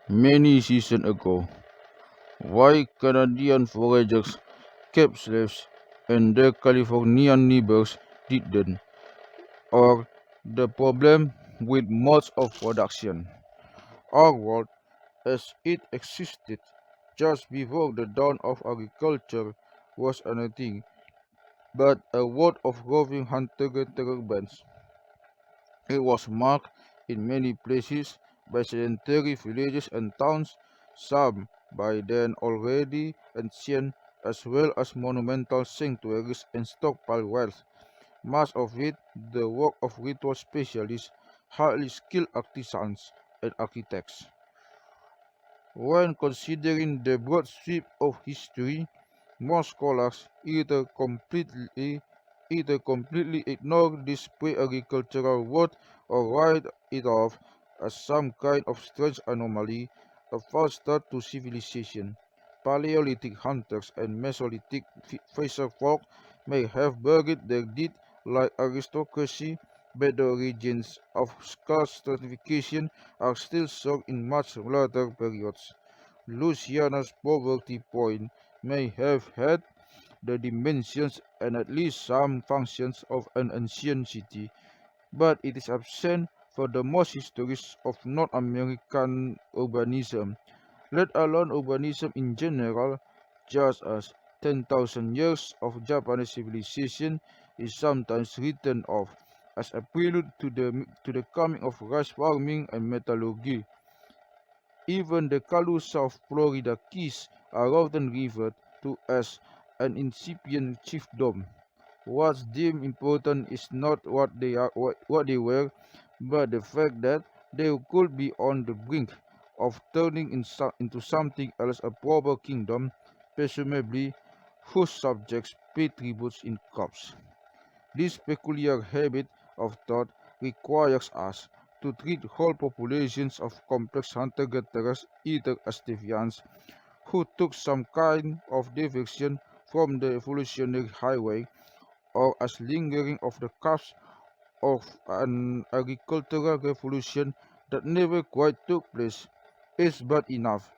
Many seasons ago, why Canadian foragers kept slaves and their Californian neighbours didn't, or the problem with modes of production. Our world, as it existed just before the dawn of agriculture, was anything but a world of roving hunter-gatherer bands. It was marked in many places by sedentary villages and towns, some by then already ancient, as well as monumental sanctuaries and stockpile wealth, much of it the work of ritual specialists, highly skilled artisans, and architects. When considering the broad sweep of history, most scholars either completely ignore this pre-agricultural world or write it off as some kind of strange anomaly, a false start to civilization. Paleolithic hunters and Mesolithic fisher folk may have buried their dead like aristocracy, but the origins of class stratification are still sought in much later periods. Louisiana's poverty point may have had the dimensions and at least some functions of an ancient city, but it is absent for the most histories of North American urbanism, let alone urbanism in general, just as 10,000 years of Japanese civilization is sometimes written off as a prelude to the coming of rice farming and metallurgy. Even the Calusa of Florida Keys are often referred to as an incipient chiefdom. What's deemed important is not what they were, but the fact that they could be on the brink of turning into something else, a proper kingdom, presumably whose subjects pay tributes in crops. This peculiar habit of thought requires us to treat whole populations of complex hunter-gatherers either as deviants who took some kind of diversion from the evolutionary highway or as lingering of the cusp of an agricultural revolution that never quite took place. Is but enough.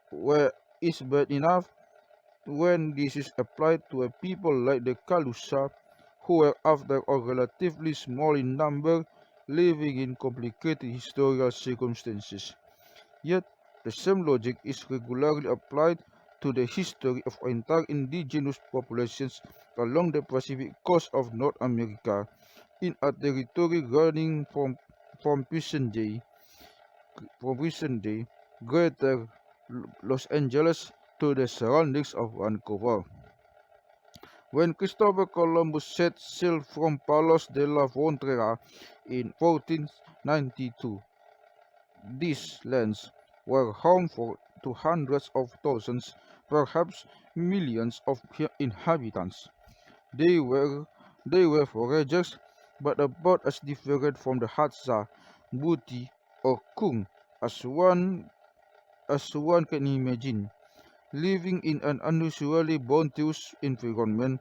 Where is but enough when this is applied to a people like the Kalusa, who were after all relatively small in number, living in complicated historical circumstances. Yet, the same logic is regularly applied to the history of entire indigenous populations along the Pacific coast of North America, in a territory running from present day, from present day Greater Los Angeles to the surroundings of Vancouver. When Christopher Columbus set sail from Palos de la Frontera in 1492, these lands were home to hundreds of thousands, perhaps millions of inhabitants. They were they were foragers, but about as different from the Hadza, Buti, or Kung as one can imagine, living in an unusually bounteous environment,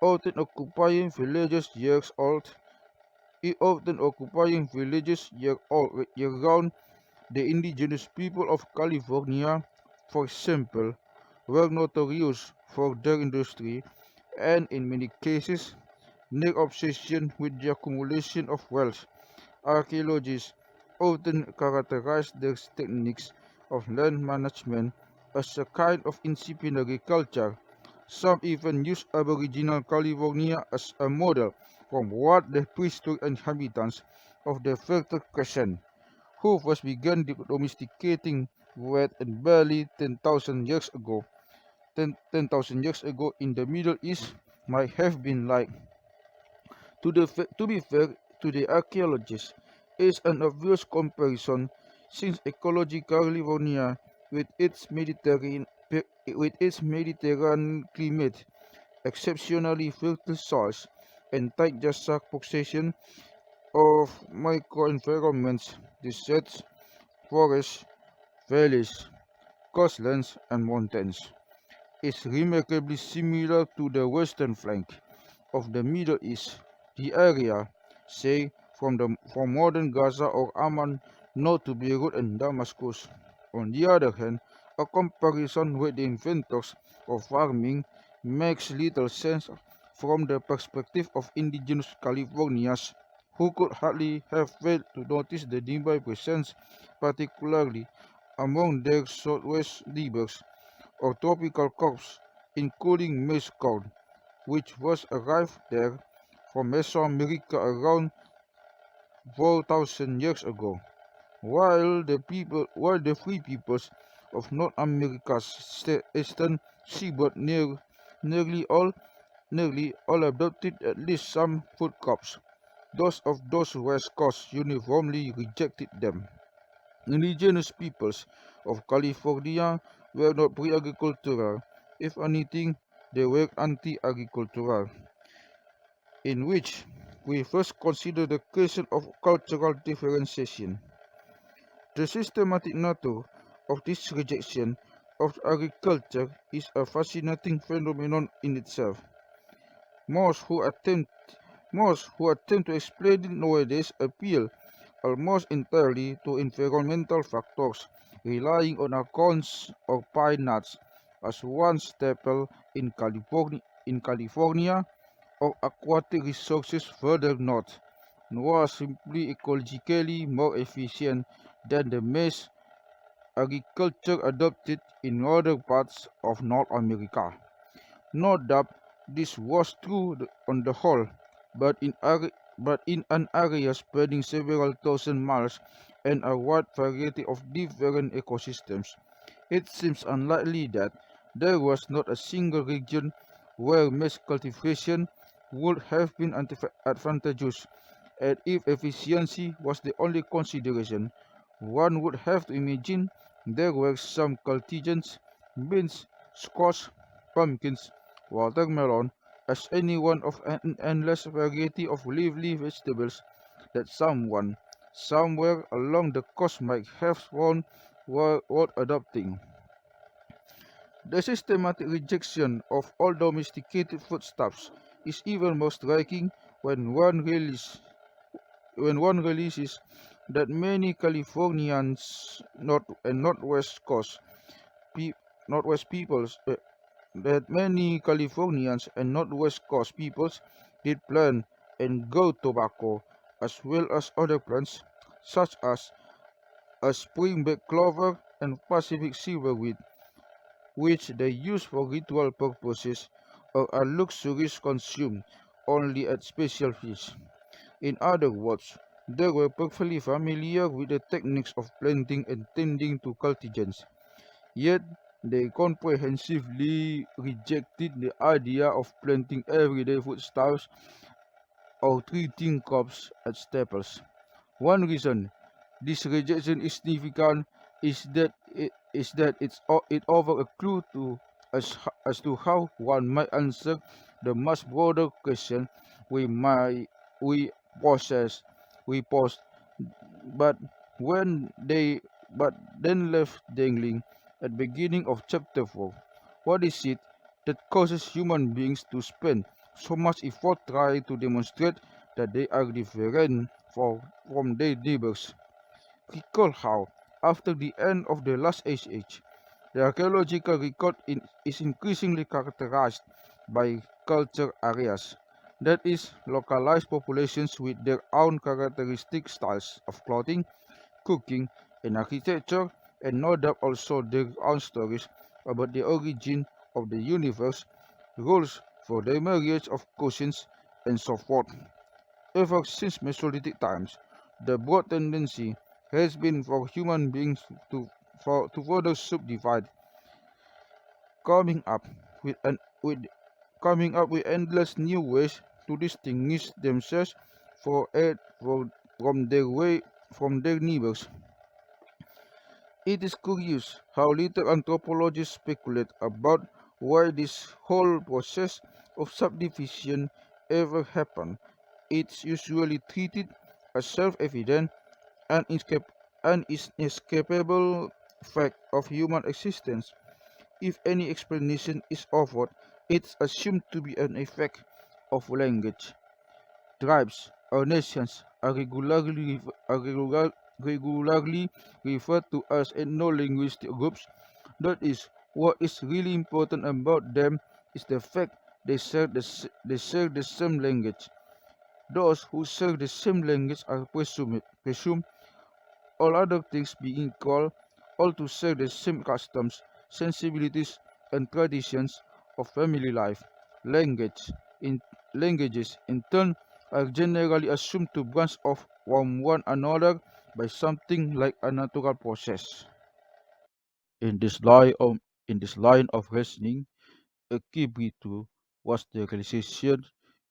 often occupying villages years old, year round. The indigenous people of California, for example, were notorious for their industry and, in many cases, their obsession with the accumulation of wealth. Archaeologists often characterize their techniques of land management as a kind of incipient agriculture. Some even use Aboriginal California as a model from what the prehistoric inhabitants of the Fertile Crescent, who first began domesticating wheat and barley 10,000 years ago in the Middle East, might have been like. To be fair to the archaeologists, is an obvious comparison since ecological California, with its Mediterranean climate, exceptionally fertile soils, and tight juxtaposition of microenvironments, deserts, forests, valleys, coastlands, and mountains, is remarkably similar to the western flank of the Middle East. The area, say from modern Gaza or Amman not to Beirut and Damascus. On the other hand, a comparison with the inventors of farming makes little sense from the perspective of indigenous Californians who could hardly have failed to notice the nearby presence, particularly among their southwest neighbors, or tropical crops, including maize corn, which was arrived there from Mesoamerica around 4,000 years ago. While the free peoples of North America's eastern seaboard nearly all adopted at least some food crops, those west coast uniformly rejected them. Indigenous peoples of California were not pre-agricultural; if anything, they were anti-agricultural, in which we first consider the question of cultural differentiation. The systematic nature of this rejection of agriculture is a fascinating phenomenon in itself. Most who attempt most who attempt to explain it nowadays appeal almost entirely to environmental factors, relying on acorns or pine nuts as one staple in California or aquatic resources further north, was simply ecologically more efficient than the maize agriculture adopted in other parts of North America. No doubt this was true on the whole, but in an area spanning several thousand miles and a wide variety of different ecosystems, it seems unlikely that there was not a single region where maize cultivation would have been advantageous, and if efficiency was the only consideration, one would have to imagine there were some cultigens, beans, squash, pumpkins, watermelon, as any one of an endless variety of leafy vegetables that someone, somewhere along the coast might have found worth adopting. The systematic rejection of all domesticated foodstuffs is even more striking when one realizes that many Californians North and Northwest Coast pe- Northwest peoples that many Californians and Northwest Coast peoples did plant and grow tobacco as well as other plants such as a springback clover and Pacific silverweed, which they use for ritual purposes or are luxuries consumed only at special feasts. In other words, they were perfectly familiar with the techniques of planting and tending to cultigens, yet they comprehensively rejected the idea of planting everyday foodstuffs or treating crops as staples. One reason this rejection is significant is that it offers a clue as to how one might answer the much broader question we might we possess we pose, but when they but then left dangling at beginning of chapter 4. What is it that causes human beings to spend so much effort trying to demonstrate that they are different from their neighbors? Recall how, after the end of the last ice age, the archaeological record is increasingly characterized by culture areas, that is, localized populations with their own characteristic styles of clothing, cooking, and architecture, and no doubt also their own stories about the origin of the universe, rules for the marriage of cousins, and so forth. Ever since Mesolithic times, the broad tendency has been for human beings to further subdivide, coming up with an with coming up with endless new ways to distinguish themselves for, for from their neighbors. It is curious how little anthropologists speculate about why this whole process of subdivision ever happened. It's usually treated as self-evident and inescapable fact of human existence. If any explanation is offered, it's assumed to be an effect of language. Tribes or nations are regularly referred to as ethno-linguistic groups. That is, what is really important about them is the fact they share the same language. Those who share the same language are presumed, all other things being equal, all to share the same customs, sensibilities, and traditions of family life. Language in Languages, in turn, are generally assumed to branch off from one another by something like a natural process. In this line of, in this line of reasoning, a key breakthrough was the realization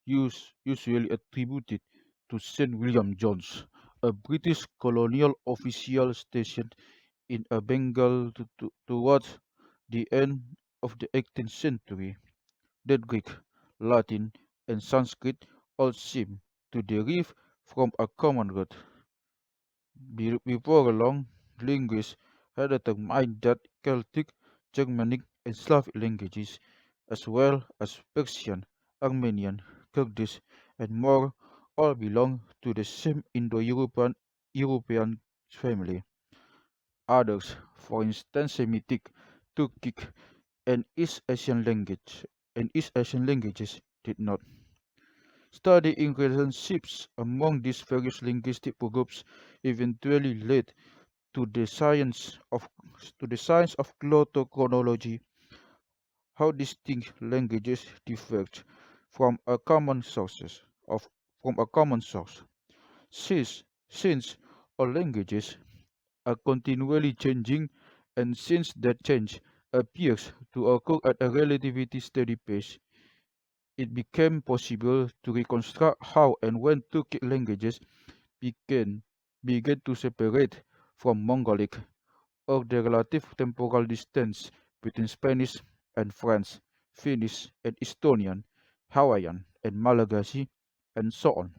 usually attributed to Saint William Jones, a British colonial official stationed in Bengal towards the end of the 18th century, that Greek, Latin, and Sanskrit all seem to derive from a common root. Before long, linguists had determined that Celtic, Germanic, and Slavic languages, as well as Persian, Armenian, Kurdish, and more, all belong to the same Indo-European family. Others, for instance Semitic, Turkic, and East Asian languages did not. Studying relationships among these various linguistic groups eventually led to the science of glottochronology, how distinct languages diverge from a common sources of from a common source. Since all languages are continually changing, and since that change appears to occur at a relatively steady pace, it became possible to reconstruct how and when Turkic languages began began to separate from Mongolic, or the relative temporal distance between Spanish and French, Finnish and Estonian, Hawaiian and Malagasy, and so on.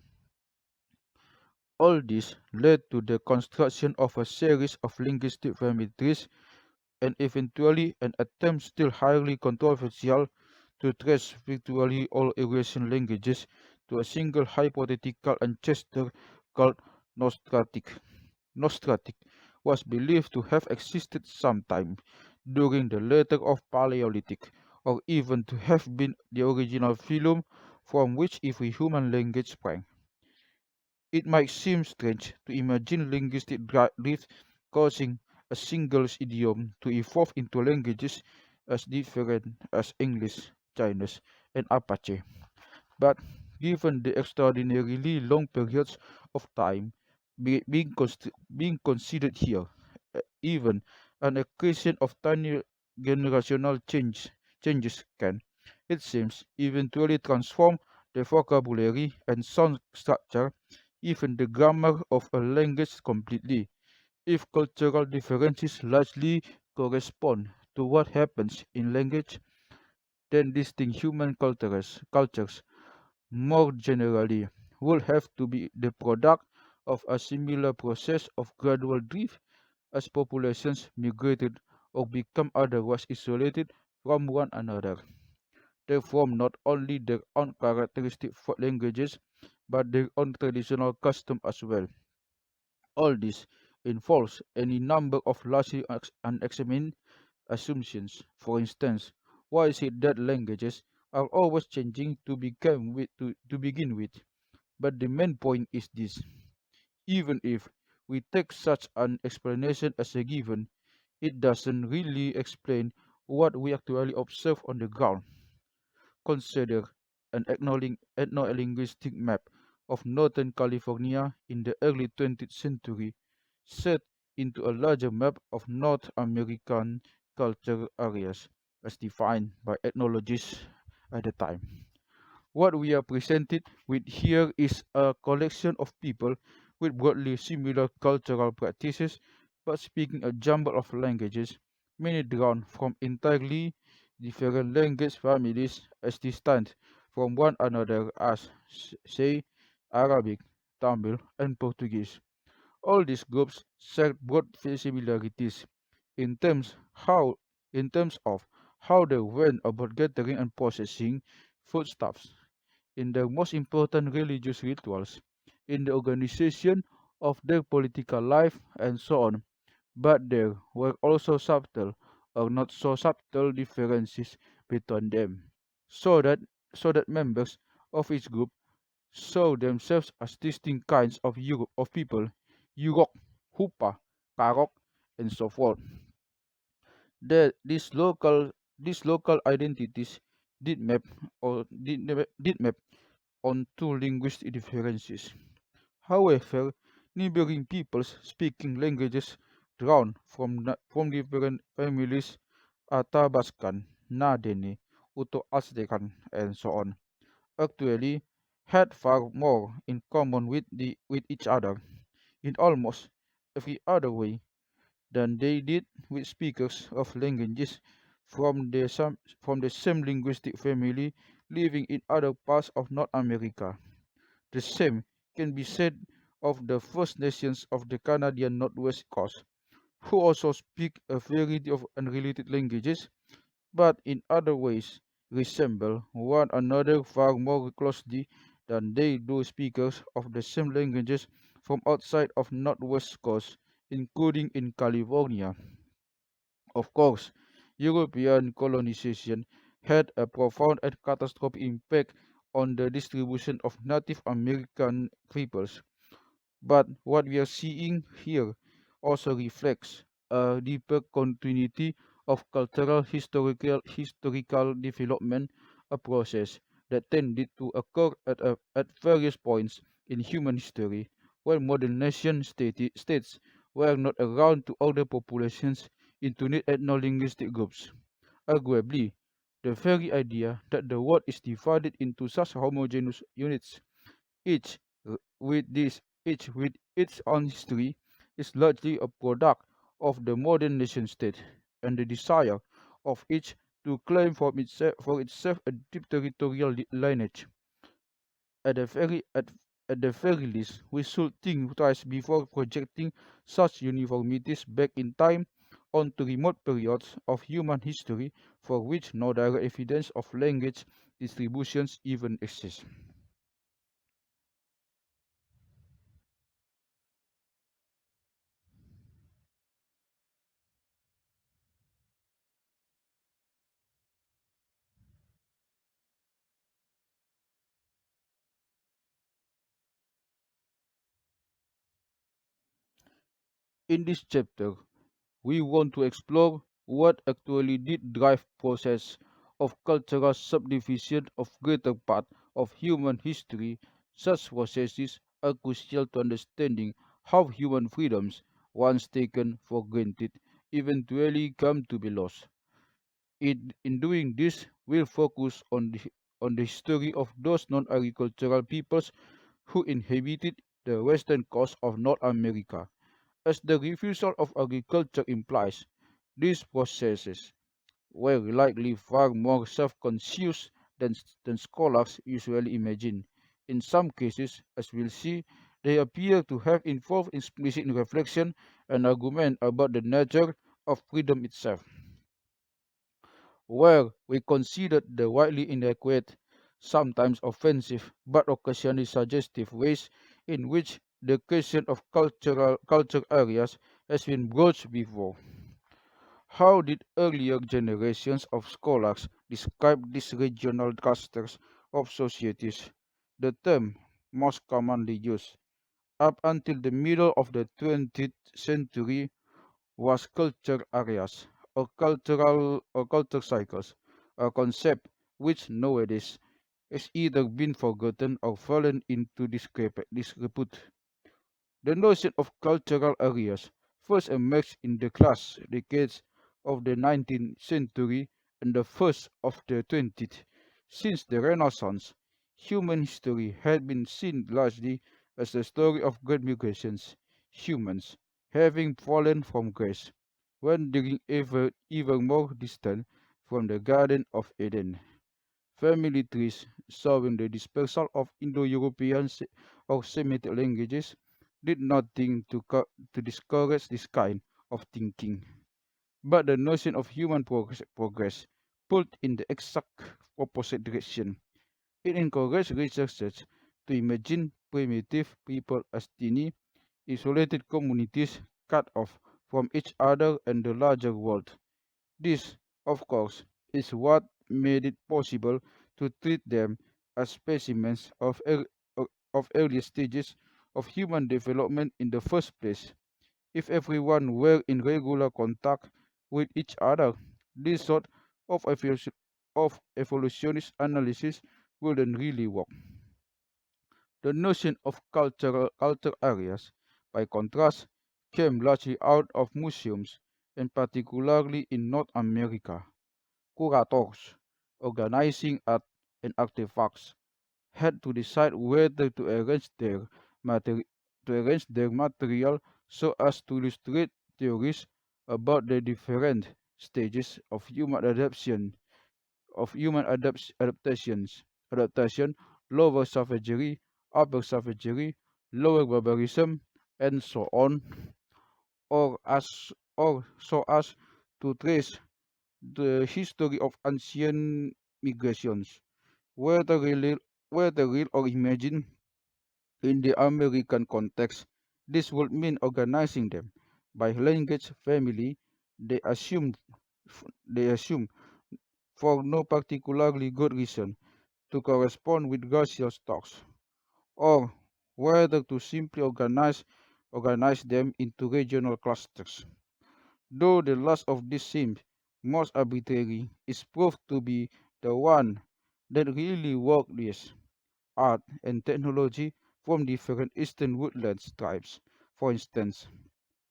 All this led to the construction of a series of linguistic family trees and eventually an attempt, still highly controversial, to trace virtually all Eurasian languages to a single hypothetical ancestor called Nostratic. Nostratic was believed to have existed sometime during the later of Paleolithic, or even to have been the original phylum from which every human language sprang. It might seem strange to imagine linguistic drift causing a single idiom to evolve into languages as different as English, Chinese, and Apache. But given the extraordinarily long periods of time being considered here, even an occasion of tiny changes can, it seems, eventually transform the vocabulary and sound structure, even the grammar of a language completely, if cultural differences largely correspond to what happens in language. Then distinct human cultures more generally would have to be the product of a similar process of gradual drift as populations migrated or become otherwise isolated from one another. They form not only their own characteristic languages but their own traditional custom as well. All this involves any number of largely unexamined assumptions. For instance, why is it that languages are always changing to begin with? But the main point is this: even if we take such an explanation as a given, it doesn't really explain what we actually observe on the ground. Consider an ethno-linguistic map of Northern California in the early 20th century set into a larger map of North American cultural areas as defined by ethnologists at the time. What we are presented with here is a collection of people with broadly similar cultural practices but speaking a jumble of languages, many drawn from entirely different language families as distant from one another as, say, Arabic, Tamil, and Portuguese. All these groups share broad similarities in terms of how they went about gathering and processing foodstuffs in their most important religious rituals, in the organization of their political life, and so on. But there were also subtle or not so subtle differences between them, so that members of each group saw themselves as distinct kinds of Europe of people, Yurok, Hupa, Karok, and so forth. That these local identities did map did map onto linguistic differences. However, neighboring peoples speaking languages drawn from different families, Athabaskan, Nadene, Uto Aztecan, and so on, actually had far more in common with each other in almost every other way than they did with speakers of languages from the same linguistic family living in other parts of North America. The same can be said of the First Nations of the Canadian Northwest Coast, who also speak a variety of unrelated languages, but in other ways resemble one another far more closely than they do speakers of the same languages from outside of Northwest Coast, including in California. Of course, European colonization had a profound and catastrophic impact on the distribution of Native American peoples. But what we are seeing here also reflects a deeper continuity of historical development, a process that tended to occur at various points in human history, while modern states were not around to order populations into neat ethno-linguistic groups. Arguably, the very idea that the world is divided into such homogeneous units, each each with its own history, is largely a product of the modern nation state and the desire of each to claim for itself a deep territorial lineage. At the very at the very least, we should think twice before projecting such uniformities back in time onto remote periods of human history for which no direct evidence of language distributions even exists. In this chapter, we want to explore what actually did drive process of cultural subdivision of greater part of human history. Such processes are crucial to understanding how human freedoms, once taken for granted, eventually come to be lost. In doing this, we'll focus on the history of those non-agricultural peoples who inhabited the western coast of North America. As the refusal of agriculture implies, these processes were likely far more self-conscious than scholars usually imagine. In some cases, as we'll see, they appear to have involved explicit reflection and argument about the nature of freedom itself, where we considered the widely inadequate, sometimes offensive, but occasionally suggestive ways in which the question of culture areas has been broached before. How did earlier generations of scholars describe these regional clusters of societies? The term most commonly used up until the middle of the 20th century was culture areas or culture cycles, a concept which nowadays has either been forgotten or fallen into disrepute. The notion of cultural areas first emerged in the last decades of the 19th century and the first of the 20th. Since the Renaissance, human history had been seen largely as a story of great migrations, humans having fallen from grace, wandering ever more distant from the Garden of Eden. Family trees showing the dispersal of Indo-European or Semitic languages did nothing to discourage this kind of thinking. But the notion of human progress pulled in the exact opposite direction. It encouraged researchers to imagine primitive people as tiny, isolated communities cut off from each other and the larger world. This, of course, is what made it possible to treat them as specimens of early stages of human development in the first place. If everyone were in regular contact with each other, this sort of evolutionist analysis wouldn't really work. The notion of culture areas, by contrast, came largely out of museums, and particularly in North America. Curators organizing art and artifacts had to decide whether to materi- arrange their material so as to illustrate theories about the different stages of adaptation, lower savagery, upper savagery, lower barbarism, and so on, or so as to trace the history of ancient migrations, whether real or imagined. In the American context, this would mean organizing them by language family. They assumed they assume for no particularly good reason to correspond with racial stocks, or whether to simply organize them into regional clusters. Though the last of these seems most arbitrary, is proved to be the one that really worked. Yes, art and technology from different eastern woodlands tribes, for instance,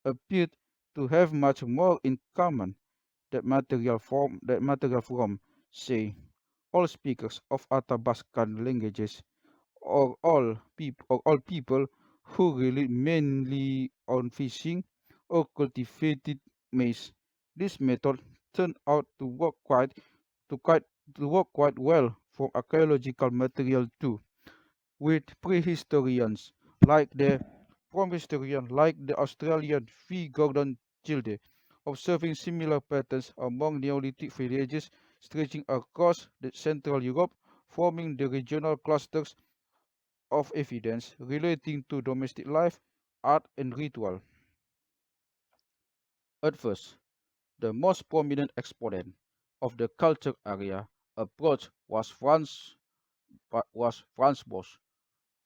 appeared to have much more in common that material from, say, all speakers of Athabascan languages, or all people who relied mainly on fishing or cultivated maize. This method turned out to quite to work quite well for archaeological material too, with prehistorians like the like the Australian V. Gordon Childe, observing similar patterns among Neolithic villages stretching across the Central Europe, forming the regional clusters of evidence relating to domestic life, art, and ritual. At first, the most prominent exponent of the culture area approach was Franz Bosch.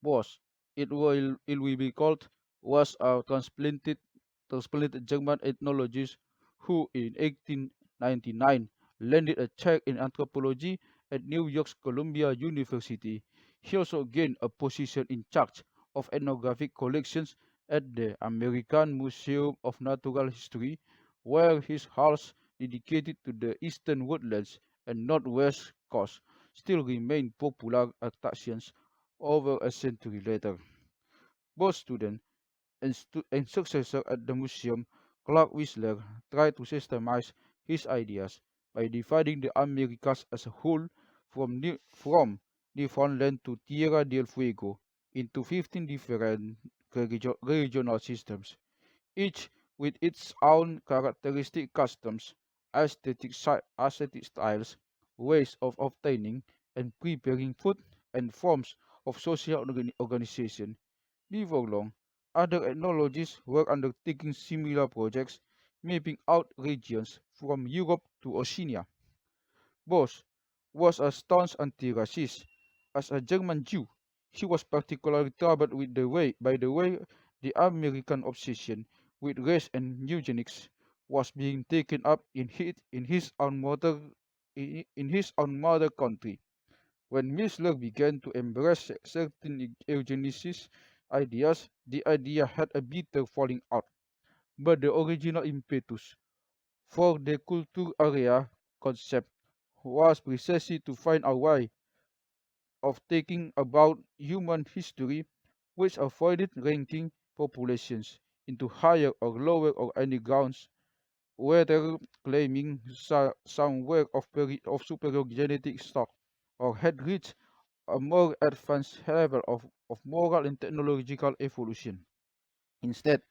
Bosch, it will be called, was a transplanted German ethnologist who in 1899 landed a check in anthropology at New York's Columbia University. He also gained a position in charge of ethnographic collections at the American Museum of Natural History, where his halls dedicated to the eastern woodlands and northwest coast still remain popular attractions over a century later. Both student and successor at the museum, Clark Whistler, tried to systemize his ideas by dividing the Americas as a whole from Newfoundland to Tierra del Fuego into 15 different regional systems, each with its own characteristic customs, aesthetic styles, ways of obtaining and preparing food, and forms of social organization. Before long, other ethnologists were undertaking similar projects, mapping out regions from Europe to Oceania. Bosch was a staunch anti-racist. As a German Jew, he was particularly troubled by the way the American obsession with race and eugenics was being taken up in his own mother country. When Whistler began to embrace certain eugenicist ideas, the idea had a bitter falling out. But the original impetus for the culture area concept was precisely to find a way of taking about human history which avoided ranking populations into higher or lower or any grounds, whether claiming somewhere of superior genetic stock or had reached a more advanced level of moral and technological evolution. Instead,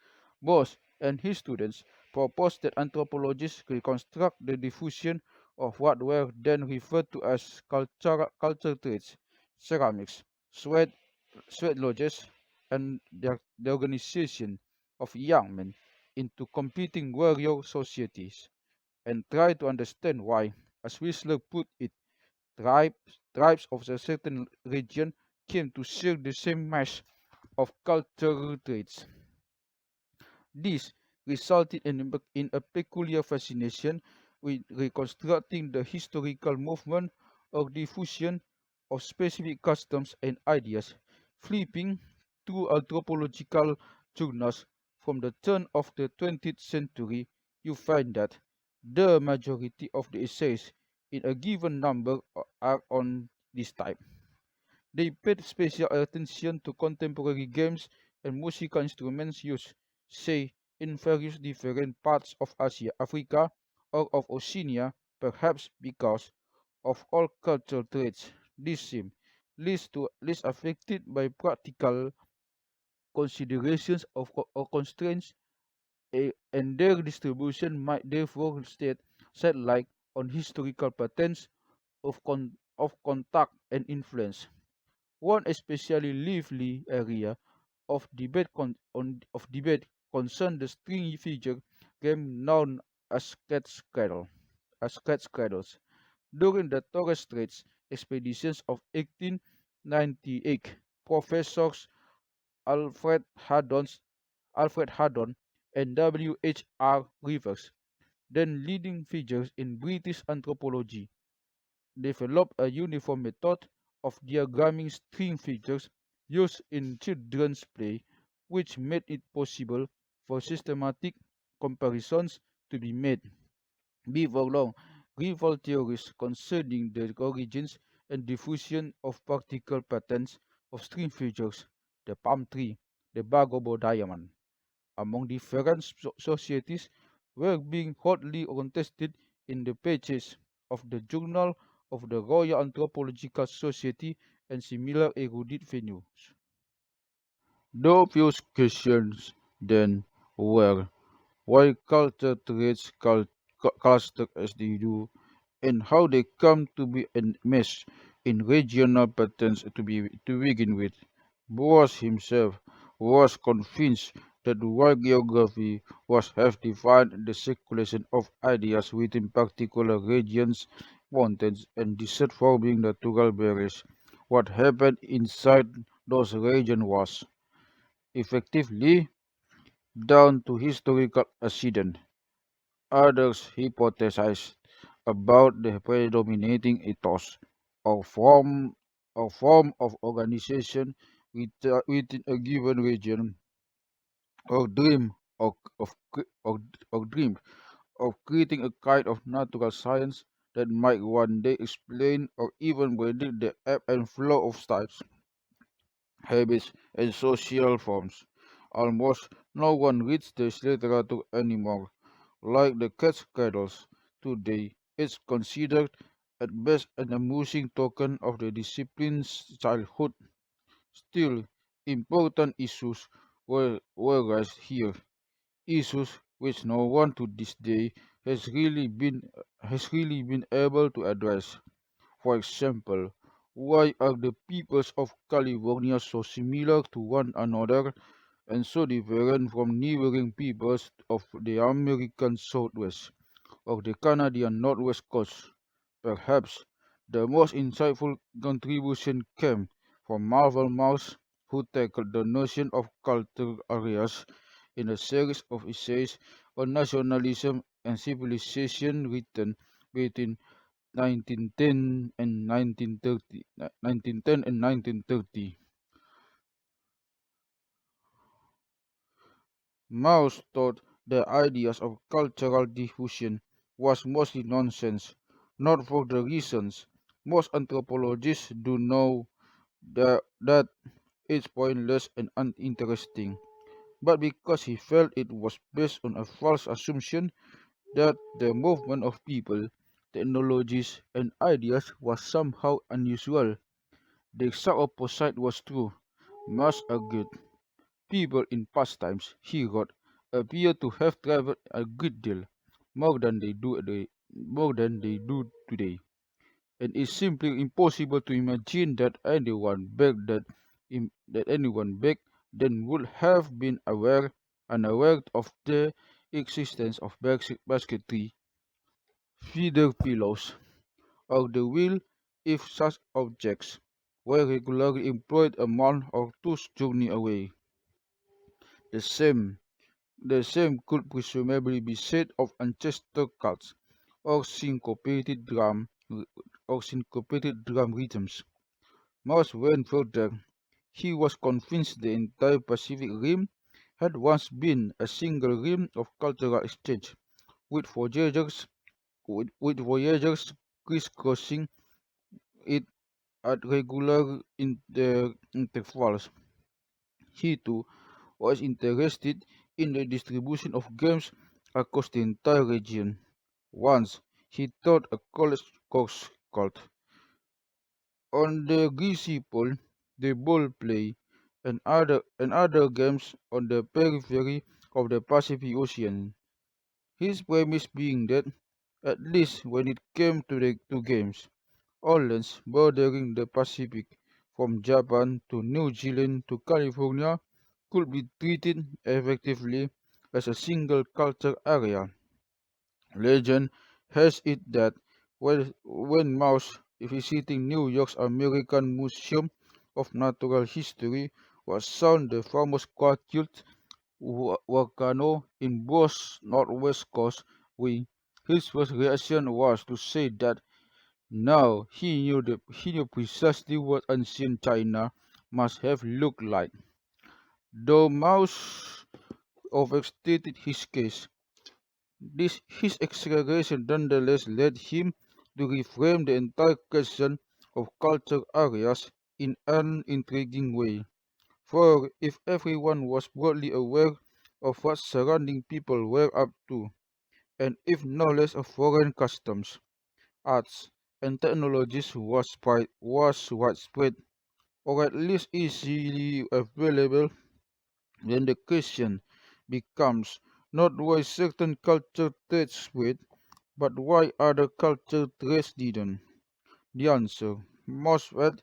Bosch and his students proposed that anthropologists reconstruct the diffusion of what were then referred to as culture traits, ceramics, sweat lodges, and the organization. of young men into competing warrior societies and try to understand why, as Whistler put it, tribes of a certain region came to share the same mass of cultural traits. This resulted in a peculiar fascination with reconstructing the historical movement or diffusion of specific customs and ideas. Flipping through anthropological journals from the turn of the 20th century, you find that the majority of the essays in a given number are on this type. They paid special attention to contemporary games and musical instruments used, say, in various different parts of Asia, Africa, or of Oceania, perhaps because of all cultural traits. This seems less affected by practical considerations or constraints, and their distribution might therefore shed light on historical patterns of contact and influence. One especially lively area of debate concerned the string figure game known as cat cradles. During the Torres Straits expeditions of 1898, professors Alfred Haddon, Alfred Haddon and W. H. R. Rivers, then leading figures in British anthropology, developed a uniform method of diagramming string figures used in children's play, which made it possible for systematic comparisons to be made. Before long, rival theories concerning the origins and diffusion of particle patterns of string figures, the palm tree, the Bagobo diamond, among different societies were being hotly contested in the pages of the Journal of the Royal Anthropological Society and similar erudite venues. The obvious questions then were why culture traits cluster as they do, and how they come to be enmeshed in regional patterns to begin with. Boas himself was convinced that while geography was have defined the circulation of ideas within particular regions, mountains and desert forming natural barriers, what happened inside those regions was effectively down to historical accident. Others hypothesized about the predominating ethos or form of organization within a given region, or dream of creating a kind of natural science that might one day explain or even predict the ebb and flow of types, habits, and social forms. Almost no one reads this literature anymore. Like the Catskills today, it's considered at best an amusing token of the discipline's childhood. Still, important issues were raised here, issues which no one to this day has really been able to address. For example, why are the peoples of California so similar to one another and so different from neighboring peoples of the American Southwest? Of the Canadian Northwest Coast. Perhaps the most insightful contribution came from Marvel Mouse, who tackled the notion of cultural areas in a series of essays on nationalism and civilization written between 1910 and 1930. 1910 and 1930. Maus thought the ideas of cultural diffusion was mostly nonsense, not for the reasons most anthropologists do know that it's pointless and uninteresting, but because he felt it was based on a false assumption that the movement of people, technologies, and ideas was somehow unusual. The exact opposite was true. Mas argued. People in past times, he wrote, appear to have traveled a good deal more than they do today, and it's simply impossible to imagine that anyone back then would have been aware, unaware of the existence of basketry, feeder pillows, or the wheel if such objects were regularly employed a month or two's journey away. The same, the same could presumably be said of ancestor cults or syncopated drum rhythms. Mars went further. He was convinced the entire Pacific Rim had once been a single rim of cultural exchange, with voyagers crisscrossing it at regular intervals. He too was interested in the distribution of games across the entire region. Once, he taught a college course called On the Greasy Pole, the Ball Play, and other games on the periphery of the Pacific Ocean. His premise being that, at least when it came to the two games, islands bordering the Pacific, from Japan to New Zealand to California, could be treated effectively as a single culture area. Legend has it that when Mouse visiting New York's American Museum of Natural History was shown the famous quartet volcano in Bo's northwest coast, his first reaction was to say that now he knew precisely what ancient China must have looked like. Though Mouse overstated his case, his exaggeration nonetheless led him to reframe the entire question of culture areas in an intriguing way. For if everyone was broadly aware of what surrounding people were up to, and if knowledge of foreign customs, arts, and technologies was widespread, or at least easily available, then the question becomes not why certain culture traits with, but why other culture traits didn't. The answer, most of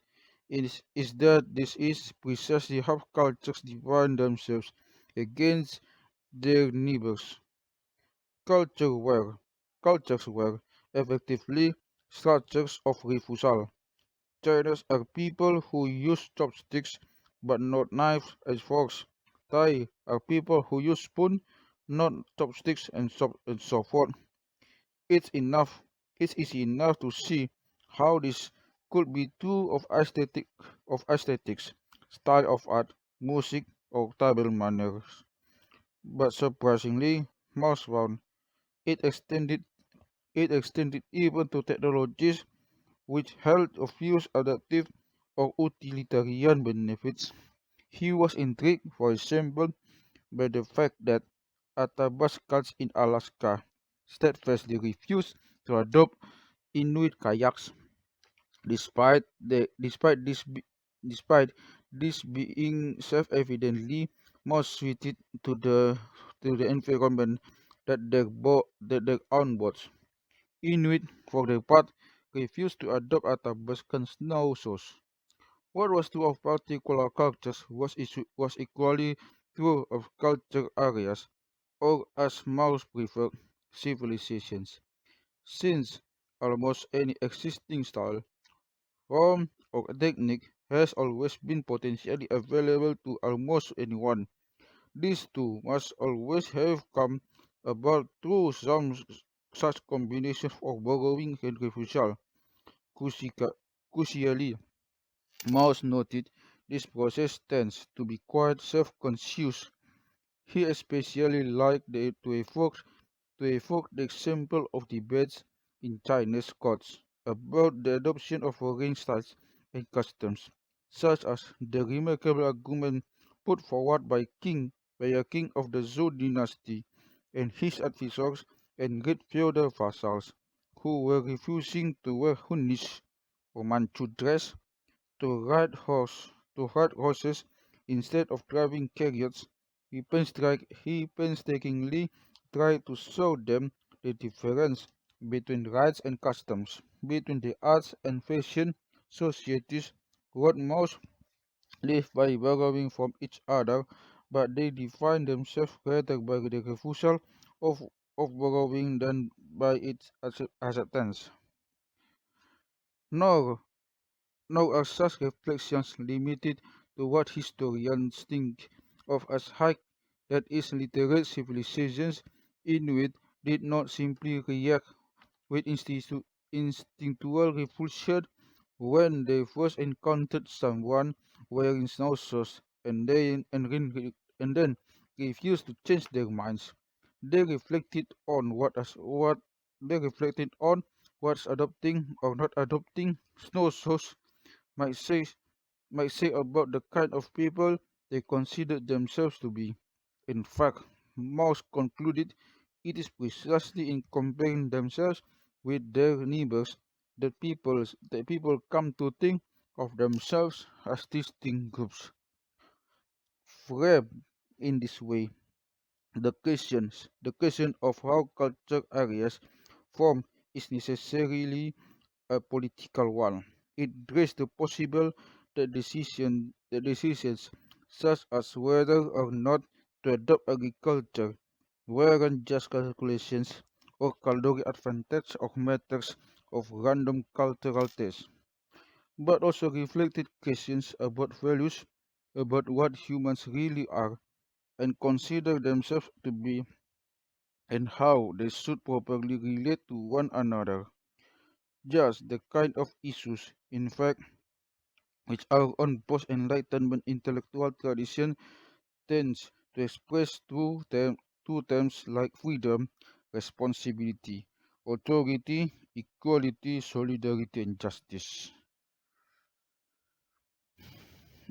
is that this is precisely how cultures define themselves against their neighbors. Culture were, Cultures were effectively structures of refusal. Chinese are people who use chopsticks but not knives and forks. Thai are people who use spoon, not chopsticks and so forth. It's enough. It's easy enough to see how this could be true of aesthetics, style of art, music, or tribal manners. But surprisingly, most found it extended it extended even to technologies which held a few adaptive or utilitarian benefits. He was intrigued, for example, by the fact that Athabascans in Alaska steadfastly refused to adopt Inuit kayaks, despite despite this being self-evidently more suited to the environment that their own boats. Inuit, for their part, refused to adopt Athabascan snow shoes. What was true of particular cultures was equally true of culture areas, or as Maus preferred, civilizations, since almost any existing style, form, or technique has always been potentially available to almost anyone. These two must always have come about through some such combination of borrowing and refusal. Crucica- Crucially, Maus noted this process tends to be quite self-conscious. He especially liked to evoke the example of debates in Chinese courts about the adoption of foreign styles and customs, such as the remarkable argument put forward by a king of the Zhou dynasty and his advisors and great feudal vassals, who were refusing to wear Hunnish or Manchu dress to ride horses instead of driving chariots. He painstakingly tried to show them the difference between rites and customs, between the arts and fashion societies, what most live by borrowing from each other, but they define themselves rather by the refusal of, of borrowing than by its acceptance. Nor, nor are such reflections limited to what historians think of as high, that is, literate civilizations. Inuit did not simply react with instinctual repulsion when they first encountered someone wearing snowshoes and then refused to change their minds. They reflected on what they reflected on what's adopting or not adopting snowshoes might say might say about the kind of people they considered themselves to be. In fact, most concluded it is precisely in comparing themselves with their neighbors that people come to think of themselves as distinct groups. Framed in this way, the question of how culture areas form is necessarily a political one. It raises the possible the decisions such as whether or not to adopt agriculture weren't just calculations or calorie advantage or matters of random cultural taste, but also reflected questions about values, about what humans really are and consider themselves to be, and how they should properly relate to one another. Just the kind of issues, in fact, which our own post-enlightenment intellectual tradition tends to express through terms like freedom, responsibility, authority, equality, solidarity, and justice,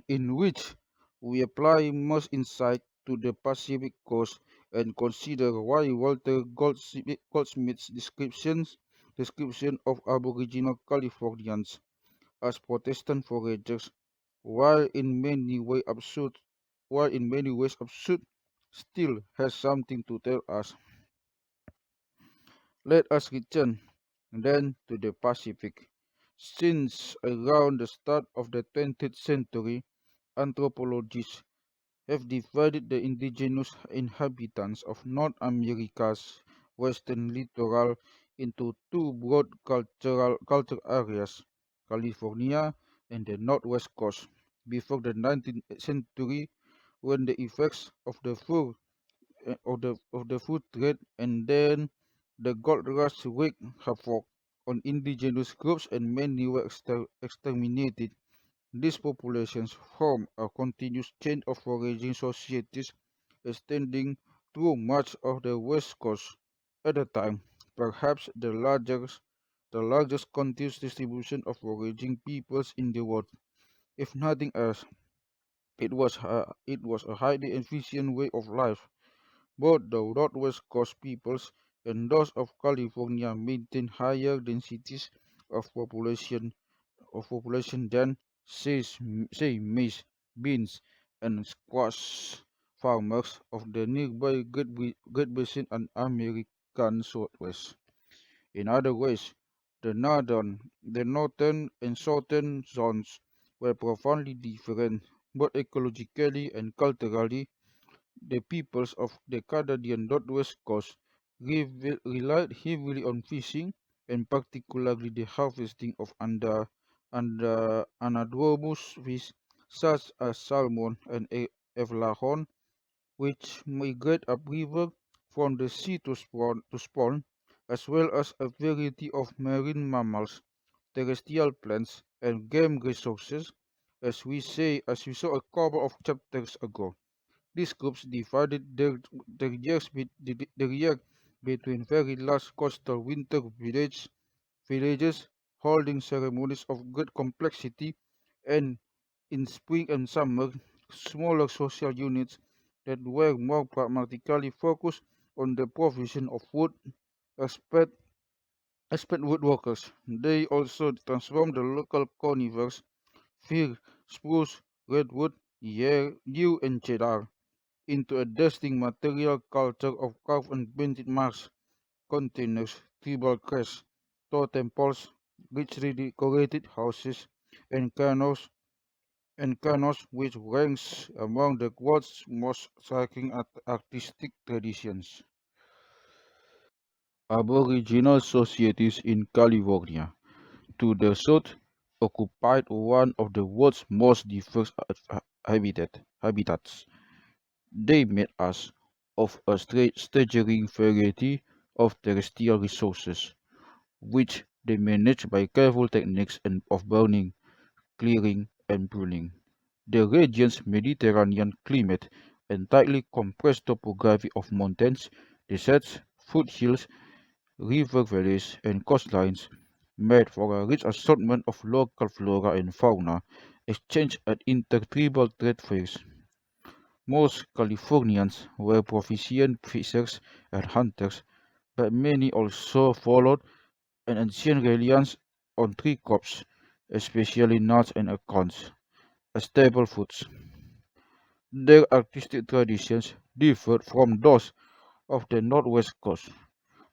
in which we apply most insight to the Pacific Coast and consider why Goldsmith's description of Aboriginal Californians as Protestant foragers, while in many way absurd, while in many ways absurd, still has something to tell us. Let us return then to the Pacific. Since around the start of the 20th century, anthropologists have divided the indigenous inhabitants of North America's western littoral into two broad culture areas, California and the Northwest Coast. Before the 19th century, when the effects of the food trade and then the gold rush wreaked havoc on indigenous groups and many were exterminated. These populations form a continuous chain of foraging societies extending through much of the west coast. At the time, perhaps the largest continuous distribution of foraging peoples in the world. If nothing else, it was a highly efficient way of life. Both the Northwest Coast peoples and those of California maintain higher densities of population than say maize, beans, and squash farmers of the nearby Great Basin and American Southwest. In other ways, the northern and southern zones were profoundly different, both ecologically and culturally. The peoples of the Canadian Northwest Coast relied heavily on fishing, and particularly the harvesting of anadromous fish such as salmon and evlahon, which migrate upriver from the sea to spawn, as well as a variety of marine mammals, terrestrial plants, and game resources, as we saw a couple of chapters ago. These groups divided their year between very large coastal winter villages holding ceremonies of great complexity, and in spring and summer, smaller social units that were more pragmatically focused on the provision of wood as pet woodworkers. They also transformed the local conifers, fir, spruce, redwood, yew, and cedar into a distinct material culture of carved and painted marks, containers, tribal crests, totem poles, richly decorated houses, and canoes, and Canos, which ranks among the world's most striking artistic traditions. Aboriginal societies in California, to the south, occupied one of the world's most diverse habitats. They made us of a staggering variety of terrestrial resources, which they managed by careful techniques of burning, clearing, and pruning. The region's Mediterranean climate and tightly compressed topography of mountains, deserts, foothills, river valleys, and coastlines made for a rich assortment of local flora and fauna exchanged at intertribal trade fairs. Most Californians were proficient fishers and hunters, but many also followed an ancient reliance on tree crops, especially nuts and acorns, as staple foods. Their artistic traditions differed from those of the Northwest Coast.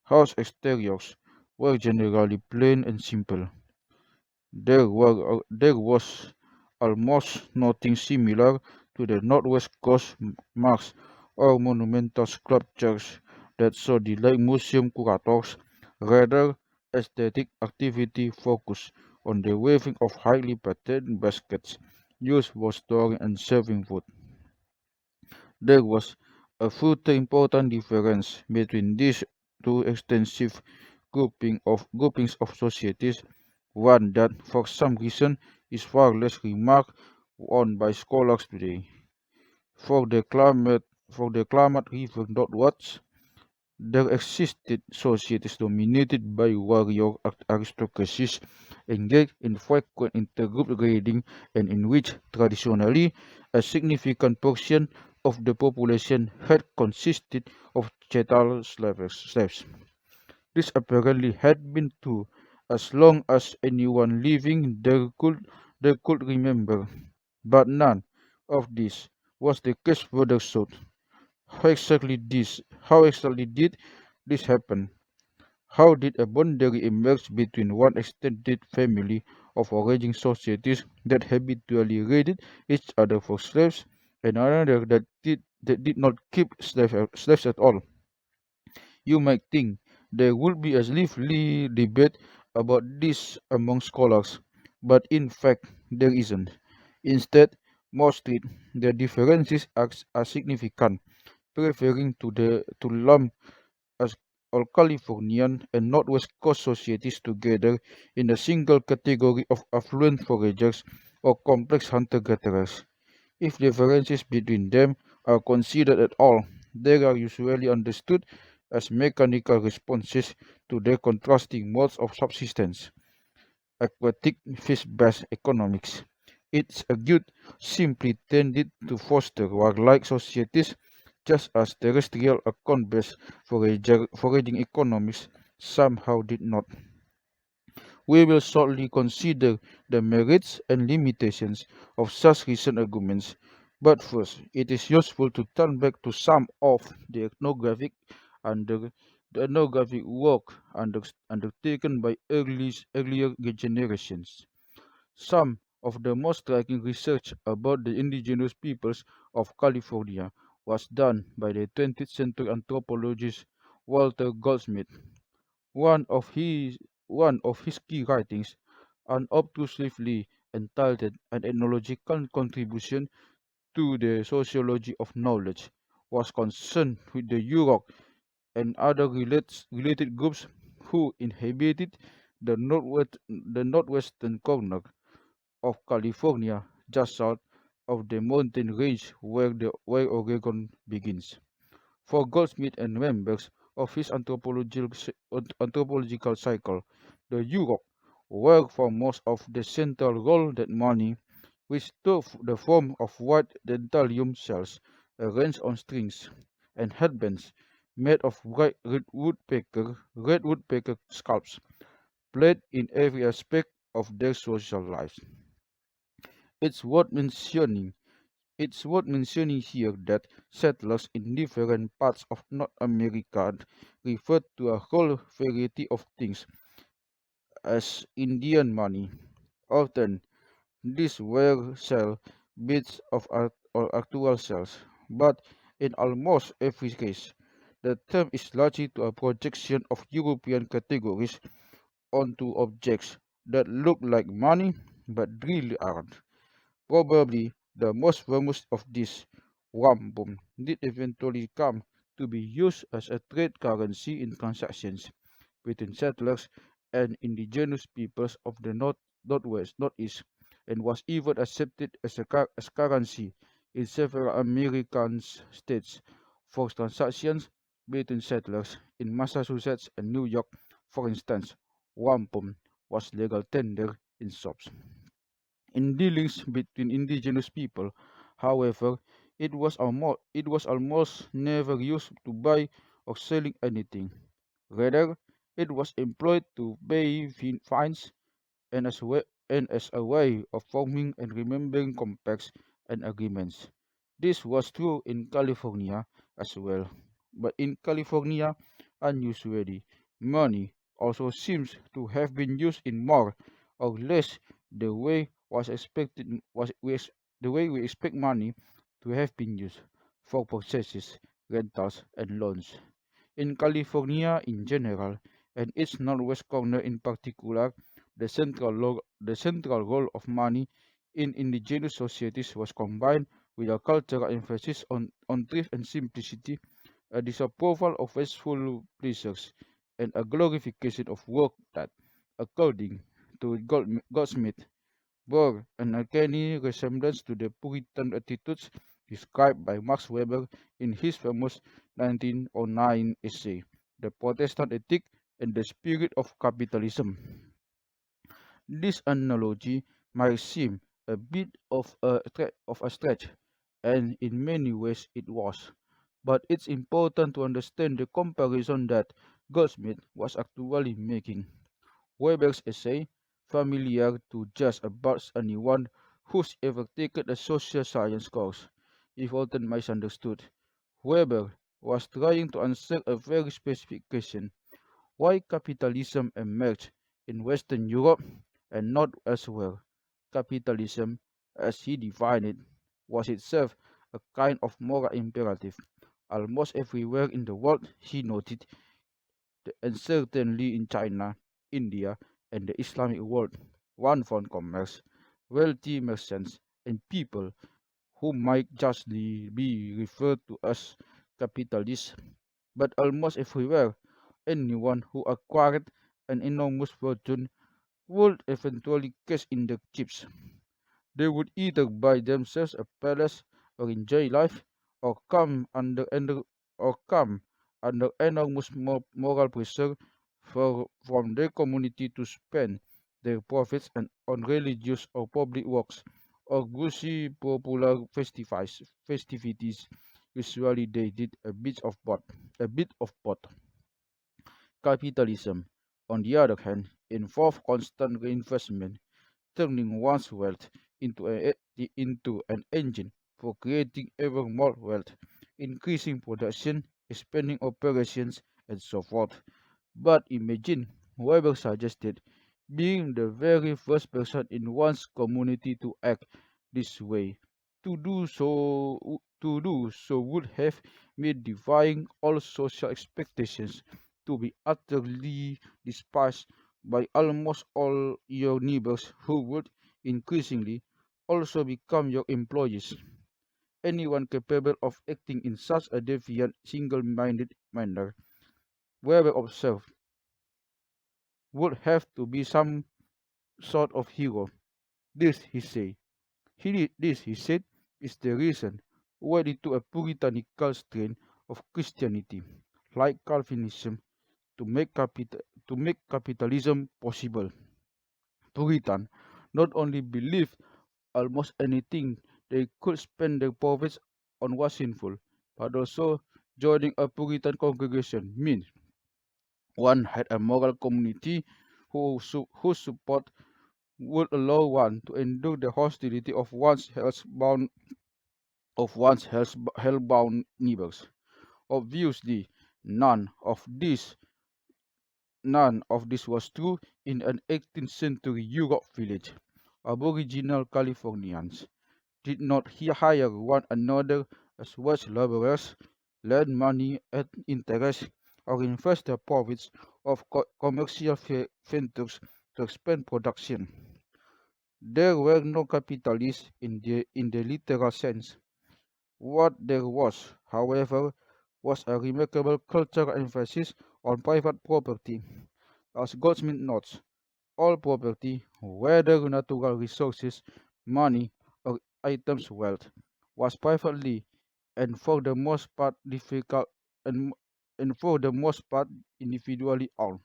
House exteriors were generally plain and simple. There was almost nothing similar to the Northwest Coast marks or monumental sculptures that so delight museum curators. Rather, aesthetic activity focused on the weaving of highly patterned baskets used for storing and serving food. There was a further important difference between these two extensive groupings of societies, one that for some reason is far less remarked on by scholars today. For the climate for the Klamath River northwards, there existed societies dominated by warrior aristocracies engaged in frequent intergroup raiding and in which traditionally a significant portion of the population had consisted of chattel slaves. This apparently had been true as long as anyone living there could remember, but none of this was the case further south. How exactly did this happen? How did a boundary emerge between one extended family of foraging societies that habitually raided each other for slaves and another that did not keep slaves at all? You might think there would be a lively debate about this among scholars, but in fact there isn't. Instead, most treat the differences as significant, preferring to lump as all Californian and Northwest Coast societies together in a single category of affluent foragers or complex hunter-gatherers. If differences between them are considered at all, they are usually understood as mechanical responses to their contrasting modes of subsistence. Aquatic fish-based economics. Its argued simply tended to foster warlike societies just as terrestrial account-based foraging economics somehow did not. We will shortly consider the merits and limitations of such recent arguments, but first it is useful to turn back to some of the under, ethnographic work undertaken by earlier generations. Some of the most striking research about the indigenous peoples of California was done by the 20th century anthropologist Walter Goldsmith. One of his one of his key writings, unobtrusively entitled An Ethnological Contribution to the Sociology of Knowledge, was concerned with the Yurok and other related groups who inhabited the northwestern corner of California, just south of the mountain range where Oregon begins. For Goldsmith and members of his anthropological cycle, the Yurok were for most of the central role that money, which took the form of white dentalium shells arranged on strings, and headbands made of red woodpecker scalps, played in every aspect of their social lives. It's worth mentioning It's worth mentioning here that settlers in different parts of North America referred to a whole variety of things as Indian money. Often, These were cell bits of or actual cells, but in almost every case, the term is largely to a projection of European categories onto objects that look like money but really aren't. Probably the most famous of these, wampum, did eventually come to be used as a trade currency in transactions between settlers and indigenous peoples of the northeast, and was even accepted as as currency in several American states for transactions between settlers in Massachusetts and New York. For instance, wampum was legal tender in shops. In dealings between indigenous people, however, it was almost never used to buy or selling anything. Rather, it was employed to pay fines and as a way of forming and remembering compacts and agreements. This was true in California as well. But in California, unusually, money also seems to have been used in more or less the way was expected was we, ex- the way we expect money to have been used for purchases, rentals, and loans. In California in general, and its northwest corner in particular, the central role of money in indigenous societies was combined with a cultural emphasis on thrift and simplicity, a disapproval of wasteful pleasures, and a glorification of work that, according to Goldsmith, bore an uncanny resemblance to the Puritan attitudes described by Max Weber in his famous 1909 essay, The Protestant Ethic and the Spirit of Capitalism. This analogy might seem a bit of a stretch, and in many ways it was. But it's important to understand the comparison that Goldsmith was actually making. Weber's essay, familiar to just about anyone who's ever taken a social science course, is often misunderstood. Weber was trying to answer a very specific question: why capitalism emerged in Western Europe and not elsewhere. Capitalism, as he defined it, was itself a kind of moral imperative. Almost everywhere in the world, he noted, and certainly in China, India, and the Islamic world, one found commerce, wealthy merchants, and people who might justly be referred to as capitalists. But almost everywhere, anyone who acquired an enormous fortune would eventually cash in the chips. They would either buy themselves a palace or enjoy life, or come under enormous moral pressure from their community to spend their profits on religious or public works or gauzy popular festivities. Usually they did a bit of both. Capitalism, on the other hand, involved constant reinvestment, turning one's wealth into an engine for creating ever more wealth, increasing production, expanding operations, and so forth. But imagine, Weber suggested, being the very first person in one's community to act this way. To do so would have made defying all social expectations to be utterly despised by almost all your neighbors who would increasingly also become your employees. Anyone capable of acting in such a deviant, single-minded manner, Weber observed, would have to be some sort of hero. This, he said, he said, is the reason why it took a puritanical strain of Christianity, like Calvinism, to make capitalism possible. Puritan not only believed almost anything they could spend their profits on was sinful, but also joining a Puritan congregation means one had a moral community whose support would allow one to endure the hostility of one's hellbound neighbors. Obviously, none of this none of this was true in an 18th century Europe village. Aboriginal Californians did not hire one another as wage laborers, lend money and interest, or invest their profits of commercial ventures to expand production. There were no capitalists in the literal sense. What there was, however, was a remarkable cultural emphasis on private property. As Goldsmith notes, all property, whether natural resources, money, or items wealth, was privately and for the most part and, and for the most part individually owned,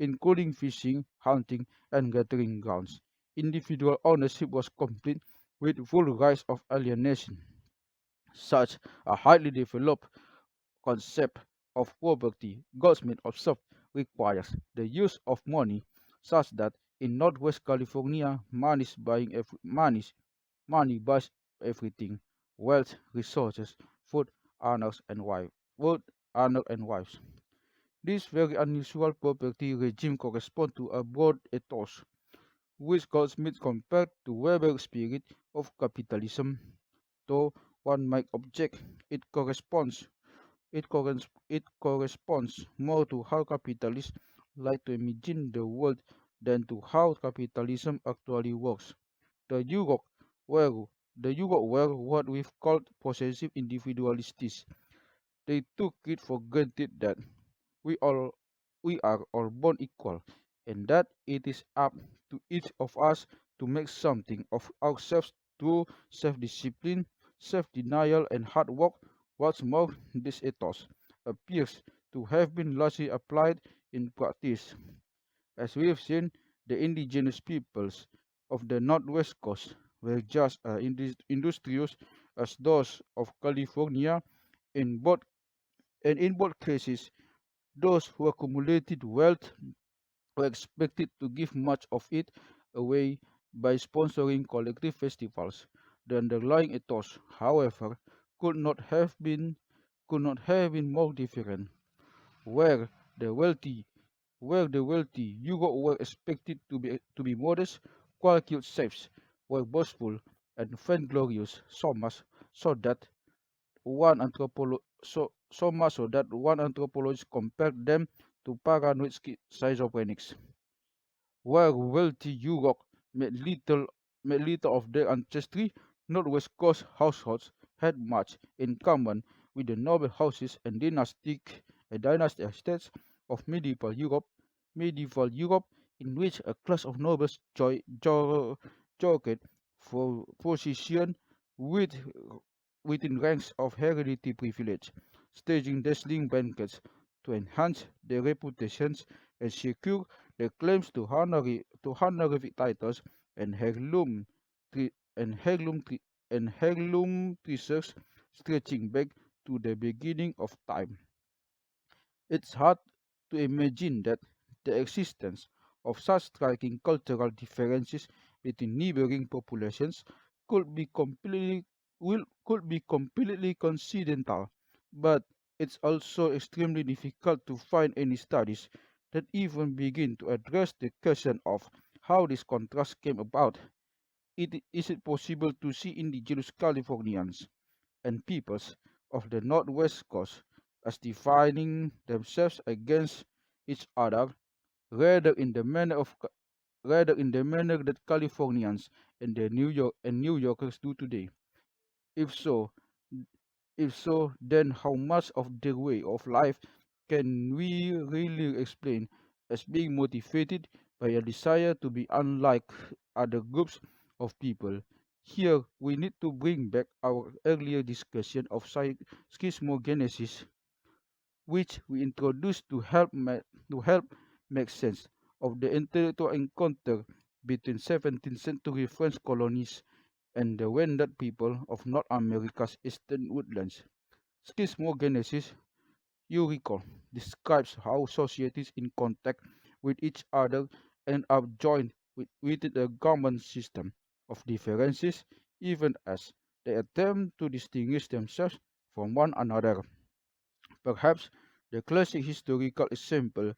including fishing, hunting, and gathering grounds. Individual ownership was complete with full rights of alienation. Such a highly developed concept of property, Goldsmith observed, requires the use of money such that in Northwest California, money buys everything: wealth, resources, food, honors, and wives. This very unusual property regime corresponds to a broad ethos, which Goldsmith compared to Weber's spirit of capitalism. Though one might object, it corresponds it corresponds more to how capitalists like to imagine the world than to how capitalism actually works. The Europe were the Europe were what we've called possessive individualists. They took it for granted that we all we are all born equal, and that it is up to each of us to make something of ourselves through self-discipline, self-denial, and hard work. What's more, this ethos appears to have been largely applied in practice. As we have seen, the indigenous peoples of the Northwest Coast were just as industrious as those of California. In both in both cases, those who accumulated wealth were expected to give much of it away by sponsoring collective festivals. The underlying ethos, however, could not have been more different. Where the wealthy where the wealthy Europe were expected to be modest, quite safes were boastful and vainglorious, so that one anthropologist compared them to paranoid schizophrenics. While wealthy Europe made little of their ancestry, Northwest Coast households had much in common with the noble houses and dynastic estates of medieval Europe, in which a class of nobles jockeyed for position with, within ranks of hereditary privilege, staging dazzling banquets to enhance their reputations and secure their claims to honorific titles and tre- and heirloom tre- and heirloom treasures stretching back to the beginning of time. It's hard to imagine that the existence of such striking cultural differences between neighboring populations could be completely could be completely coincidental, but it's also extremely difficult to find any studies that even begin to address the question of how this contrast came about. Is it possible to see indigenous Californians and peoples of the Northwest Coast as defining themselves against each other rather in the manner that Californians and New Yorkers do today? If so, then how much of their way of life can we really explain as being motivated by a desire to be unlike other groups of people? Here, we need to bring back our earlier discussion of schismogenesis, which we introduced to help make sense of the intellectual encounter between 17th century French colonies and the Wendat people of North America's eastern woodlands. Schismogenesis, you recall, describes how societies in contact with each other end up joined within a common system of differences, even as they attempt to distinguish themselves from one another. Perhaps the classic historical example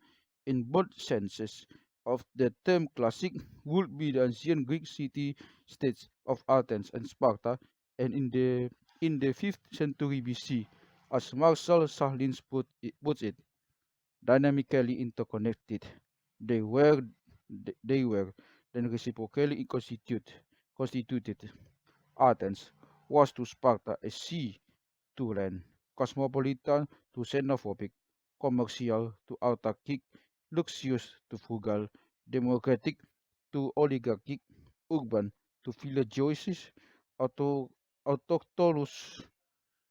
in both senses of the term classic would be the ancient Greek city-states of Athens and Sparta, and in the 5th century BC, as Marshall Sahlins puts it, dynamically interconnected. They were they were then reciprocally constituted. Athens was to Sparta a sea to land, cosmopolitan to xenophobic, commercial to autarkic, luxurious to frugal, democratic to oligarchic, urban to villageois, auto, autochthonous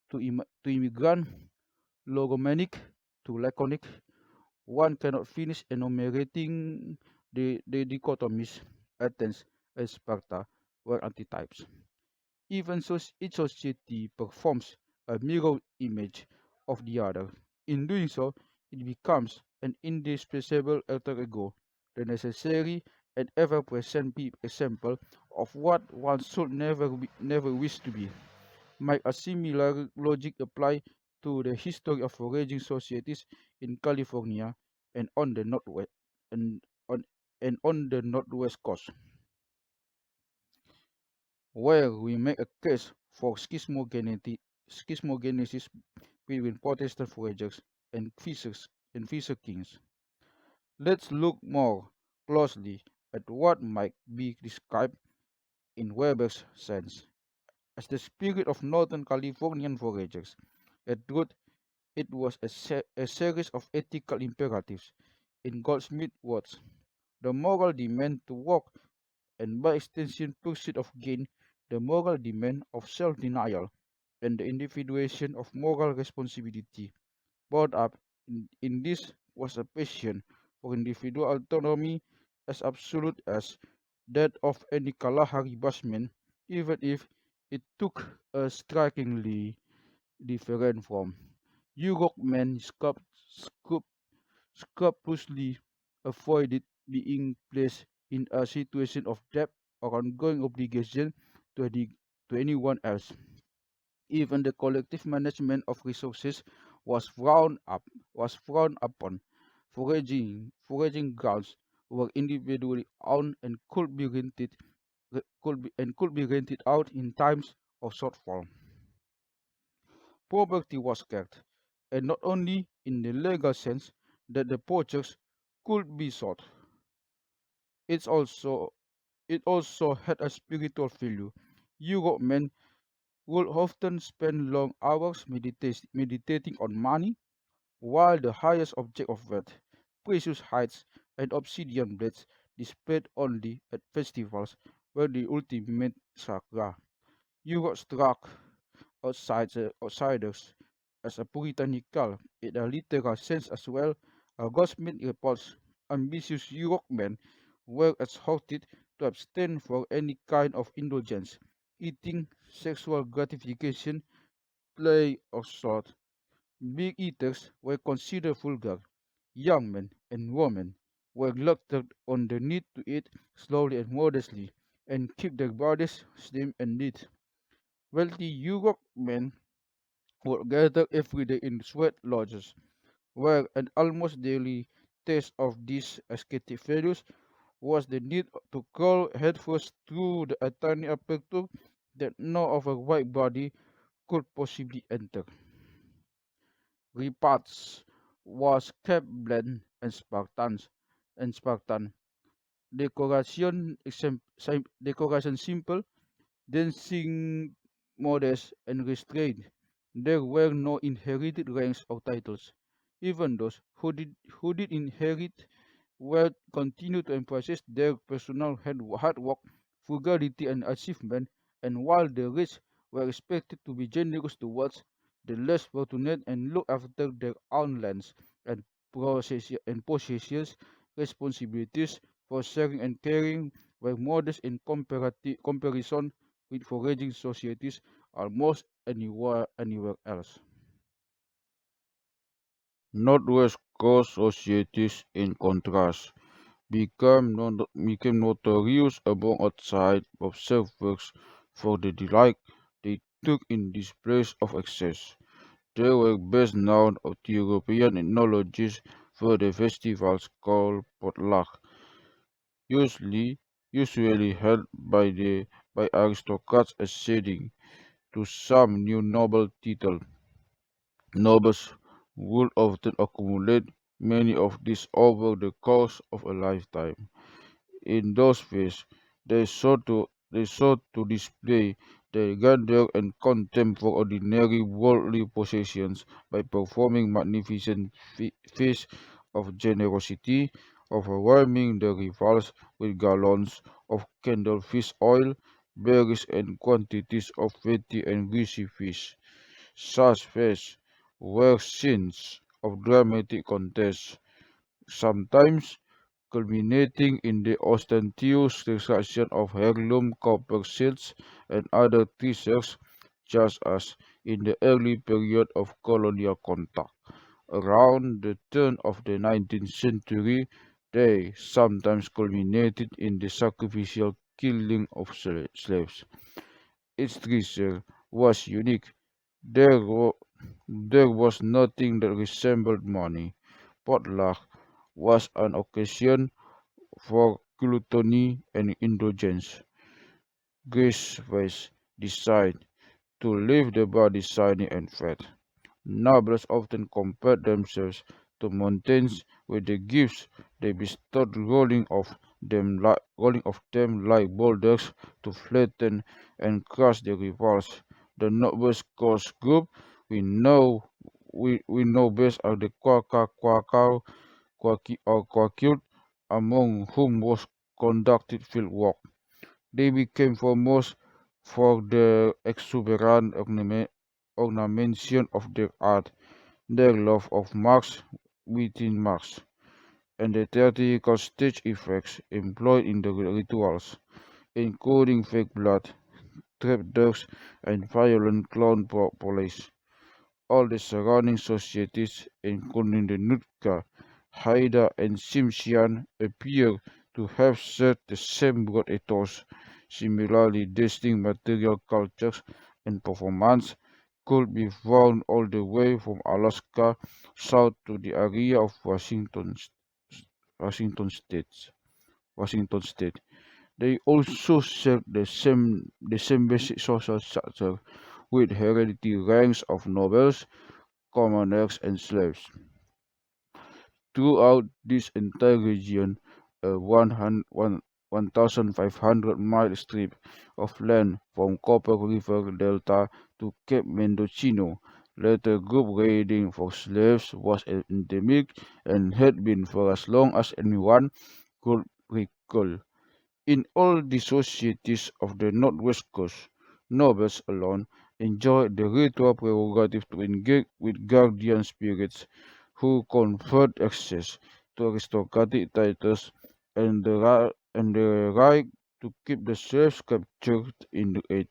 to immigrant, logomenic to laconic. One cannot finish enumerating the dichotomies. Athens and Sparta were antitypes. Even so, each society performs a mirror image of the other. In doing so, it becomes an indispensable alter ego, the necessary and ever-present example of what one should never wish to be. Might a similar logic apply to the history of foraging societies in California and on the northwest and on on the northwest coast, where we make a case for schismogenesis between Protestant foragers and fisher kings. Let's look more closely at what might be described in Weber's sense as the spirit of Northern Californian foragers. At root, it was a series of ethical imperatives. In Goldsmith's words, the moral demand to work and by extension pursuit of gain, the moral demand of self-denial, and the individuation of moral responsibility. Brought up in this was a passion for individual autonomy as absolute as that of any Kalahari busman, even if it took a strikingly different form. European scrupulously avoided being placed in a situation of debt or ongoing obligation to, to anyone else. Even the collective management of resources was frowned upon. Foraging grounds were individually owned and could be rented out in times of shortfall. Property was kept, and not only in the legal sense that the poachers could be sought, it's also it also had a spiritual value. Europemen would often spend long hours meditating on money, while the highest object of wealth, precious hides and obsidian blades, displayed only at festivals, were the ultimate sacra. Europe struck outsiders as a puritanical, in a literal sense as well. Goldsmith reports ambitious Europemen were exhorted to abstain from any kind of indulgence, eating, sexual gratification, play, or sort. Big eaters were considered vulgar. Young men and women were lectured on the need to eat slowly and modestly, and keep their bodies slim and neat. Wealthy Europemen would gather every day in sweat lodges, where an almost daily test of these ascetic values was the need to crawl headfirst through the tiny aperture that no other white body could possibly enter. Reparts was kept bland and Spartan. Decoration simple, dancing modest and restrained. There were no inherited ranks or titles. Even those who did inherit wealth continued to emphasize their personal hard work, frugality, and achievement, and while the rich were expected to be generous towards the less fortunate and look after their own lands and possessions, responsibilities for sharing and caring were modest in comparison with foraging societies almost anywhere else. Northwest Coast societies, in contrast, became notorious among outside observers for the delight they took in displays of excess. They were best known to European ethnologists for the festivals called potluck, usually usually held by aristocrats acceding to some new noble title. Nobles would often accumulate many of these over the course of a lifetime. In those days, they sought to display their grandeur and contempt for ordinary worldly possessions by performing magnificent feats of generosity, overwhelming their rivals with gallons of candlefish oil, berries, and quantities of fatty and greasy fish. Such feasts were scenes of dramatic contests, sometimes culminating in the ostentatious destruction of heirloom copper shields and other treasures, just as in the early period of colonial contact. Around the turn of the 19th century, they sometimes culminated in the sacrificial killing of slaves. Its treasure was unique. There was nothing that resembled money. Potluck was an occasion for gluttony and indulgence. Grace decided to leave the body shiny and fat. Nobles often compared themselves to mountains with the gifts they bestowed, rolling off them like boulders to flatten and crush their rivals. The noblest coast group we know best are the Quakiut, among whom was conducted field work. They became famous for the exuberant ornamentation of their art, their love of marks within marks, and the theatrical stage effects employed in the rituals, including fake blood, trapdoors, and violent clown police. All the surrounding societies, including the Nootka, Haida, and Tsimshian, appear to have shared the same broad ethos. Similarly, distinct material cultures and performance could be found all the way from Alaska south to the area of Washington State. Washington State. They also share the same basic social structure with hereditary ranks of nobles, commoners, and slaves. Throughout this entire region, a 1,500-mile strip of land from Copper River Delta to Cape Mendocino, later group raiding for slaves, was endemic and had been for as long as anyone could recall. In all the societies of the Northwest Coast, nobles alone enjoyed the ritual prerogative to engage with guardian spirits who conferred access to aristocratic titles and the right to keep the slaves captured in the aid.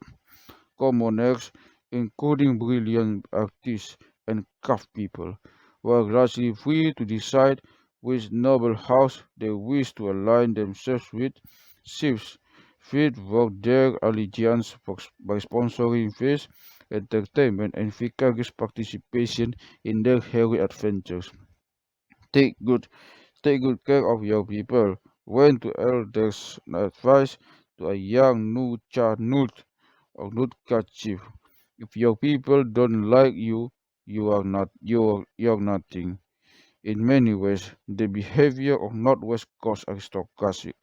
Commoners, including brilliant artists and craftspeople, were largely free to decide which noble house they wished to align themselves with. Chiefs feed for their allegiance by sponsoring feasts, entertainment, and vicarious participation in their hairy adventures. Take good Take good care of your people. When to elders advice to a young Nut or Nutka chief. If your people don't like you, you're nothing. In many ways, the behavior of Northwest Coast aristocracy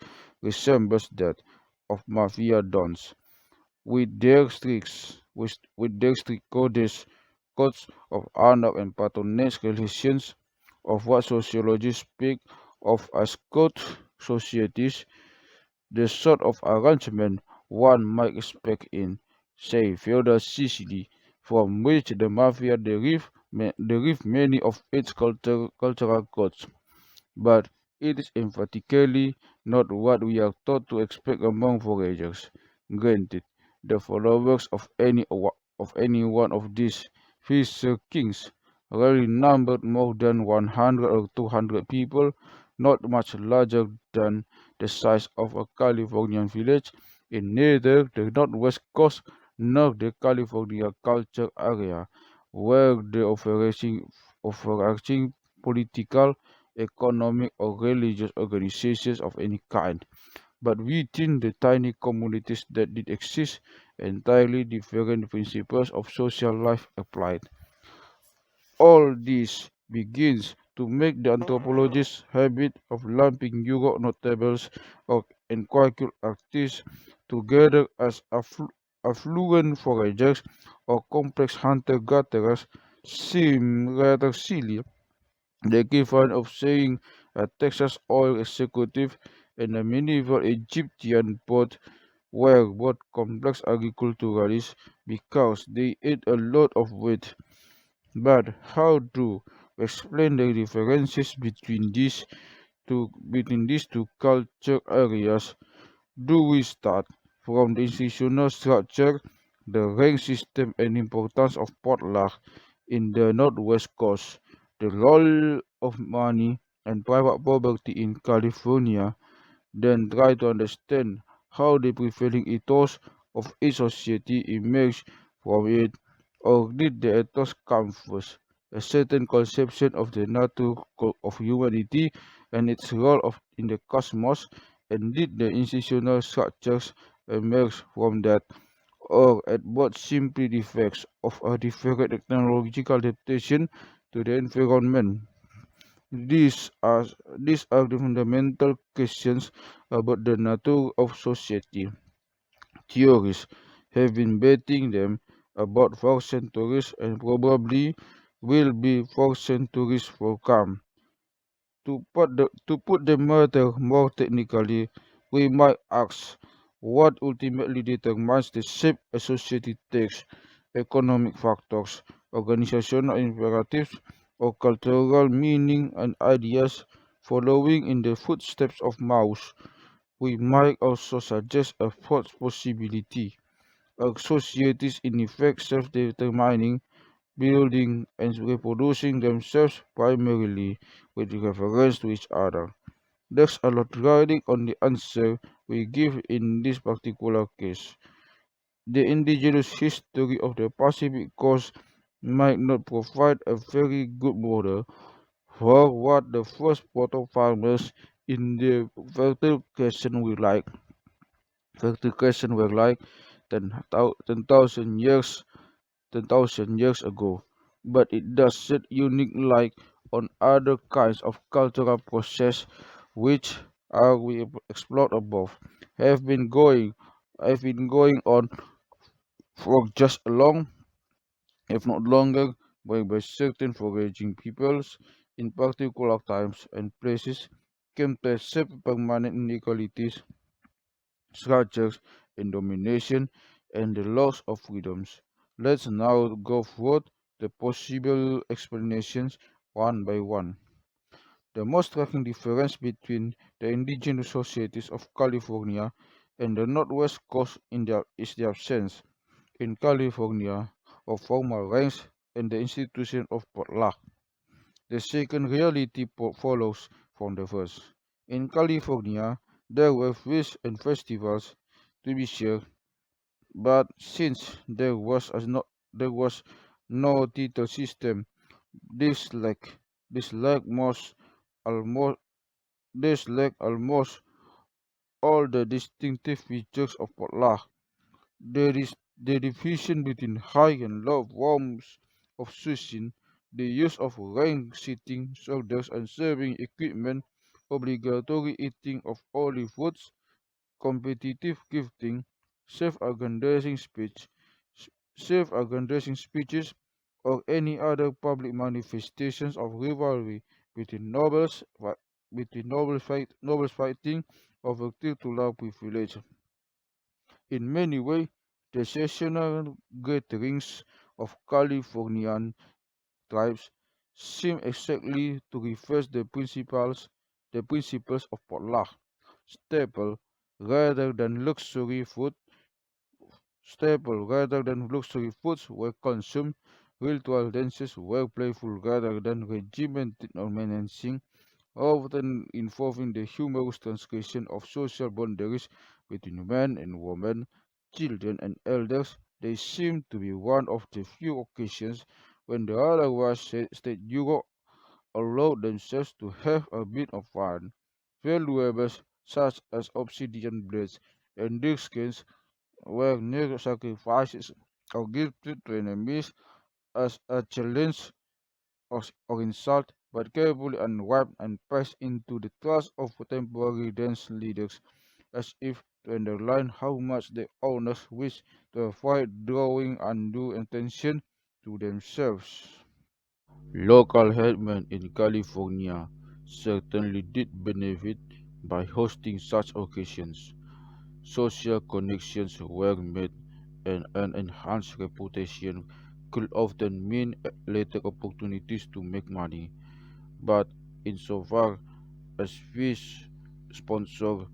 resembles that of mafia dons, with their strict codes of honor and patronage relations of what sociologists speak of as court societies, the sort of arrangement one might expect in, say, feudal Sicily, from which the mafia derived many of its cultural codes. But it is emphatically not what we are taught to expect among foragers. Granted, the followers of any one of these fisher kings rarely numbered more than 100 or 200 people, not much larger than the size of a Californian village in neither the Northwest Coast nor the California culture area, where the overarching political economic, or religious organizations of any kind, but within the tiny communities that did exist, entirely different principles of social life applied. All this begins to make the anthropologist's habit of lumping Euro notables or and Quaker artists together as affluent foragers or complex hunter-gatherers seem rather silly. The equivalent of saying a Texas oil executive and a medieval Egyptian poet were both complex agriculturalists because they ate a lot of wheat. But how to explain the differences between these two culture areas? Do we start from the institutional structure, the rank system and importance of potluck in the Northwest Coast, the role of money and private property in California, then try to understand how the prevailing ethos of each society emerged from it, or did the ethos come first? A certain conception of the nature of humanity and its role in the cosmos, and did the institutional structures emerge from that, or at what simply the effects of a different technological adaptation to the environment? These are these are the fundamental questions about the nature of society. Theorists have been debating them about for centuries and probably will be for centuries to come. To put the matter more technically, we might ask what ultimately determines the shape a society takes: economic factors, organizational imperatives, or cultural meaning and ideas following in the footsteps of Maus. We might also suggest a fourth possibility: a society is in effect self-determining, building and reproducing themselves primarily with reference to each other. There's a lot riding on the answer we give in this particular case. The indigenous history of the Pacific Coast might not provide a very good model for what the first proto farmers in the Fertile Crescent were like 10,000 years 10,000 years ago, but it does shed unique light on other kinds of cultural process which, as we explored above, have been going have been going on for just as long, if not longer, by certain foraging peoples in particular times and places came to accept permanent inequalities, structures, and domination, and the loss of freedoms. Let's now go through the possible explanations one by one. The most striking difference between the indigenous societies of California and the Northwest Coast is the absence, in California, of formal ranks and the institution of potluck. The second reality follows from the first. In California, there were feasts and festivals, to be sure, but since there was no title system, this lack this lack most almost this lack almost all the distinctive features of potluck. There is the division between high and low forms of sushi, the use of rank seating, shoulders and serving equipment, obligatory eating of olive foods, competitive gifting, self-aggrandizing speech, s- self-aggrandizing speeches, or any other public manifestations of rivalry between nobles fighting over titular privilege. In many ways, the seasonal gatherings of Californian tribes seem exactly to reverse the principles of potluck. Staple rather than luxury food Staple rather than luxury foods were consumed, ritual dances were playful rather than regimented or menacing, often involving the humorous transgression of social boundaries between men and women, children and elders. They seem to be one of the few occasions when the otherwise state allow themselves to have a bit of fun. Valuables such as obsidian blades and deerskins were near sacrifices or gifted to enemies as a challenge or insult, but carefully unwrapped and pressed into the trust of contemporary dance leaders, as if to underline how much the owners wished to avoid drawing undue attention to themselves. Local headmen in California certainly did benefit by hosting such occasions. Social connections were made, and an enhanced reputation could often mean later opportunities to make money. But insofar as fish sponsor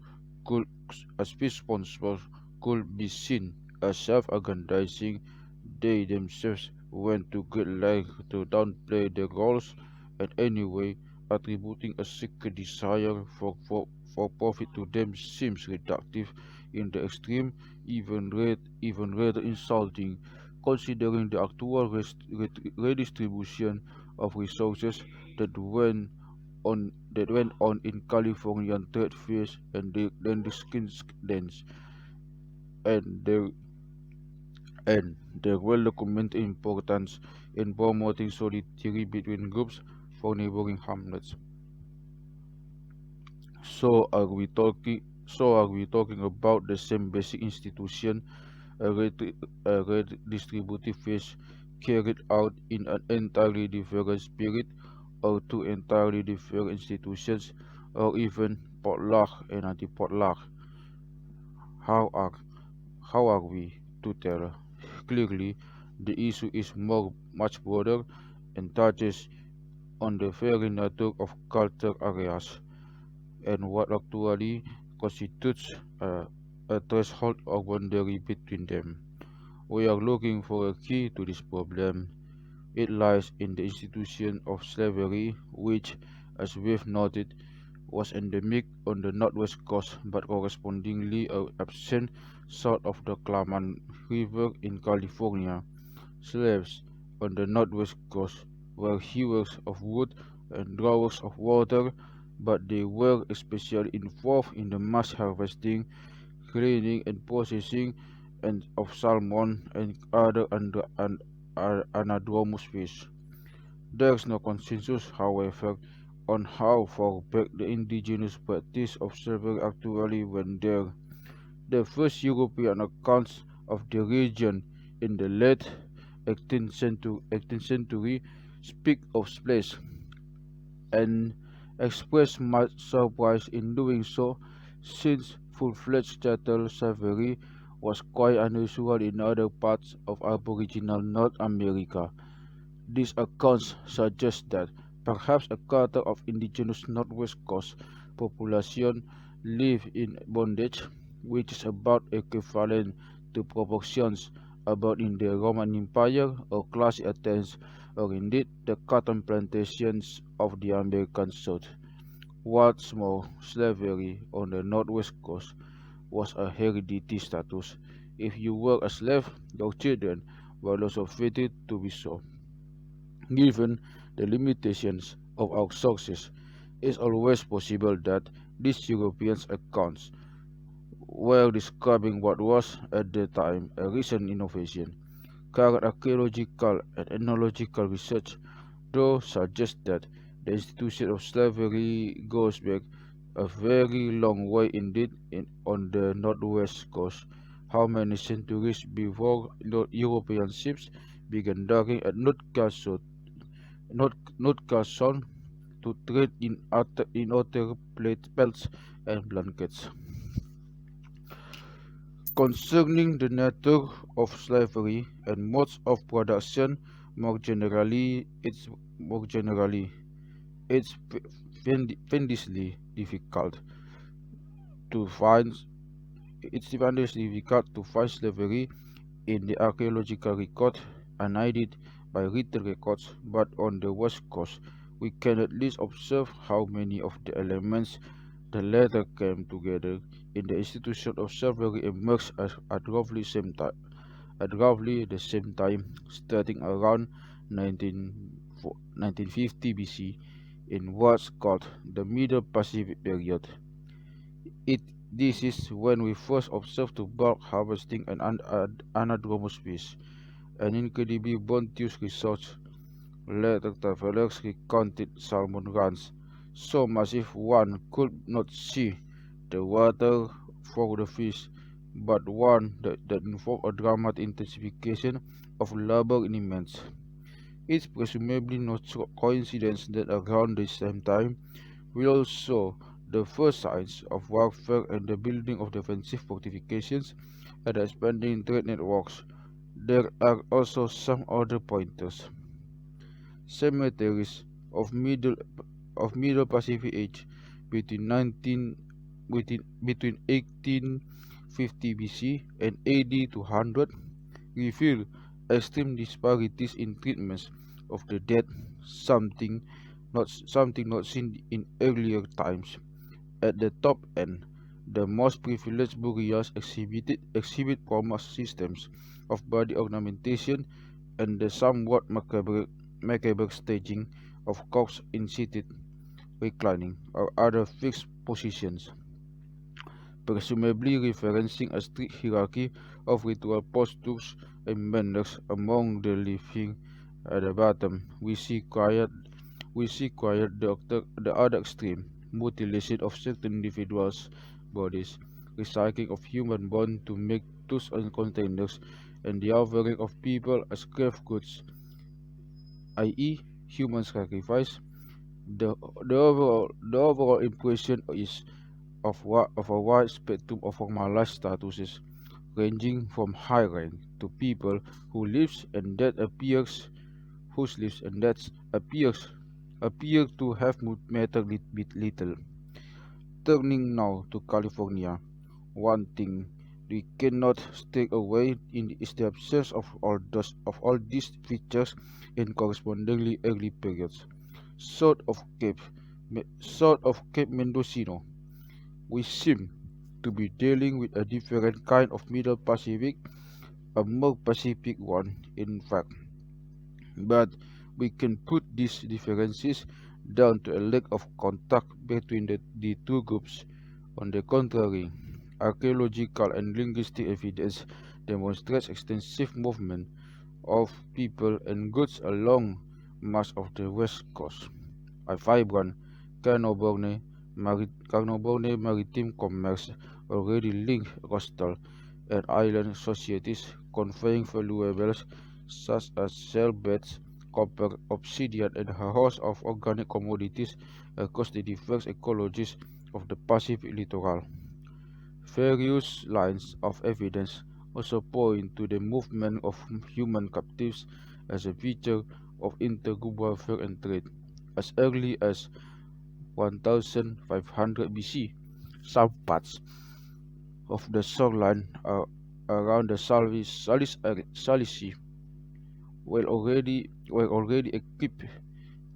could as fish sponsors could be seen as self-aggrandizing, they themselves went to great lengths to downplay their roles, and anyway, attributing a secret desire for profit to them seems reductive in the extreme, even rather insulting, considering the actual redistribution of resources that went on in Californian trade fairs and the skin dance, and their and their well-documented importance in promoting solidarity between groups for neighboring hamlets. So are we talking about the same basic institution, a redistributive phase carried out in an entirely different spirit, or two entirely different institutions, or even potluck and anti-potluck? How are how are we to tell? Clearly, the issue is much broader and touches on the very nature of culture areas and what actually constitutes a threshold or boundary between them. We are looking for a key to this problem. It lies in the institution of slavery, which, as we've noted, was endemic on the northwest coast but correspondingly absent south of the Klamath River in California. Slaves on the northwest coast were hewers of wood and drawers of water, but they were especially involved in the mass harvesting, cleaning, and processing of salmon and other anadromous fish. There is no consensus, however, on how far back the indigenous practice of slavery actually went there. The first European accounts of the region in the late 18th century speak of slaves and express much surprise in doing so, since full-fledged chattel slavery was quite unusual in other parts of Aboriginal North America. These accounts suggest that perhaps a quarter of indigenous Northwest Coast population live in bondage, which is about equivalent to proportions about in the Roman Empire or classic Athens, or indeed the cotton plantations of the American South. What's more, slavery on the Northwest Coast was a hereditary status. If you were a slave, your children were also fated to be so. Given the limitations of our sources, it's always possible that these European accounts were describing what was, at the time, a recent innovation. Current archaeological and ethnological research, though, suggests that the institution of slavery goes back a very long way indeed on the northwest coast. How many centuries before European ships began docking at Newcastle to trade in otter pelts and blankets? Concerning the nature of slavery and modes of production, more generally, it's tremendously difficult to find. It's tremendously difficult to find slavery in the archaeological record unaided by written records, but on the west coast, we can at least observe how many of the elements the latter came together in the institution of slavery emerged at roughly the same time, starting around 1950 BC. in what's called the Middle Pacific period. It This is when we first observed to bulk harvesting anadromous fish, an incredibly bounteous resource. Later travelers recounted salmon runs, so massive one could not see the water for the fish, but one that involved a dramatic intensification of labor in immense. It's presumably no coincidence that around the same time we also saw the first signs of warfare and the building of defensive fortifications and expanding trade networks. There are also some other pointers. Cemeteries of Middle Pacific age between 19 between 1850 BC and AD 200 reveal extreme disparities in treatments of the dead, something not seen in earlier times. At the top end, the most privileged burials exhibit formal systems of body ornamentation and the somewhat macabre staging of corpses in seated, reclining, or other fixed positions, presumably referencing a strict hierarchy of ritual postures and manners among the living. At the bottom, we see quiet the other extreme, mutilation of certain individuals' bodies, recycling of human bone to make tools and containers, and the offering of people as grave goods, i.e., human sacrifice. The overall impression is of a wide spectrum of formalized statuses, ranging from high rank to people who lives and that appears whose lives and deaths appear to have mattered little. Turning now to California, one thing we cannot stay away in is the absence of all these features in correspondingly early periods. South of Cape, South of Cape Mendocino, we seem to be dealing with a different kind of Middle Pacific, a more Pacific one, in fact. But we can put these differences down to a lack of contact between the two groups. On the contrary, archaeological and linguistic evidence demonstrates extensive movement of people and goods along much of the west coast. A vibrant Carnoborne maritime commerce already linked coastal and island societies, conveying valuables such as shellbeds, copper, obsidian, and a host of organic commodities across the diverse ecologies of the Pacific littoral. Various lines of evidence also point to the movement of human captives as a feature of intergroup warfare and trade. As early as 1500 BC, some parts of the shoreline around the Salish Sea were already equipped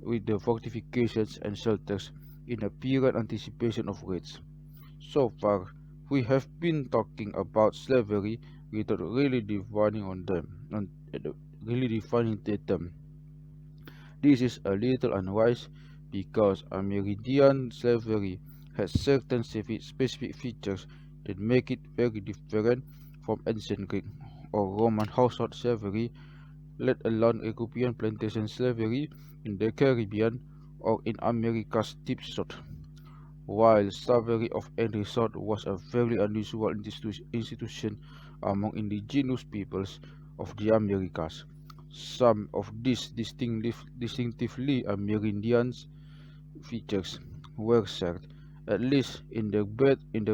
with the fortifications and shelters in apparent anticipation of raids. So far, we have been talking about slavery without really defining on them, really defining the term. This is a little unwise because Amerindian slavery has certain specific features that make it very different from ancient Greek or Roman household slavery, let alone European plantation slavery in the Caribbean or in America's deep south. While slavery of any sort was a very unusual institution among indigenous peoples of the Americas, some of these distinctively Amerindian features were shared, at least in the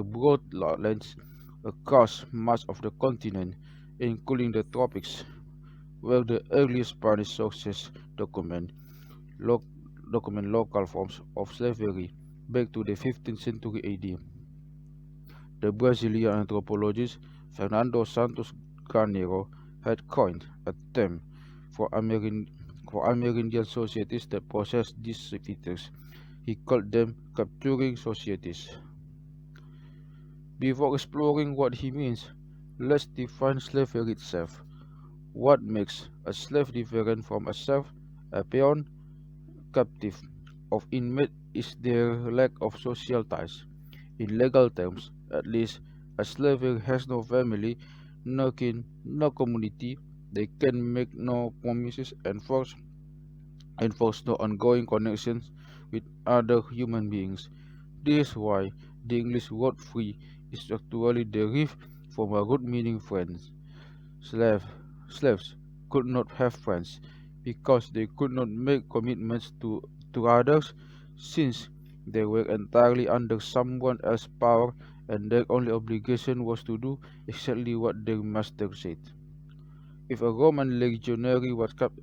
broad lines, across much of the continent, including the tropics, where the earliest Spanish sources lo- document local forms of slavery back to the 15th century AD. The Brazilian anthropologist Fernando Santos Carneiro had coined a term for Amerindian societies that possess these features. He called them capturing societies. Before exploring what he means, let's define slavery itself. What makes a slave different from a serf, a peon, captive? of inmate is their lack of social ties. In legal terms, at least, a slave has no family, no kin, no community. They can make no promises and force no ongoing connections with other human beings. This is why the English word free is actually derived from a root meaning friends. Slave, slaves could not have friends because they could not make commitments to others since they were entirely under someone else's power and their only obligation was to do exactly what their master said. If a Roman legionary was captured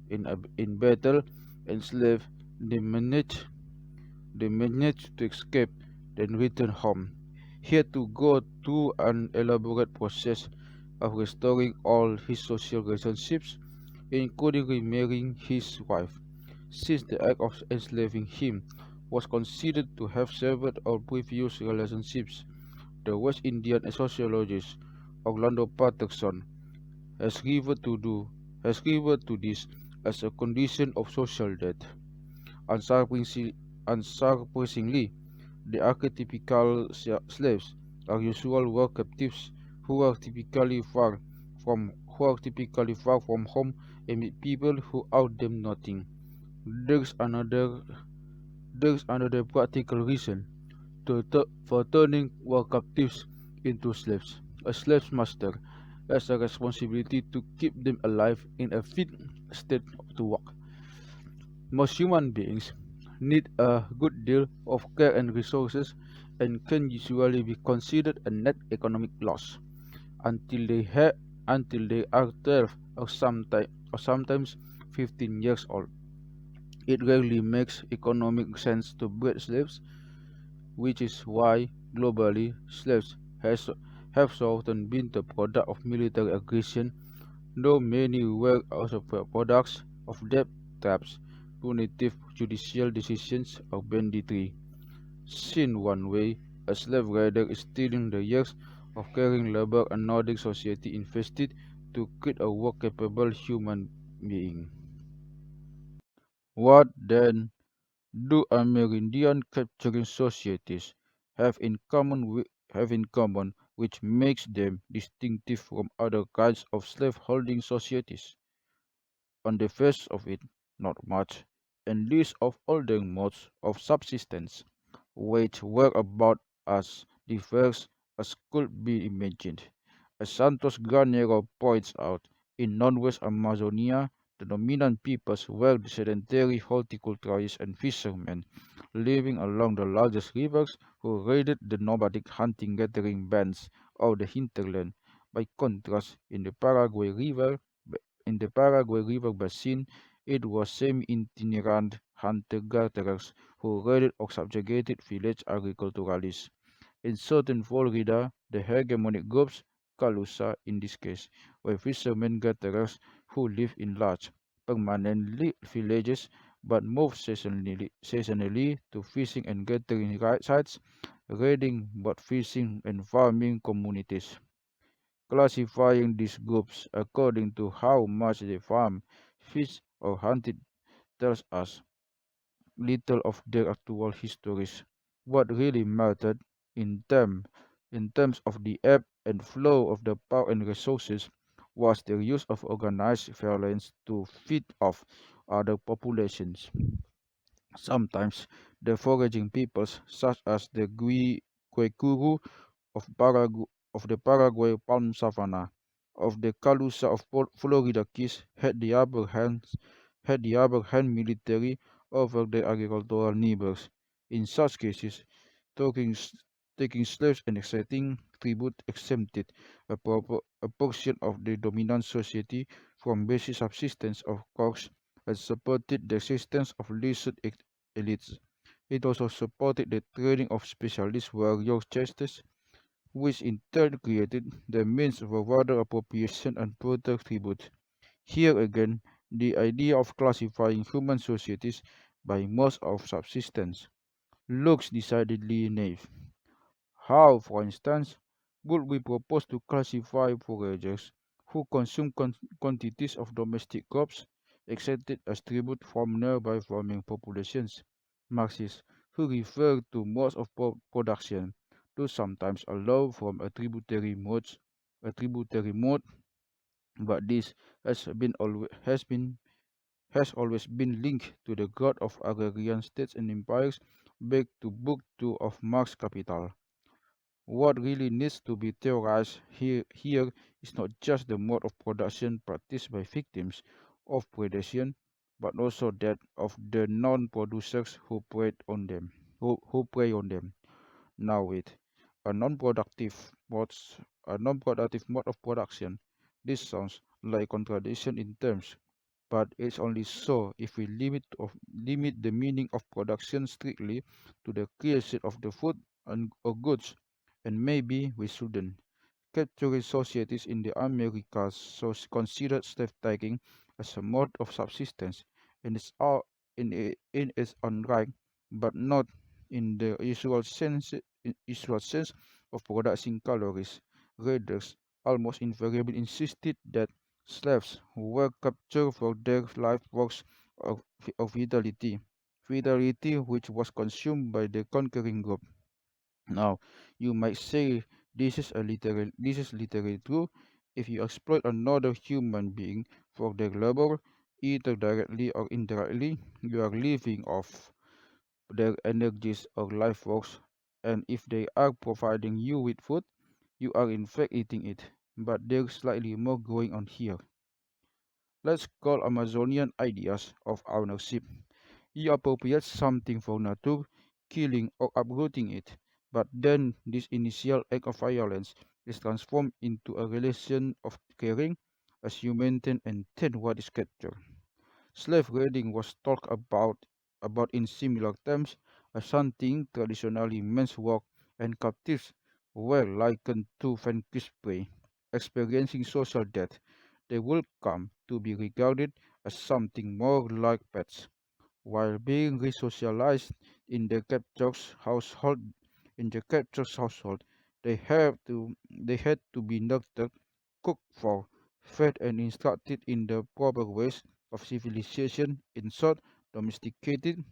in battle, enslaved, they managed they managed to escape, then return home. He had to go through an elaborate process of restoring all his social relationships, including remarrying his wife, since the act of enslaving him was considered to have severed all previous relationships. The West Indian sociologist Orlando Patterson has referred to this as a condition of social death. Unsurprisingly, unsurprisingly, the archetypical slaves are usual war captives who are typically far from home and with people who owe them nothing. There's another there's another practical reason for turning war captives into slaves. A slave's master has a responsibility to keep them alive in a fit state to work. Most human beings need a good deal of care and resources and can usually be considered a net economic loss until they are 12 or sometimes 15 years old. It rarely makes economic sense to breed slaves, which is why globally have so often been the product of military aggression, though many were also products of debt traps, punitive judicial decisions, or banditry. Seen one way, a slave rider is stealing the years of caring labor a Nordic society invested to create a work-capable human being. What then do Amerindian capturing societies have in common which makes them distinctive from other kinds of slaveholding societies? On the face of it, not much, and least of all their modes of subsistence, which were about as diverse as could be imagined. As Santos Granero points out, in northwest Amazonia, the dominant peoples were the sedentary horticulturists and fishermen, living along the largest rivers who raided the nomadic hunting-gathering bands of the hinterland. By contrast, in the Paraguay River basin, it was semi-itinerant hunter-gatherers who raided or subjugated village agriculturalists. In southern Florida, the hegemonic groups, Calusa in this case, were fishermen-gatherers who lived in large, permanent villages but moved seasonally to fishing and gathering sites, raiding both fishing and farming communities. Classifying these groups according to how much they farm, fish, or hunted tells us little of their actual histories. What really mattered in term in terms of the ebb and flow of the power and resources was their use of organized violence to feed off other populations. Sometimes the foraging peoples, such as the Guaycuru of the Paraguay palm savanna, of the Calusa of Florida Keys, had the upper hand military over their agricultural neighbors. In such cases, taking, s- taking slaves and exacting tribute exempted a portion of the dominant society from basic subsistence, of course, and supported the existence of leisured elites. It also supported the training of specialist warrior chastes, which in turn created the means of a wider appropriation and brutal tribute. Here again, the idea of classifying human societies by modes of subsistence looks decidedly naive. How, for instance, would we propose to classify foragers who consume quantities of domestic crops? accepted as tribute from nearby farming populations. Marxists, who refer to modes of production, do sometimes allow from a tributary mode, but this has always been linked to the growth of agrarian states and empires back to Book 2 of Marx Capital. What really needs to be theorized here is not just the mode of production practiced by victims of predation, but also that of the non-producers who prey on them. Now with a a non-productive mode of production, this sounds like contradiction in terms, but it's only so if we limit the meaning of production strictly to the creation of the food and or goods, and maybe we shouldn't. Capturing societies in the Americas so considered slave taking as a mode of subsistence in in its own right, but not in the usual sense of producing calories. Raiders almost invariably insisted that slaves were captured for their life works of vitality which was consumed by the conquering group. Now, you might say this is literally true if you exploit another human being for their labor, either directly or indirectly, you are living off their energies or life force, and if they are providing you with food, you are in fact eating it. But there's slightly more going on here. Let's call Amazonian ideas of ownership. You appropriate something for nature, killing or uprooting it, but then this initial act of violence is transformed into a relation of caring as you maintain and tend what is captured. Slave raiding was talked about in similar terms as hunting traditionally men's work, and captives were likened to vanquished prey. Experiencing social death, they will come to be regarded as something more like pets. While being resocialized in the captured household, they had to be nurtured, cooked for, fed and instructed in the proper ways of civilization, in short, domesticated.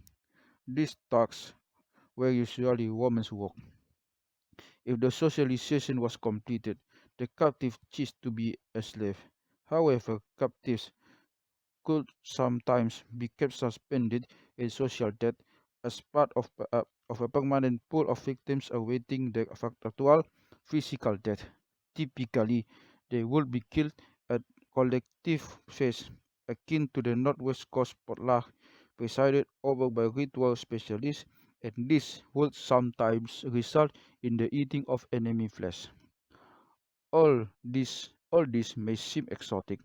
These tasks were usually women's work. If the socialization was completed, the captive ceased to be a slave. However, captives could sometimes be kept suspended in social debt as part of a permanent pool of victims awaiting their actual physical death. Typically, they would be killed at collective phase, akin to the Northwest Coast potluck, presided over by ritual specialists, and this would sometimes result in the eating of enemy flesh. All this may seem exotic.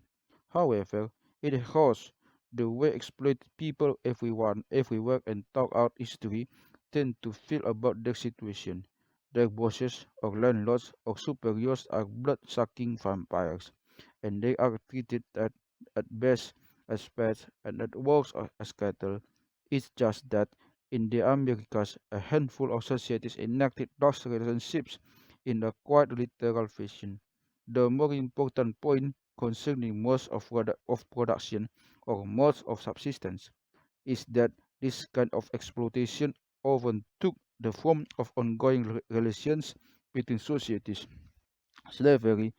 However, it shows the way exploited people everywhere and throughout history tend to feel about their situation. Their bosses or landlords or superiors are blood-sucking vampires, and they are treated at best as pets and at worst as cattle. It's just that in the Americas, a handful of societies enacted those relationships in a quite literal fashion. The more important point concerning modes of production or modes of subsistence is that this kind of exploitation often took the form of ongoing relations between societies. Slavery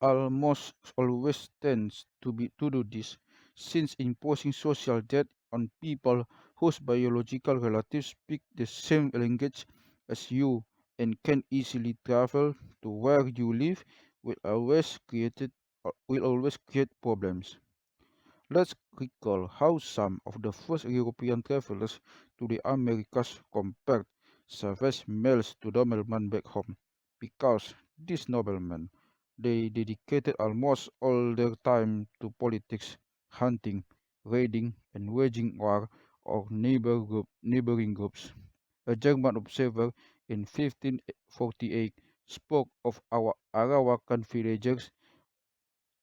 almost always tends to do this, since imposing social debt on people whose biological relatives speak the same language as you and can easily travel to where you live will always create problems. Let's recall how some of the first European travelers to the Americas compared savage males to noblemen back home, because these noblemen they dedicated almost all their time to politics, hunting, raiding, and waging war or neighboring groups. A German observer in 1548 spoke of our Arawakan villagers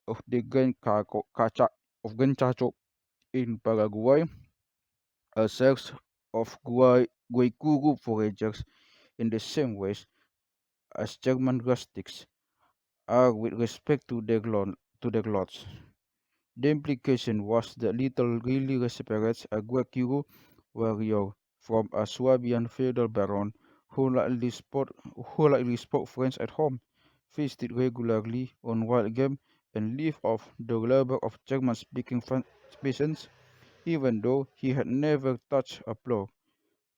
of the Gran Chaco in Paraguay, a sex of Guaycuru foragers in the same ways as German rustics are with respect to their lots. The implication was that little really separates a Guaycuru warrior from a Swabian feudal baron who likely spoke French at home, feasted regularly on wild game, and lived off the labor of German-speaking peasants, even though he had never touched a plough.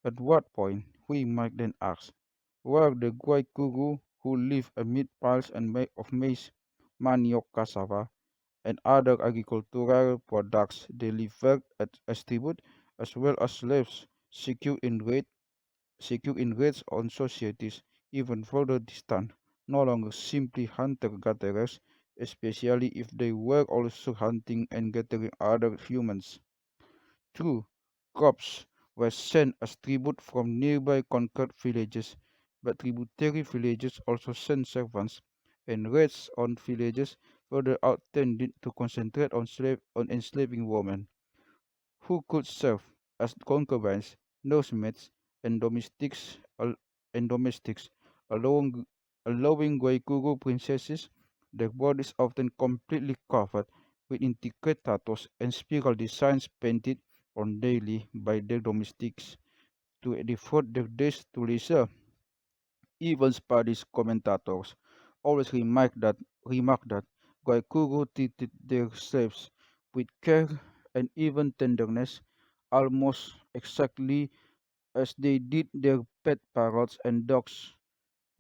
At what point, we might then ask, were the Guaycuru who lived amid piles of maize, manioc, cassava, and other agricultural products delivered as tribute, as well as slaves secure in raids on societies even further distant, no longer simply hunter-gatherers, especially if they were also hunting and gathering other humans. True, crops were sent as tribute from nearby conquered villages, but tributary villages also sent servants, and raids on villages further out tended to concentrate on enslaving women, who could serve as concubines, nursemaids, and domestics, allowing, allowing Guaycuru princesses, their bodies often completely covered with intricate tattoos and spiral designs painted on daily by their domestics to devote their days to leisure. Even Spanish commentators always remark that Guaycuru treated their slaves with care and even tenderness, almost exactly as they did their pet parrots and dogs.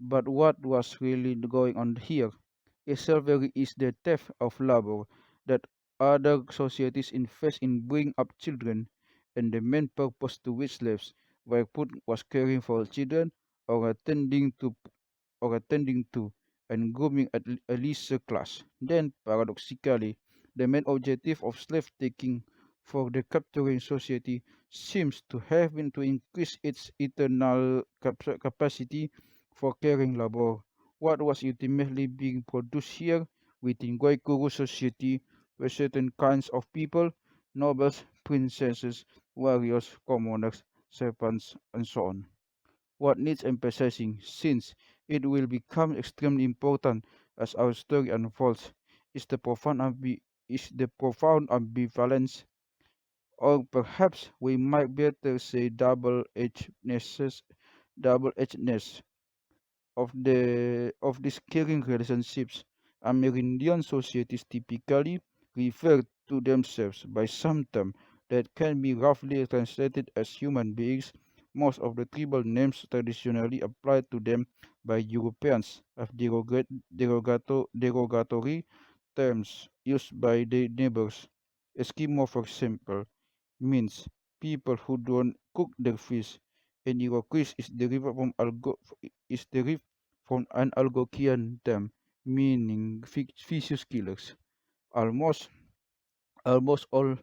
But what was really going on here? Slavery is the theft of labor that other societies invest in bringing up children, and the main purpose to which slaves were put was caring for children or attending to and grooming a leisure class. Then, paradoxically, the main objective of slave taking for the capturing society seems to have been to increase its eternal capacity for caring labor. What was ultimately being produced here within Guaycuru society were certain kinds of people, nobles, princesses, warriors, commoners, servants, and so on. What needs emphasizing, since it will become extremely important as our story unfolds, is the profound ambivalence, or perhaps we might better say double-edgedness of these caring relationships. Amerindian societies typically refer to themselves by some term that can be roughly translated as human beings. Most of the tribal names traditionally applied to them by Europeans have derogatory terms used by their neighbors. Eskimo, for example, means people who don't cook their fish, and Iroquois is derived from an Algonquian term meaning vicious killers. Almost almost all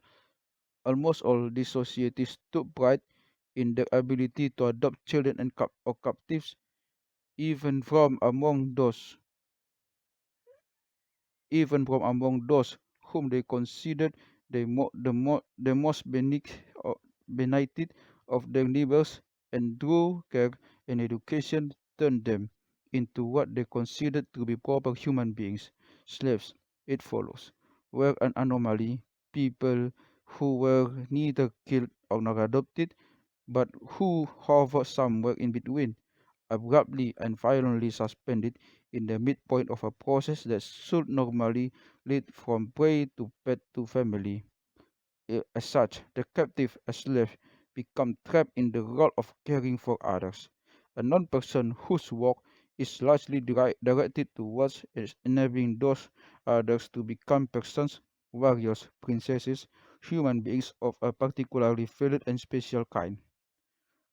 almost all these societies took pride in their ability to adopt children or captives, even from among those even from among those whom they considered the most benighted of their neighbors, and through care and education turned them into what they considered to be proper human beings. Slaves, it follows, were an anomaly, people who were neither killed nor adopted, but who hovered somewhere in between, abruptly and violently suspended in the midpoint of a process that should normally lead from prey to pet to family. As such, the captive as slave become trapped in the role of caring for others, a non-person whose work is largely directed towards enabling those others to become persons, warriors, princesses, human beings of a particularly valued and special kind.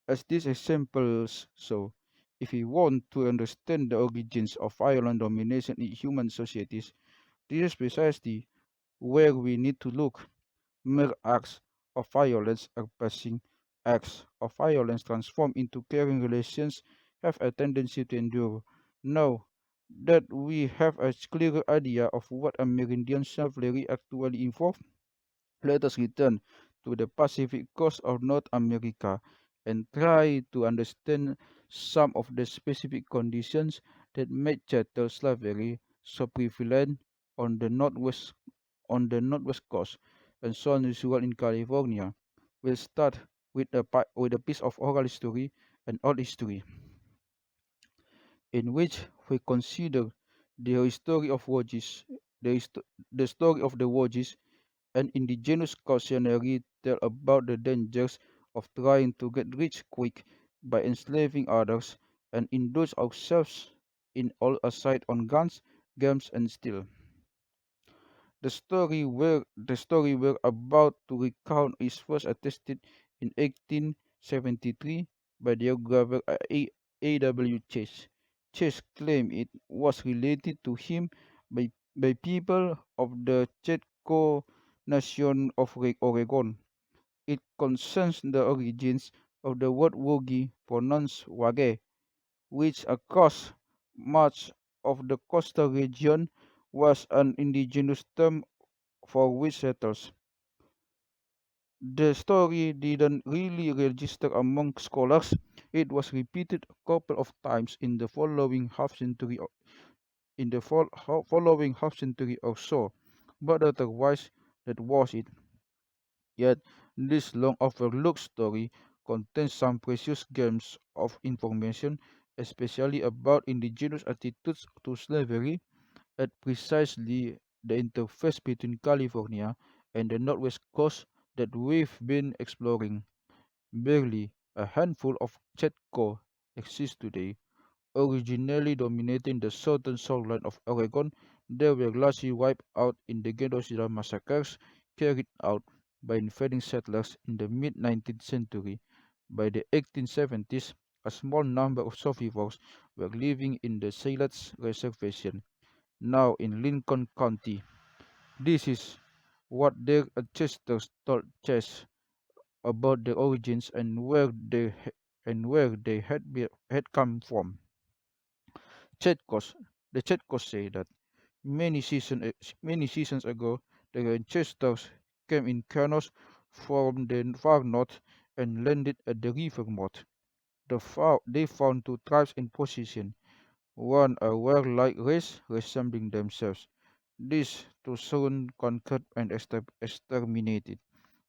As these examples show, if we want to understand the origins of violent domination in human societies, this is precisely where we need to look. Mere acts of violence are passing. Acts of violence transformed into caring relations have a tendency to endure. Now that we have a clearer idea of what Amerindian slavery actually involved, let us return to the Pacific coast of North America and try to understand some of the specific conditions that made chattel slavery so prevalent on the northwest on the northwest coast and San Roswell in California. We'll start with a piece of oral history and art history, in which we consider the story of Wodgis, the story of the Wodgis, an indigenous cautionary tale about the dangers of trying to get rich quick by enslaving others and indulge ourselves in all aside on guns, games, and steel. The story we're about to recount is first attested in 1873 by the geographer A. W. Chase. Chase claimed it was related to him by people of the Chetco Nation of Oregon. It concerns the origins of the word wogi, pronounced wage, which across much of the coastal region was an indigenous term for witch settlers. The story didn't really register among scholars. It was repeated a couple of times in the following half century or so, but otherwise that was it. Yet this long overlooked story contains some precious gems of information, especially about indigenous attitudes to slavery at precisely the interface between California and the Northwest Coast that we've been exploring. Barely a handful of Chetco exist today. Originally dominating the southern shoreline of Oregon, they were largely wiped out in the genocide massacres carried out by invading settlers in the mid 19th century. By the 1870s, a small number of survivors were living in the Siletz Reservation, now in Lincoln County. This is what their ancestors told Chess about their origins and where they had come from. Chetkos, the Chetkos say that many seasons ago, the ancestors came in canoes from the far north and landed at the river mouth. They found two tribes in position, one a warlike race resembling themselves. These two soon conquered and exterminated.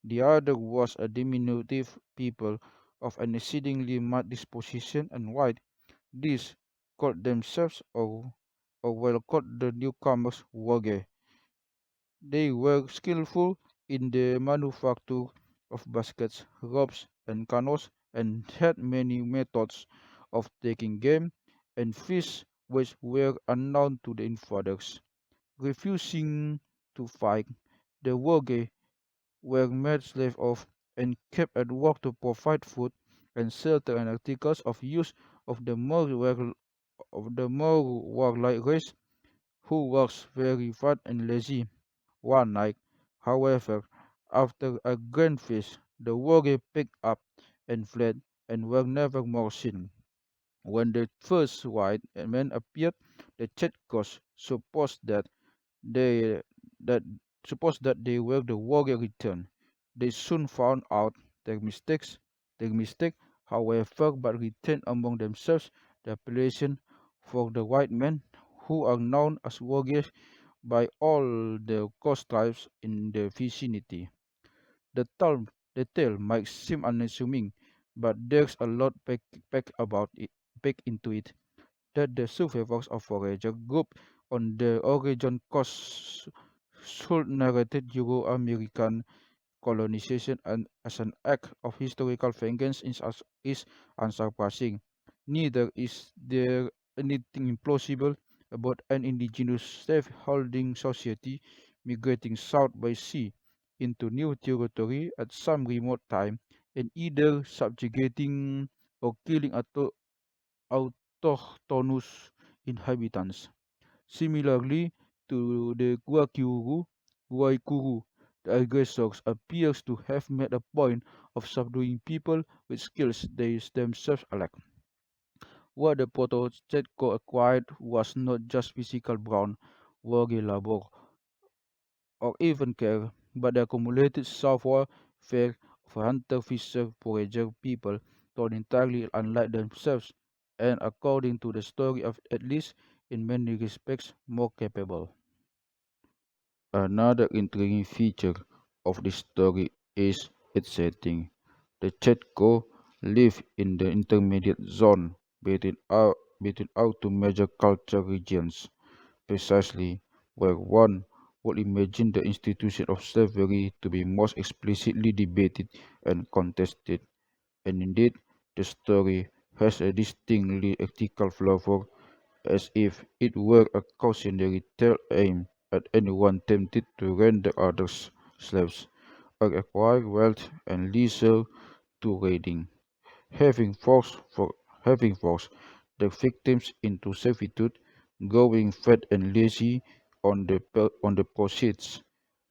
The other was a diminutive people of an exceedingly mad disposition and white. These called themselves or well called the newcomers Wage. They were skillful in the manufacture of baskets, ropes, and canoes, and had many methods of taking game and fish which were unknown to the invaders. Refusing to fight, the Wage were made slaves of and kept at work to provide food and shelter and articles of use of the more warlike race, who was very fat and lazy. One night, however, after a grand feast, the warrior picked up and fled and were never more seen. When the first white men appeared, the Chetcos they that supposed that they were the warrior return. They soon found out their mistake, however, but retained among themselves the appellation for the white men, who are known as warriors by all the coast tribes in the vicinity. The tale might seem unassuming, but there's a lot packed into it. That the survivors of forager group on the Oregon coast should narrated Euro-American colonization and as an act of historical vengeance is unsurprising. Neither is there anything implausible about an indigenous slave-holding society migrating south by sea into new territory at some remote time and either subjugating or killing autochthonous inhabitants. Similarly to the Guaykuru, the aggressors appears to have made a point of subduing people with skills they themselves lack. What the Protestant acquired was not just physical brown, worry labor, or even care, but the accumulated savoir faire of hunter-fisher forager people thought entirely unlike themselves, and according to the story of at least in many respects more capable. Another intriguing feature of this story is its setting. The Chetko live in the intermediate zone between our two major cultural regions, precisely where one would imagine the institution of slavery to be most explicitly debated and contested. And indeed, the story has a distinctly ethical flavor, as if it were a cautionary tale aimed at anyone tempted to render others slaves or acquire wealth and leisure to raiding, having forced for having forced the victims into servitude, going fat and lazy on the proceeds.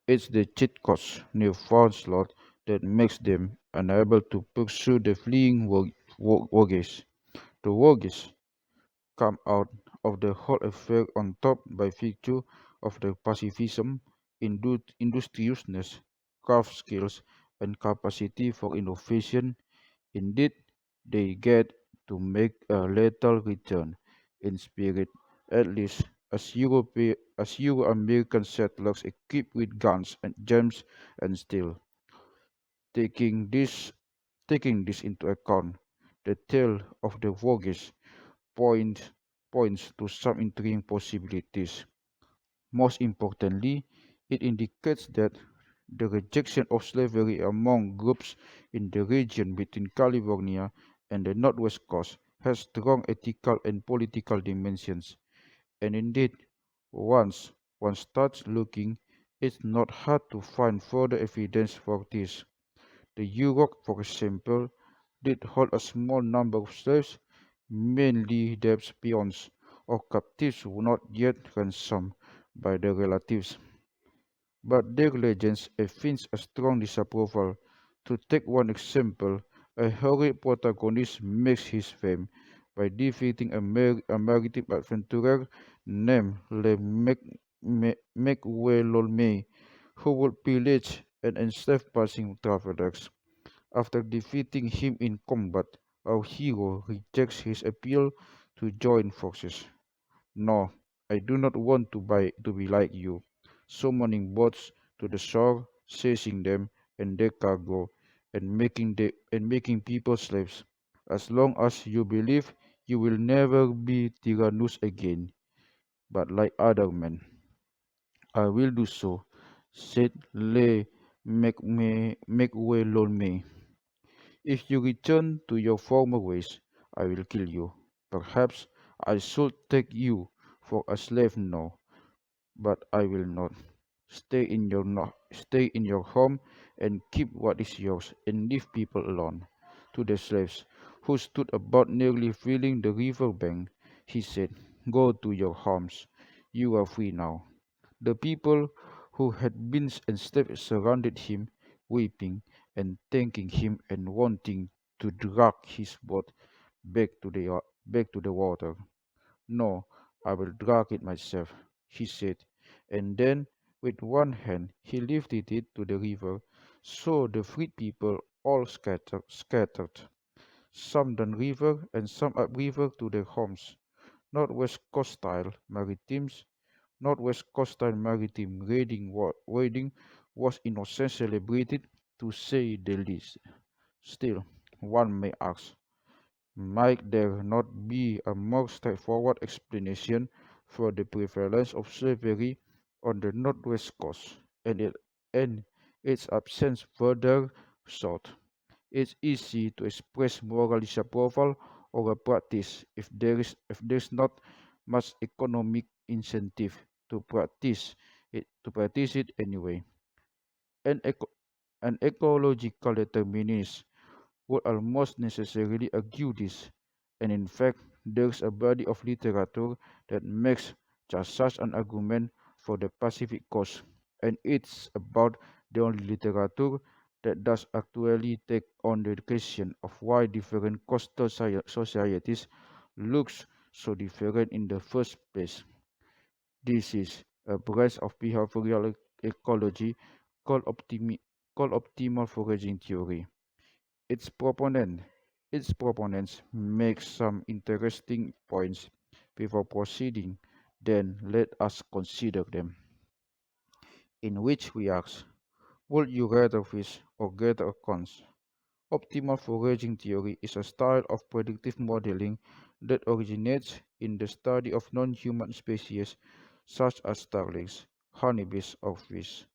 It's the cheat codes near onslaught that makes them unable to pursue the fleeing warriors. The warriors come out of the whole affair on top by virtue of their pacifism, industriousness, craft skills, and capacity for innovation. Indeed, they get to make a lethal return in spirit, at least as Euro-American settlers equipped with guns and gems and steel. Taking this taking this into account, the tale of the voyage point, points to some intriguing possibilities. Most importantly, it indicates that the rejection of slavery among groups in the region between California and the Northwest Coast has strong ethical and political dimensions. And indeed, once one starts looking, it's not hard to find further evidence for this. The Yurok, for example, did hold a small number of slaves, mainly Deb's peons or captives who were not yet ransomed by their relatives. But their legends evince a strong disapproval. To take one example, a heroic protagonist makes his fame by defeating a maritime adventurer named Mecwelolme, who would pillage and enslave passing travelers. After defeating him in combat, our hero rejects his appeal to join forces. No, I do not want to be like you, summoning boats to the shore, seizing them and their cargo, and making people slaves. As long as you believe you will never be tyrannous again, but like other men, I will do so, said Le Mecwelolme. If you return to your former ways, I will kill you. Perhaps I should take you for a slave now, but I will not. Stay in your home and keep what is yours and leave people alone. To the slaves, who stood about nearly filling the river bank, he said, "Go to your homes. You are free now." The people who had been enslaved surrounded him, weeping and thanking him and wanting to drag his boat back to the water. "No, I will drag it myself," he said, and then with one hand he lifted it to the river, so the freed people all scattered, some downriver and some upriver to their homes. Northwest coastal maritimes Northwest coastal maritime raiding was in a sense celebrated, to say the least. Still, one may ask, might there not be a more straightforward explanation for the prevalence of slavery on the Northwest Coast and its absence further south? It's easy to express moral disapproval of a practice if there's not much economic incentive to practice it anyway. An, eco- an ecological determinist would almost necessarily argue this, and in fact, there's a body of literature that makes just such an argument for the Pacific Coast, and it's about the only literature that does actually take on the question of why different coastal societies looks so different in the first place. This is a branch of behavioral ecology called, called optimal foraging theory. Its proponent, its proponents make some interesting points before proceeding. Then let us consider them. in which we ask, would you rather fish or gather acorns? Optimal foraging theory is a style of predictive modeling that originates in the study of non-human species such as starlings, honeybees, or fish.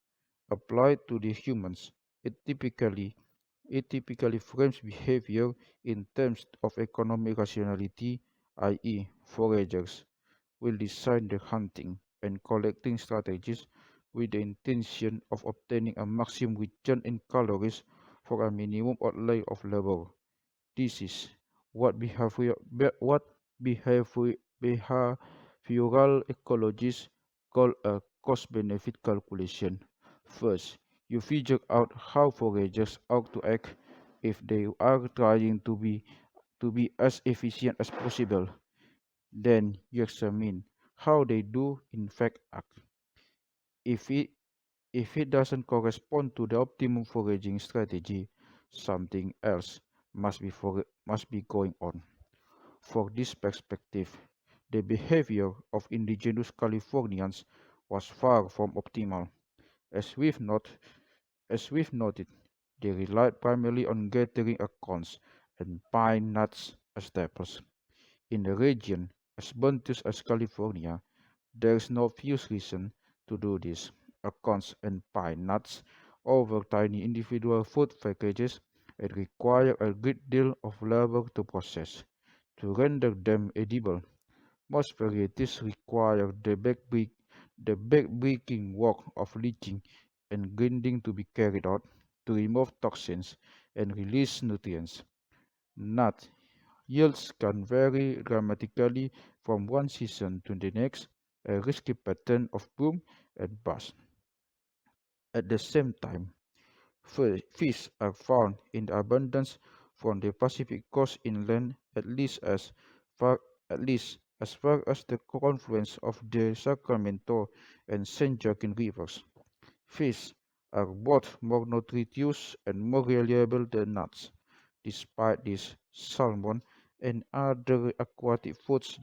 Applied to the humans, it typically it typically frames behavior in terms of economic rationality, i.e., foragers will design their hunting and collecting strategies with the intention of obtaining a maximum return in calories for a minimum outlay of labor. This is what behavioral ecologists call a cost-benefit calculation. First, you figure out how foragers ought to act if they are trying to be as efficient as possible. Then you examine how they do in fact act. If it if it doesn't correspond to the optimum foraging strategy, something else must be going on. For this perspective, the behavior of indigenous Californians was far from optimal. As we've not, as we've noted, they relied primarily on gathering acorns and pine nuts as staples. In a region as bounteous as California, there is no obvious reason to do this. Acorns and pine nuts over tiny individual food packages and require a great deal of labor to process. To render them edible, most varieties require the backbreaking work of leaching and grinding to be carried out to remove toxins and release nutrients. Nut yields can vary dramatically from one season to the next, a risky pattern of boom and bust. At the same time, fish are found in abundance from the Pacific coast inland far at least as far as the confluence of the Sacramento and San Joaquin rivers. Fish are both more nutritious and more reliable than nuts. Despite this, salmon and other aquatic foods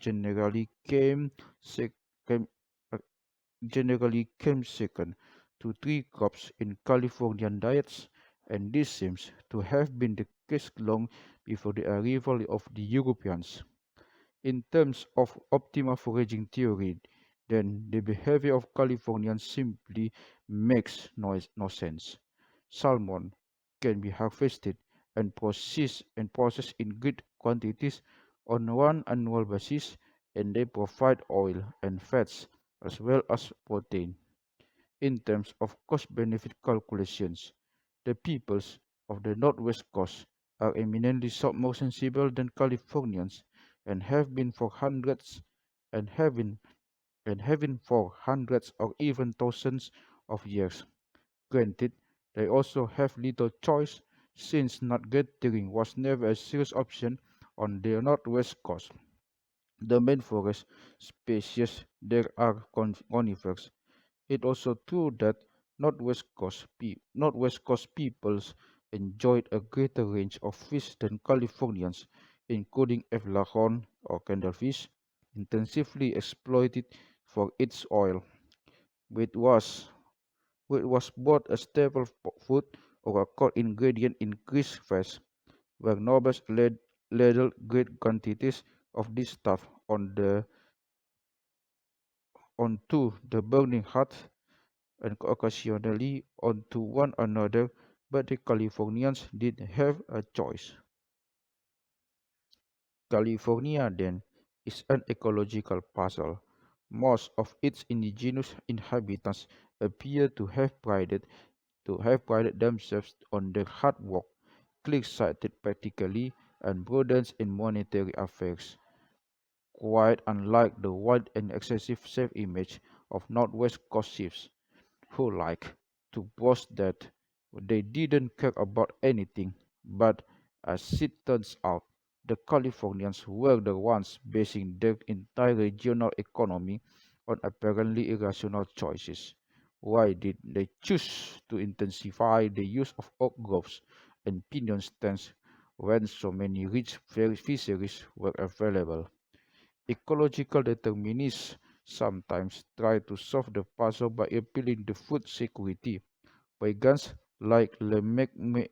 sec- came, uh, generally came second to tree crops in Californian diets, and this seems to have been the case long before the arrival of the Europeans. In terms of optimal foraging theory, then the behavior of Californians simply makes no sense. Salmon can be harvested and processed in great quantities on one annual basis, and they provide oil and fats as well as protein. In terms of cost-benefit calculations, the peoples of the Northwest Coast are eminently more sensible than Californians and have been for hundreds and having for hundreds or even thousands of years. Granted, they also have little choice since nut gathering was never a serious option on the Northwest Coast. The main forest species there are conifers. It also true that Northwest Coast peoples enjoyed a greater range of fish than Californians, including Eflahorn or candlefish, intensively exploited for its oil, which was which was both a staple food or a core ingredient in grease fest, where nobles ladled great quantities of this stuff onto the burning hearth and occasionally onto one another, but the Californians did have a choice. California, then, is an ecological puzzle. Most of its indigenous inhabitants appear to have prided themselves on their hard work, clear-sighted practically, and prudence in monetary affairs, quite unlike the wild and excessive self-image of Northwest Coast chiefs, who like to boast that they didn't care about anything, but as it turns out, the Californians were the ones basing their entire regional economy on apparently irrational choices. Why did they choose to intensify the use of oak groves and pinon stands when so many rich fisheries were available? Ecological determinists sometimes try to solve the puzzle by appealing to food security. Pagans like Lemuel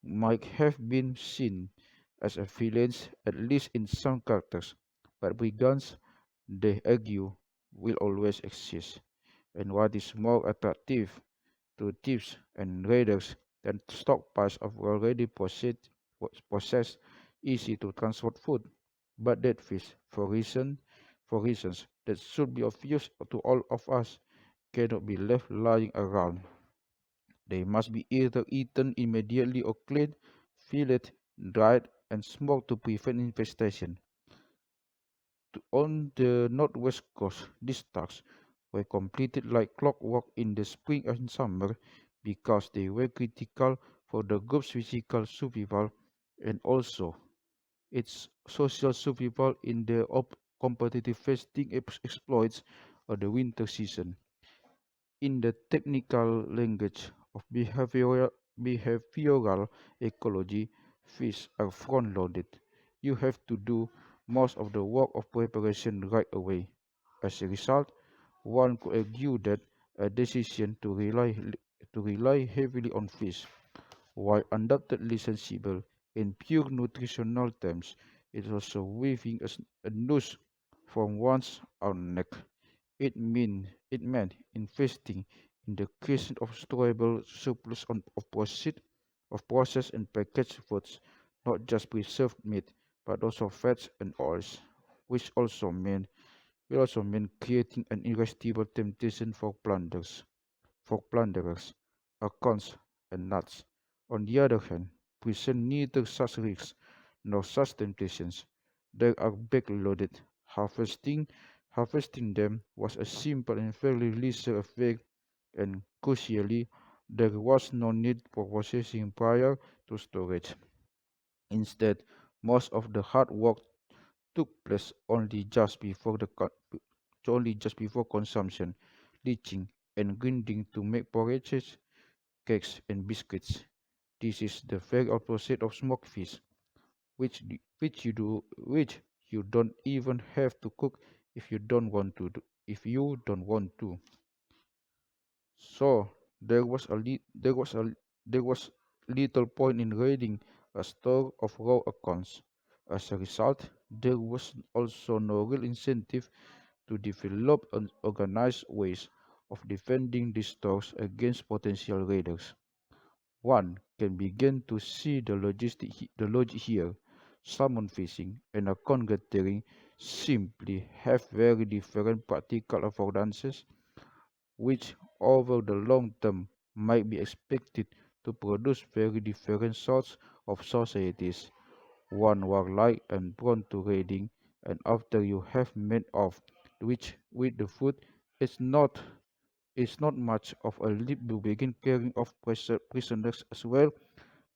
might have been seen as a villains, at least in some characters, but brigands, they argue, will always exist. And what is more attractive to thieves and raiders than stockpiles of already possessed easy to transport food? But that fish, for reasons that should be obvious to all of us, cannot be left lying around. They must be either eaten immediately or cleaned, filleted, dried, and smoked to prevent infestation. On the northwest coast, these tasks were completed like clockwork in the spring and summer because they were critical for the group's physical survival and also its social survival in the competitive fasting exploits of the winter season. In the technical language of behavioral ecology, fish are front-loaded. You have to do most of the work of preparation right away. As a result, one could argue that a decision to rely heavily on fish, while undoubtedly sensible in pure nutritional terms, is also weaving a noose from one's own neck. It meant investing in the creation of storable surplus of processed and packaged foods, not just preserved meat, but also fats and oils, which also meant creating an irresistible temptation for plunderers, acorns, and nuts. On the other hand, present neither such risks nor such temptations. They are backloaded. Harvesting them was a simple and fairly leisure affair, and crucially, there was no need for processing prior to storage. Instead, most of the hard work took place only just before consumption, leaching and grinding to make porridges, cakes, and biscuits. This is the very opposite of smoked fish, which you don't even have to cook if you don't want to. So there was little point in raiding a store of raw accounts. As a result, there was also no real incentive to develop an organized ways of defending these stores against potential raiders. One can begin to see the logic here. Salmon fishing and account gathering simply have very different practical affordances, which over the long term might be expected to produce very different sorts of societies. One warlike and prone to raiding, and after you have made off which with the food, it's not it's not much of a leap to begin carrying off prisoners as well.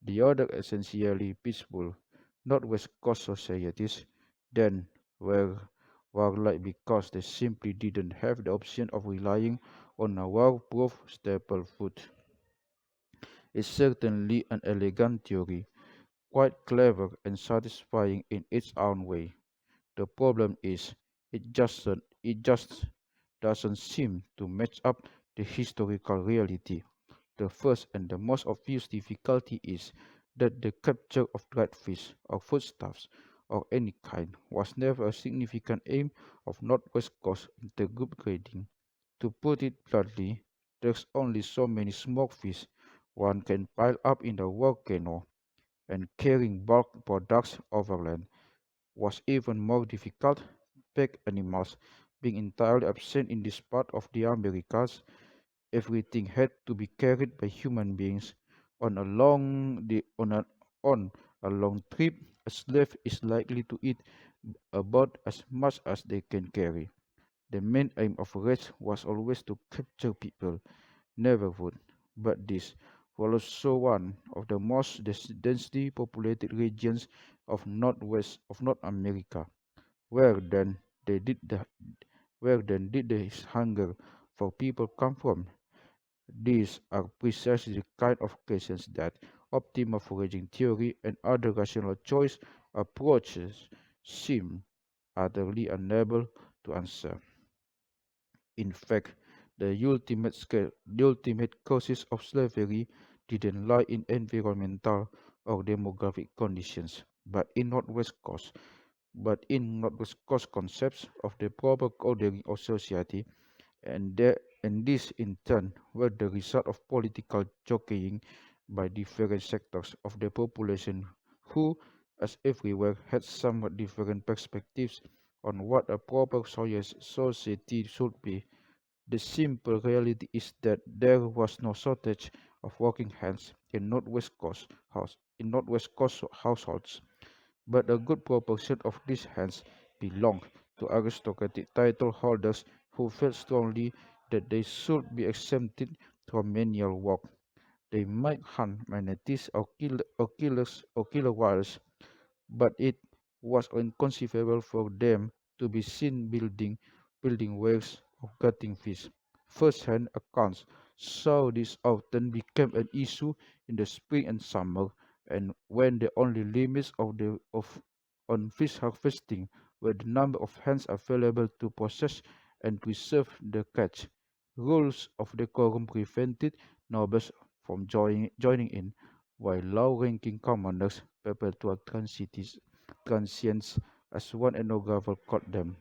The other essentially peaceful Northwest Coast societies then were warlike because they simply didn't have the option of relying on a war-proof staple food. It's certainly an elegant theory, quite clever and satisfying in its own way. The problem is, it just doesn't seem to match up the historical reality. The first and the most obvious difficulty is that the capture of dried fish or foodstuffs of any kind was never a significant aim of Northwest Coast intergroup grading. To put it bluntly, there's only so many smoked fish one can pile up in a volcano, and carrying bulk products overland was even more difficult. Pack animals being entirely absent in this part of the Americas, everything had to be carried by human beings. On a long the on a long trip, a slave is likely to eat about as much as they can carry. The main aim of raids was always to capture people, never food. But this was also one of the most densely populated regions of North America, where then they did the where then did this hunger for people come from? These are precisely the kind of questions that optimal foraging theory and other rational choice approaches seem utterly unable to answer. In fact, the ultimate causes of slavery didn't lie in environmental or demographic conditions, but in Northwest Coast concepts of the proper ordering of society, and this in turn were the result of political jockeying by different sectors of the population who, as everywhere, had somewhat different perspectives on what a proper society should be. The simple reality is that there was no shortage of working hands in Northwest Coast households, but a good proportion of these hands belonged to aristocratic title holders who felt strongly that they should be exempted from manual work. They might hunt manatees or kill whales, but it was inconceivable for them to be seen building wells or cutting fish. First-hand accounts show this often became an issue in the spring and summer, and when the only limits of on fish harvesting were the number of hands available to process and preserve the catch. Rules of decorum prevented nobles from joining in, while low-ranking commanders, perpetual transients, as one ethnographer called them,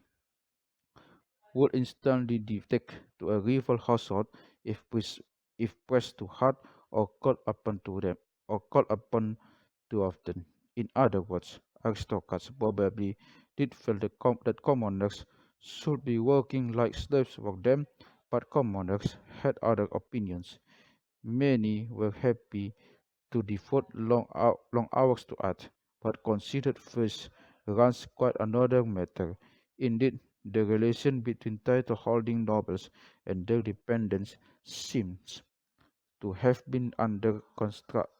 would instantly defect to a rival household if, if pressed too hard or called upon too often. In other words, aristocrats probably did feel that commanders should be working like slaves for them, but commanders had other opinions. Many were happy to devote long hours to art, but considered first runs quite another matter. Indeed, the relation between title-holding nobles and their dependents seems to have been under constant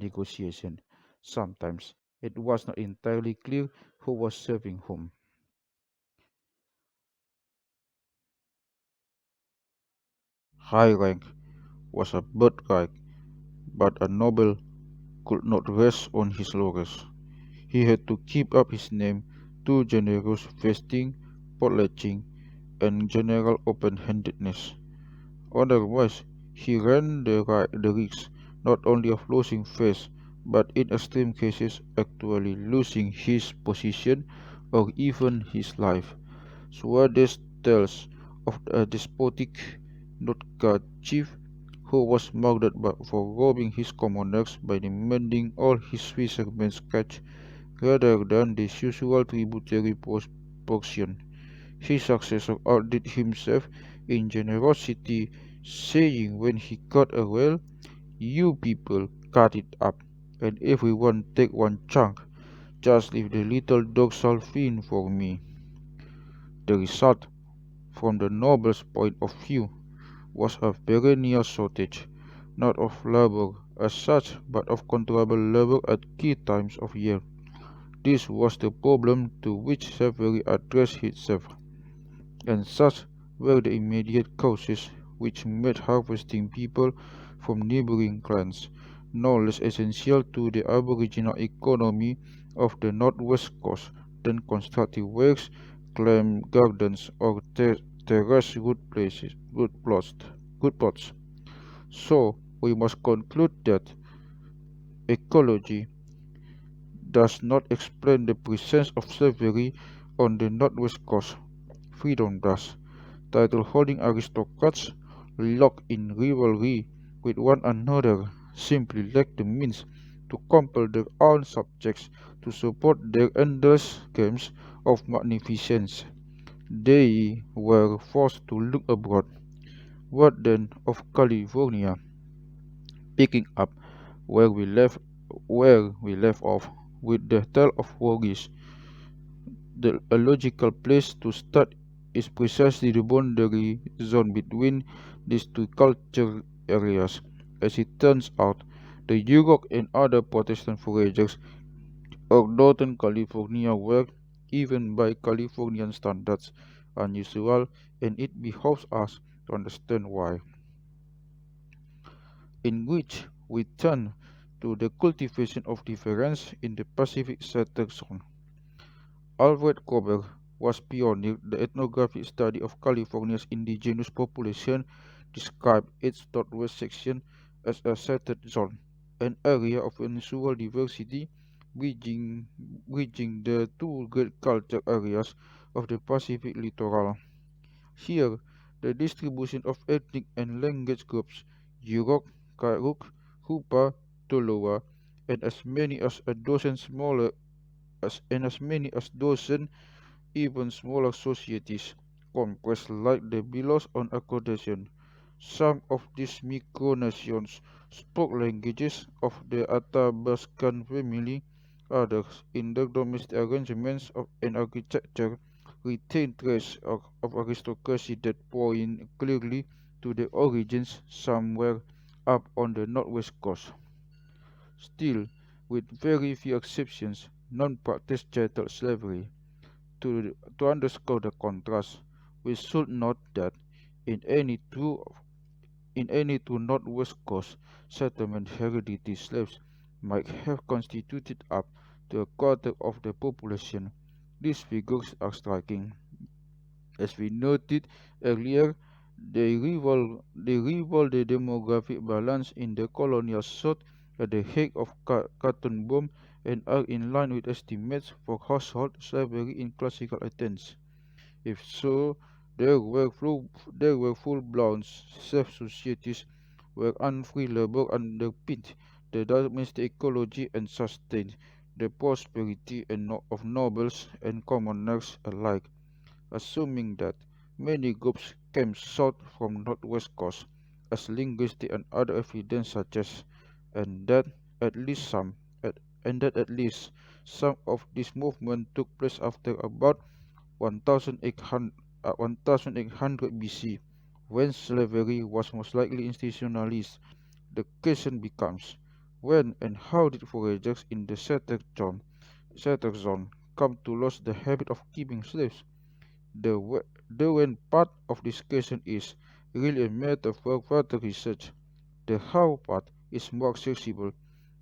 negotiation. Sometimes it was not entirely clear who was serving whom. High rank was a birthright, but a noble could not rest on his laurels. He had to keep up his name through generous feasting, potlatching, and general open-handedness. Otherwise, he ran the risk not only of losing face, but in extreme cases actually losing his position or even his life. Suarez tells of a despotic Nootka chief who was murdered for robbing his commoners by demanding all his fishermen's catch rather than the usual tributary portion. His successor outdid himself in generosity, saying when he caught a whale, "You people cut it up, and everyone take one chunk. Just leave the little dorsal fin for me." The result, from the noble's point of view, was a perennial shortage, not of labor as such, but of controllable labor at key times of year. This was the problem to which slavery addressed itself, and such were the immediate causes which made harvesting people from neighboring clans no less essential to the aboriginal economy of the northwest coast than constructing wells, clam gardens, or terrace good plots. So we must conclude that ecology does not explain the presence of slavery on the northwest coast. Freedom does. Title-holding aristocrats, locked in rivalry with one another, simply lack the means to compel their own subjects to support their endless games of magnificence. They were forced to look abroad. What then of California? Picking up where we left off with the tale of Wargis, a logical place to start is precisely the boundary zone between these two culture areas. As it turns out, the Yurok and other Protestant foragers of Northern California were, even by Californian standards, unusual, and it behoves us to understand why. In which we turn to the cultivation of difference in the Pacific Settled Zone. Alfred Graeber was pioneered the ethnographic study of California's indigenous population, described its northwest section as a settled zone, an area of unusual diversity bridging, bridging the two great culture areas of the Pacific littoral. Here, the distribution of ethnic and language groups Yurok, Karuk, Hupa, Tolowa, and as many as a dozen smaller as many as dozen even smaller societies compressed like the billows on a coalition. Some of these micronations spoke languages of the Athabascan family, others, in their domestic arrangements and architecture, retained traces of aristocracy that point clearly to their origins somewhere up on the northwest coast. Still, with very few exceptions, none practiced chattel slavery. To underscore the contrast, we should note that in any true in any true Northwest Coast settlement, hereditary slaves might have constituted up to a quarter of the population. These figures are striking. As we noted earlier, they reveal the demographic balance in the colonial South at the height of cotton boom and are in line with estimates for household slavery in classical Athens. If so, there were full-blown self-societies where unfree labor underpinned the domestic ecology and sustained the prosperity of nobles and commoners alike. Assuming that many groups came south from northwest coast, as linguistic and other evidence suggests, and that at least some and that at least some of this movement took place after about 1800 BC, when slavery was most likely institutionalized. The question becomes, when and how did foragers in the settled zone come to lose the habit of keeping slaves? The when part of this question is really a matter for further research. The how part is more accessible.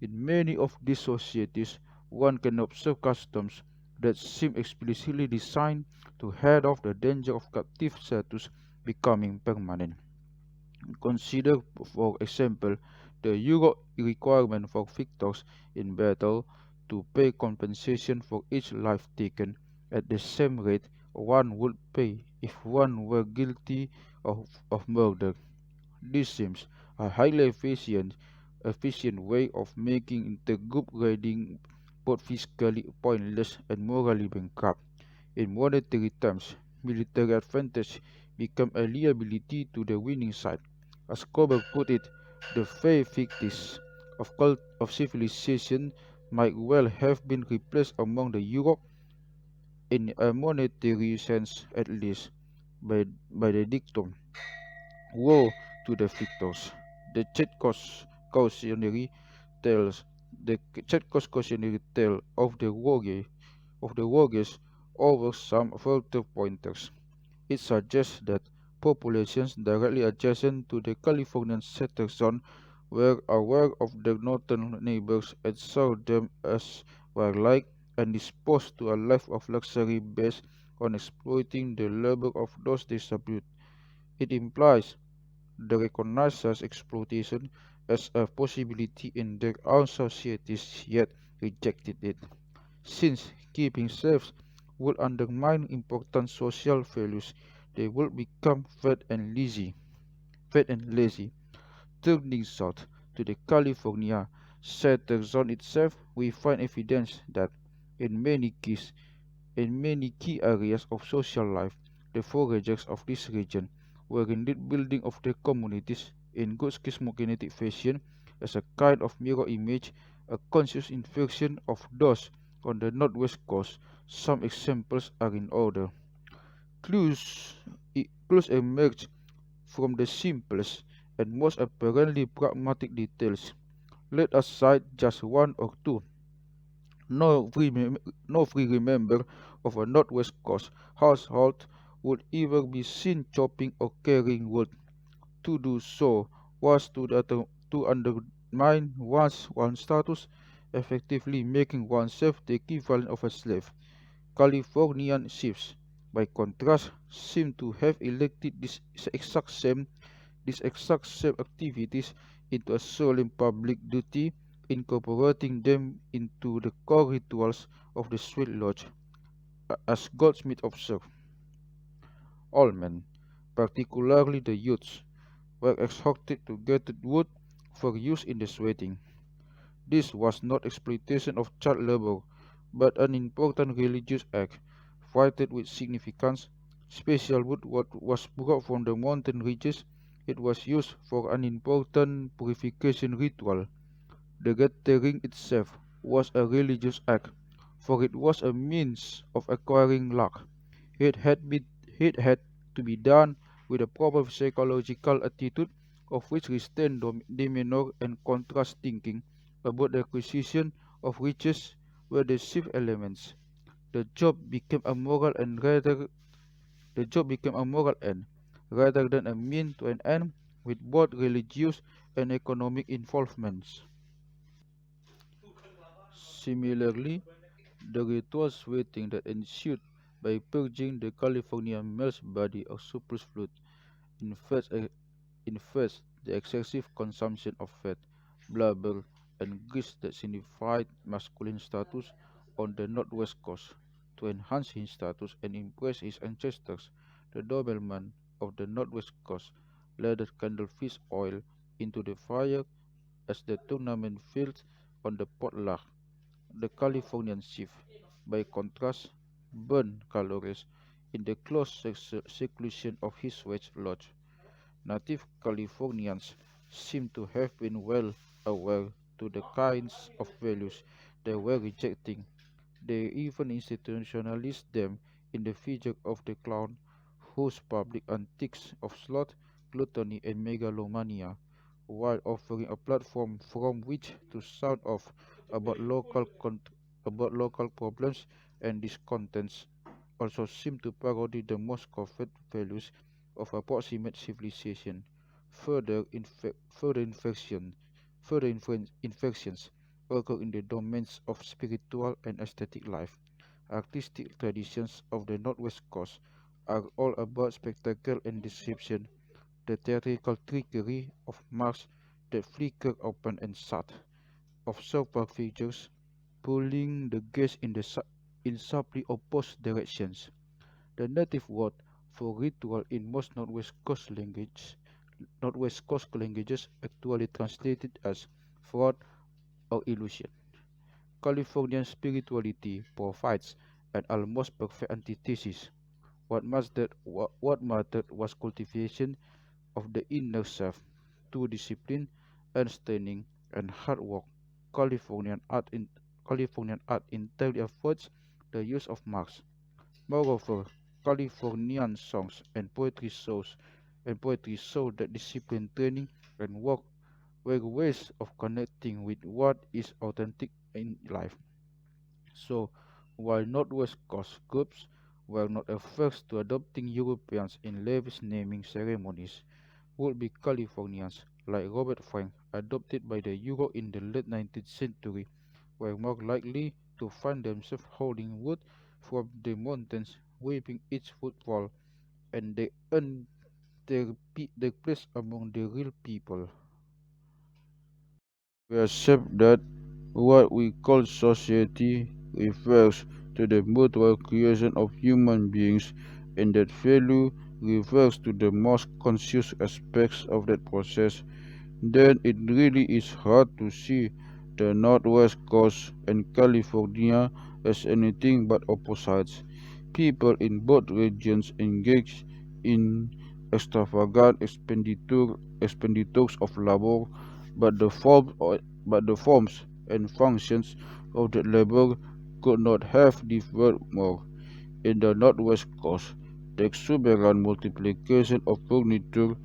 In many of these societies, one can observe customs that seem explicitly designed to head off the danger of captive status becoming permanent. Consider, for example, the Euro requirement for victors in battle to pay compensation for each life taken at the same rate one would pay if one were guilty of murder. This seems a highly efficient way of making intergroup raiding both fiscally pointless and morally bankrupt. In monetary terms, military advantage become a liability to the winning side. As Kober put it, the very victims of civilization might well have been replaced among the Europe in a monetary sense at least by the dictum woe to the victors. The cautionary tells the Chetko's cautionary tale of the warriors offers some further pointers. It suggests that populations directly adjacent to the Californian settled zone were aware of their northern neighbors and saw them as warlike and disposed to a life of luxury based on exploiting the labor of those they subdued. It implies they recognized such exploitation as a possibility in their own societies yet rejected it. Since keeping slaves would undermine important social values, they would become fat and lazy. Turning south to the California settled zone itself, we find evidence that in many cases in many key areas of social life, the foragers of this region were indeed building of their communities in good cosmokinetic fashion as a kind of mirror image, a conscious inversion of those on the northwest coast. Some examples are in order. Clues emerge from the simplest and most apparently pragmatic details. Let us cite just one or two. No free, no free member of a Northwest Coast household would ever be seen chopping or carrying wood. To do so was to undermine one's status, effectively making oneself the equivalent of a slave. Californian chiefs, by contrast, seem to have elected these exact same activities into a solemn public duty, incorporating them into the core rituals of the Sweet Lodge. As Goldsmith observed, all men, particularly the youths, were exhorted to gather wood for use in the sweating. This was not exploitation of child labor, but an important religious act, freighted with significance. Special wood was brought from the mountain ridges. It was used for an important purification ritual. The gathering itself was a religious act, for it was a means of acquiring luck. It had, be, it had to be done with a proper psychological attitude, of which restrained demeanor and contrast thinking about the acquisition of riches were the chief elements. The job became a moral and rather the job became a moral end rather than a mean to an end, with both religious and economic involvements. Similarly, the ritual sweating that ensued by purging the Californian male's body of surplus fluid infers the excessive consumption of fat, blubber, and grease that signified masculine status on the northwest coast. To enhance his status and impress his ancestors, the nobleman of the northwest coast ladled candlefish oil into the fire as the tournament filled on the potluck. The Californian chief, by contrast, burned calories in the close seclusion of his wage lodge. Native Californians seem to have been well aware to the kinds of values they were rejecting. They even institutionalized them in the figure of the clown, whose public antics of sloth, gluttony, and megalomania, while offering a platform from which to sound off about about local problems and discontents, also seem to parody the most covert values of approximate civilization. Further infections occur in the domains of spiritual and aesthetic life. Artistic traditions of the Northwest Coast are all about spectacle and deception, the theatrical trickery of masks that flicker open and shut, of soap figures pulling the gaze in sharply opposite directions. The native word for ritual in most Northwest Coast languages actually translated as fraud or illusion. Californian spirituality provides an almost perfect antithesis. What mattered was cultivation of the inner self through discipline, understanding, and hard work. Californian art in Californian art entirely avoids the use of marks. Moreover, Californian songs and poetry show that discipline, training, and work were ways of connecting with what is authentic in life. So, while Northwest Coast groups were not averse to adopting Europeans in lavish naming ceremonies, would-be Californians, like Robert Frank, adopted by the Euro in the late 19th century, were more likely to find themselves holding wood from the mountains, weaving each footfall, and they earned their place among the real people. We accept that what we call society refers to the mutual creation of human beings, and that value refers to the most conscious aspects of that process. Then it really is hard to see the Northwest Coast and California as anything but opposites. People in both regions engage in extravagant expenditures of labor, but the forms and functions of that labor could not have differed more. In the Northwest Coast, the exuberant multiplication of furniture,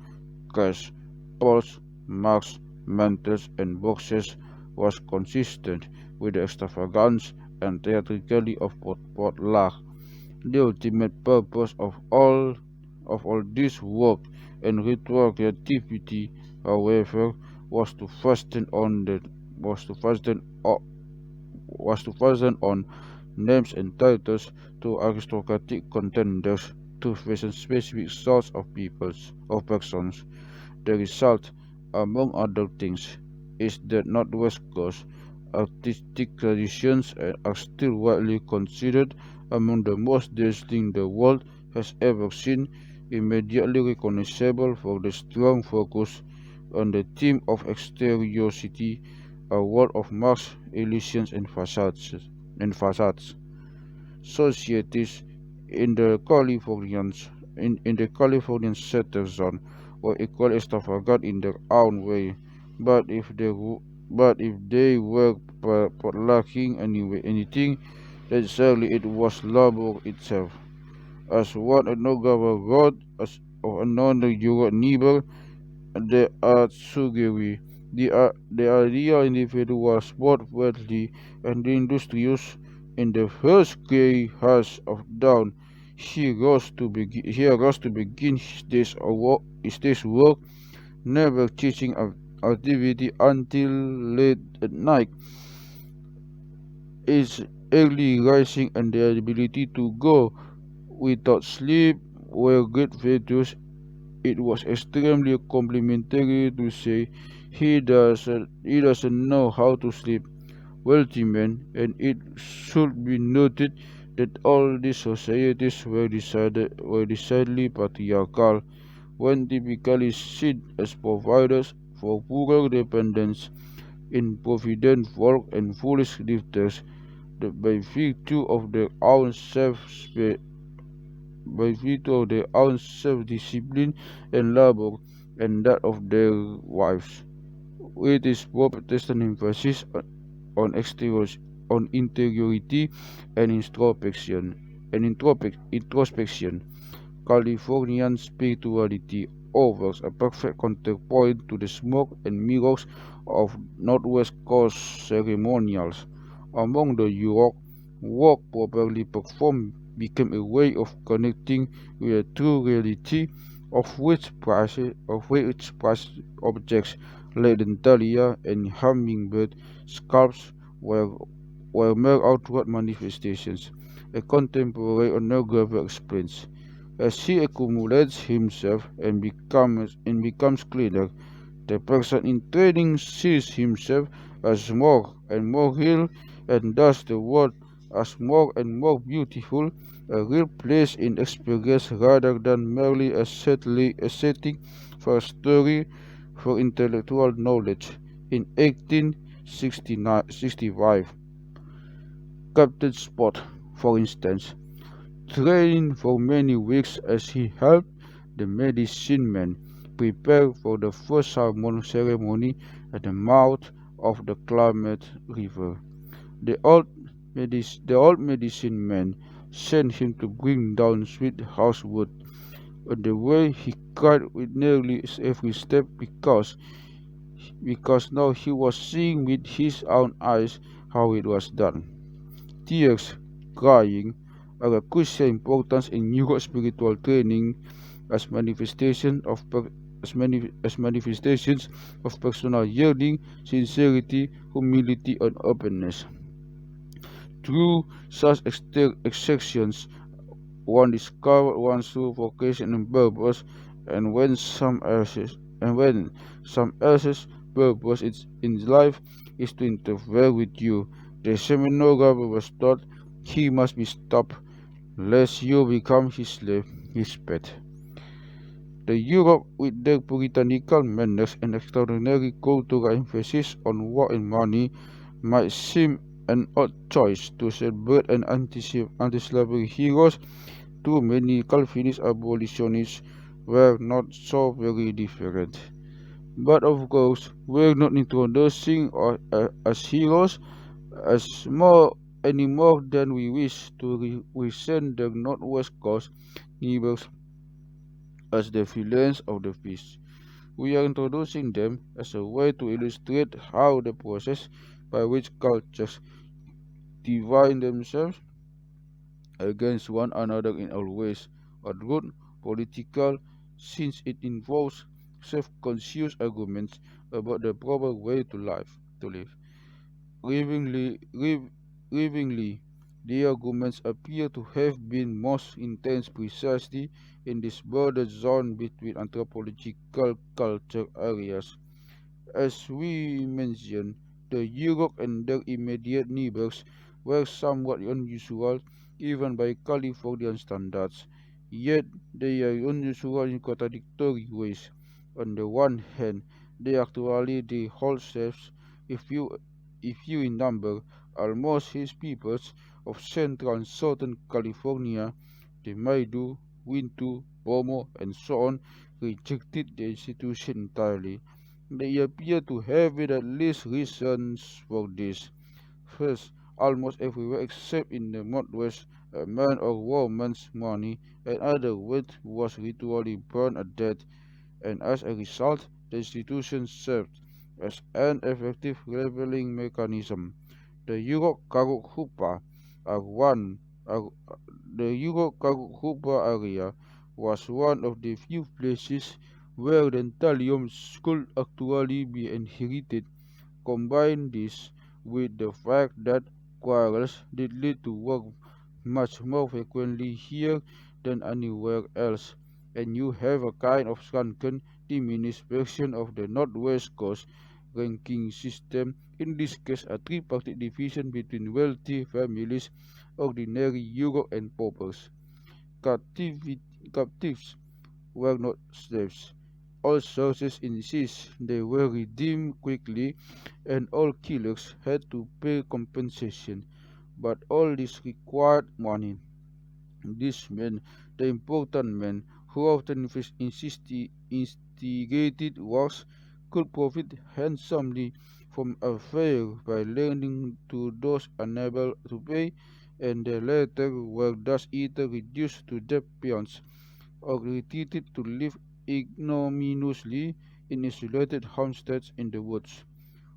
cash, pots, mugs, mantles, and boxes was consistent with the extravagance and theatricality of potluck. The ultimate purpose of all this work and ritual creativity, however, was to fasten on the was to fasten o- was to fasten on names and titles to aristocratic contenders to fashion specific sorts of peoples of persons. The result, among other things, is that Northwest Coast artistic traditions are still widely considered among the most dazzling the world has ever seen, immediately recognizable for the strong focus on the theme of exteriority, a world of marks, illusions, and facades. Societies in the Californian settler zone were equally extravagant in their own way, but if they were lacking anything, then certainly it was labor itself. As one ethnographer wrote of another Euro neighbor, the Atsugiri, the ideal individual was both wealthy and industrious. In the first grey hush of dawn, he rose to begin his day's work, never ceasing activity until late at night. His early rising and the ability to go without sleep were great virtues. It was extremely complimentary to say he doesn't know how to sleep. Wealthy men, and it should be noted that all these societies were decidedly patriarchal, when typically seen as providers for poorer dependents, improvident folk and foolish lifters, that by virtue of their own self-discipline and labor, and that of their wives. With its Protestant emphasis on on interiority and introspection, Californian spirituality offers a perfect counterpoint to the smoke and mirrors of Northwest Coast ceremonials. Among the Yurok, work properly performed became a way of connecting with a true reality, of which objects like the dahlia and hummingbird sculpts were, were mere outward manifestations. A contemporary ethnographer explains. As he accumulates himself and becomes cleaner, the person in training sees himself as more and more real, and thus the world as more and more beautiful, a real place in experience rather than merely a setting for a story for intellectual knowledge. In 1865, Captain Spot, for instance, trained for many weeks as he helped the medicine men prepare for the first salmon ceremony at the mouth of the Klamath River. The old medicine man sent him to bring down sweet housewood. On the way he cried with nearly every step because now he was seeing with his own eyes how it was done. Tears, crying, are of crucial importance in neuro-spiritual training as manifestations of personal yearning, sincerity, humility, and openness. Through such exertions, one discovers one's true vocation and purpose, and when some else's purpose in life is to interfere with you, the seminole Grabe was taught he must be stopped, lest you become his slave, his pet. The Europe, with their puritanical manners and extraordinary cultural emphasis on war and money, might seem an odd choice to celebrate an anti-slavery heroes. Too many Calvinist abolitionists were not so very different. But of course, we're not introducing as heroes as more any more than we wish to resent the Northwest Coast neighbors as the villains of the feast. We are introducing them as a way to illustrate how the process by which cultures divide themselves against one another in all ways, adroit, political, since it involves self-conscious arguments about the proper way to live. Grievingly, the arguments appear to have been most intense precisely in this border zone between anthropological culture areas. As we mentioned, the Europe and their immediate neighbors were somewhat unusual even by Californian standards, yet they are unusual in contradictory ways. On the one hand, they are actually the whole selves, if you if you in number, almost his peoples of Central and Southern California, the Maidu, Wintu, Pomo, and so on, rejected the institution entirely. They appear to have at least reasons for this. First, almost everywhere except in the Northwest, a man or woman's money and other wealth was ritually burned at death, and as a result, the institution served as an effective leveling mechanism. The Euro Karuk Hupa are one are, the Euro Karuk Hupa area was one of the few places where the thalliums could actually be inherited. Combine this with the fact that quarrels did lead to work much more frequently here than anywhere else, and you have a kind of shrunken, diminished version of the Northwest Coast ranking system, in this case a tripartite division between wealthy families, ordinary Euro and paupers. Captives were not slaves. All sources insist they were redeemed quickly, and all killers had to pay compensation. But all this required money. These men, the important men who often instigated wars, could profit handsomely from a affair by lending to those unable to pay, and the latter were thus either reduced to debt peons or retreated to live ignominiously in isolated homesteads in the woods.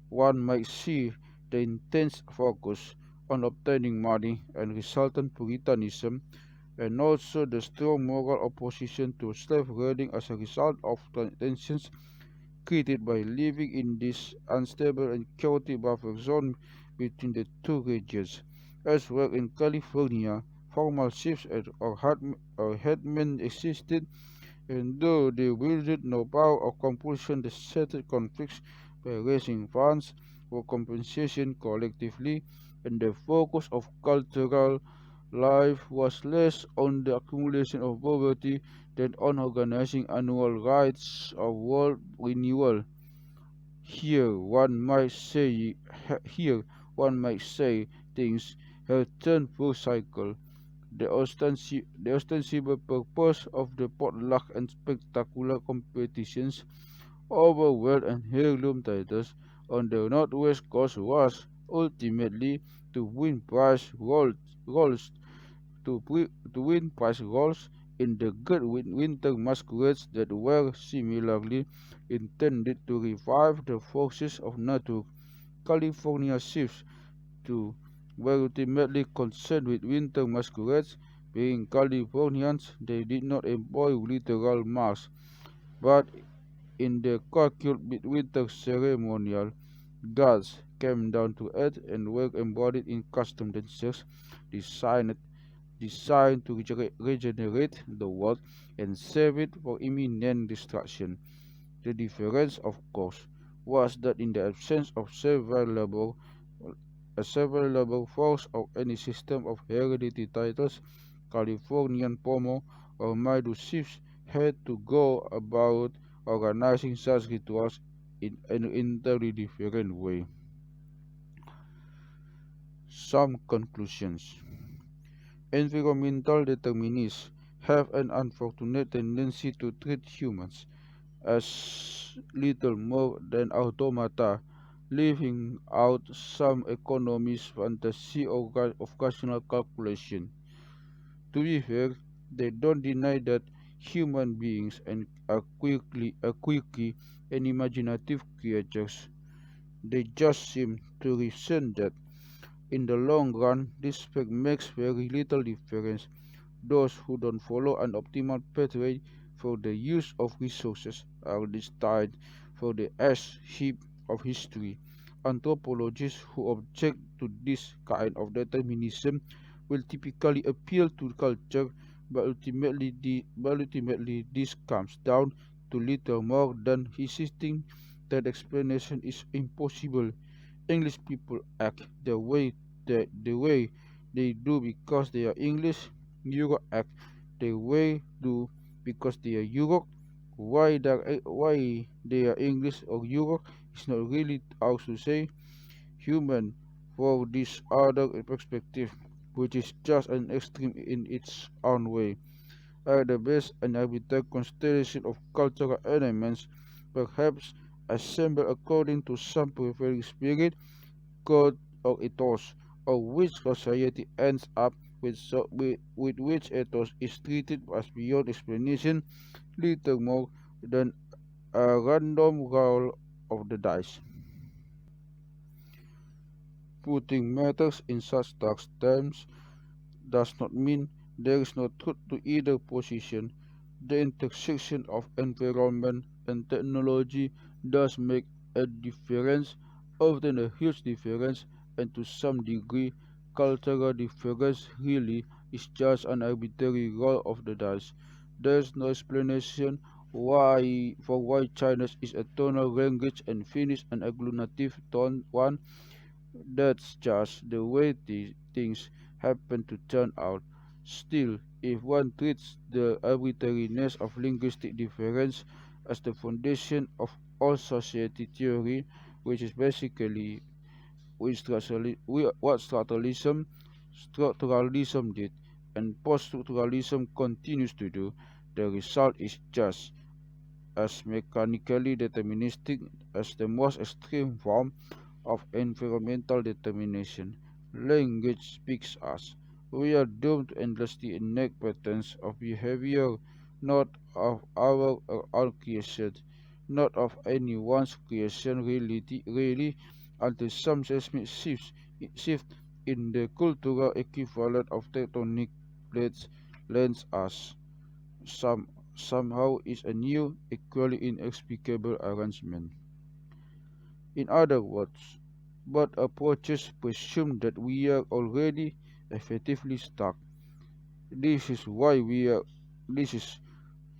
One might see the intense focus on obtaining money and resultant puritanism, and also the strong moral opposition to slave raiding as a result of the tensions created by living in this unstable and chaotic buffer zone between the two regions. Elsewhere in California, formal chiefs or headmen existed, and though they wielded no power of compulsion, they settled conflicts by raising funds for compensation collectively, and the focus of cultural life was less on the accumulation of poverty than on organizing annual rites of world renewal. Here one might say, here one might say things have turned full cycle. The ostensible purpose of the potluck and spectacular competitions over wealth and heirloom titles on the northwest coast was ultimately to win roles to win prize roles in the great winter masquerades that were similarly intended to revive the forces of nature. California shifts to were ultimately concerned with winter masquerades. Being Californians, they did not employ literal masks, but in the calculate winter ceremonial, gods came down to earth and were embodied in custom dances designed to regenerate the world and save it from imminent destruction. The difference, of course, was that in the absence of a several force of any system of hereditary titles, Californian Pomo or Maidu chiefs had to go about organizing such rituals in an entirely different way. Some conclusions. Environmental determinists have an unfortunate tendency to treat humans as little more than automata, leaving out some economists' fantasy of rational calculation. To be fair, they don't deny that human beings are quirky and imaginative creatures. They just seem to resent that in the long run this makes very little difference. Those who don't follow an optimal pathway for the use of resources are destined for the ash heap of history. Anthropologists who object to this kind of determinism will typically appeal to culture, but ultimately this comes down to little more than insisting that explanation is impossible. English people act the way they do because they are English. Euro act the way do because they are Euro. Why they are English or Euro is not really how to say human for this other perspective, which is just an extreme in its own way, are the best and arbitrary constellation of cultural elements, perhaps assembled according to some prevailing spirit, code, or ethos, or which society ends up with, with which ethos is treated as beyond explanation, little more than a random roll of the dice. Putting matters in such stark terms does not mean there is no truth to either position. The intersection of environment and technology does make a difference, often a huge difference, and to some degree, cultural difference really is just an arbitrary roll of the dice. There is no explanation why Chinese is a tonal language and Finnish an agglutinative tone one. That's just the way things happen to turn out. Still, if one treats the arbitrariness of linguistic difference as the foundation of all society theory, which is basically what structuralism did, and post-structuralism continues to do, the result is just as mechanically deterministic as the most extreme form of environmental determination. Language speaks us. We are doomed to endlessly enact patterns of behavior, not of our own creation, not of anyone's creation really, until some seismic shift in the cultural equivalent of tectonic plates lends us some somehow is a new, equally inexplicable arrangement. In other words, both approaches presume that we are already effectively stuck. This is why we are this is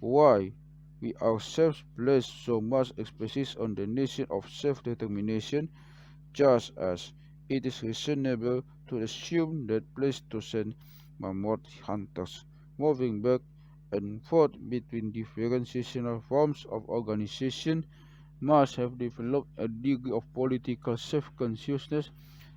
why we ourselves place so much emphasis on the notion of self-determination, just as it is reasonable to assume that Pleistocene mammoth hunters moving back and forth between differentiational forms of organization must have developed a degree of political self-consciousness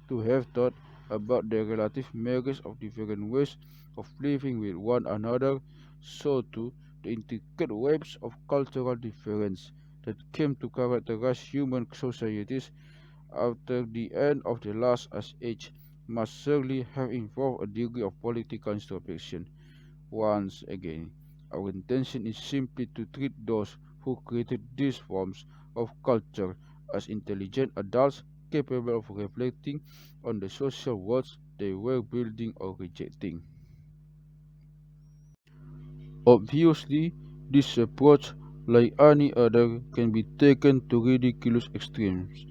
to have thought about the relative merits of different ways of living with one another. So too, the intricate webs of cultural difference that came to characterize human societies after the end of the last ice age must certainly have involved a degree of political introspection. Once again, our intention is simply to treat those who created these forms of culture as intelligent adults capable of reflecting on the social worlds they were building or rejecting. Obviously, this approach, like any other, can be taken to ridiculous extremes.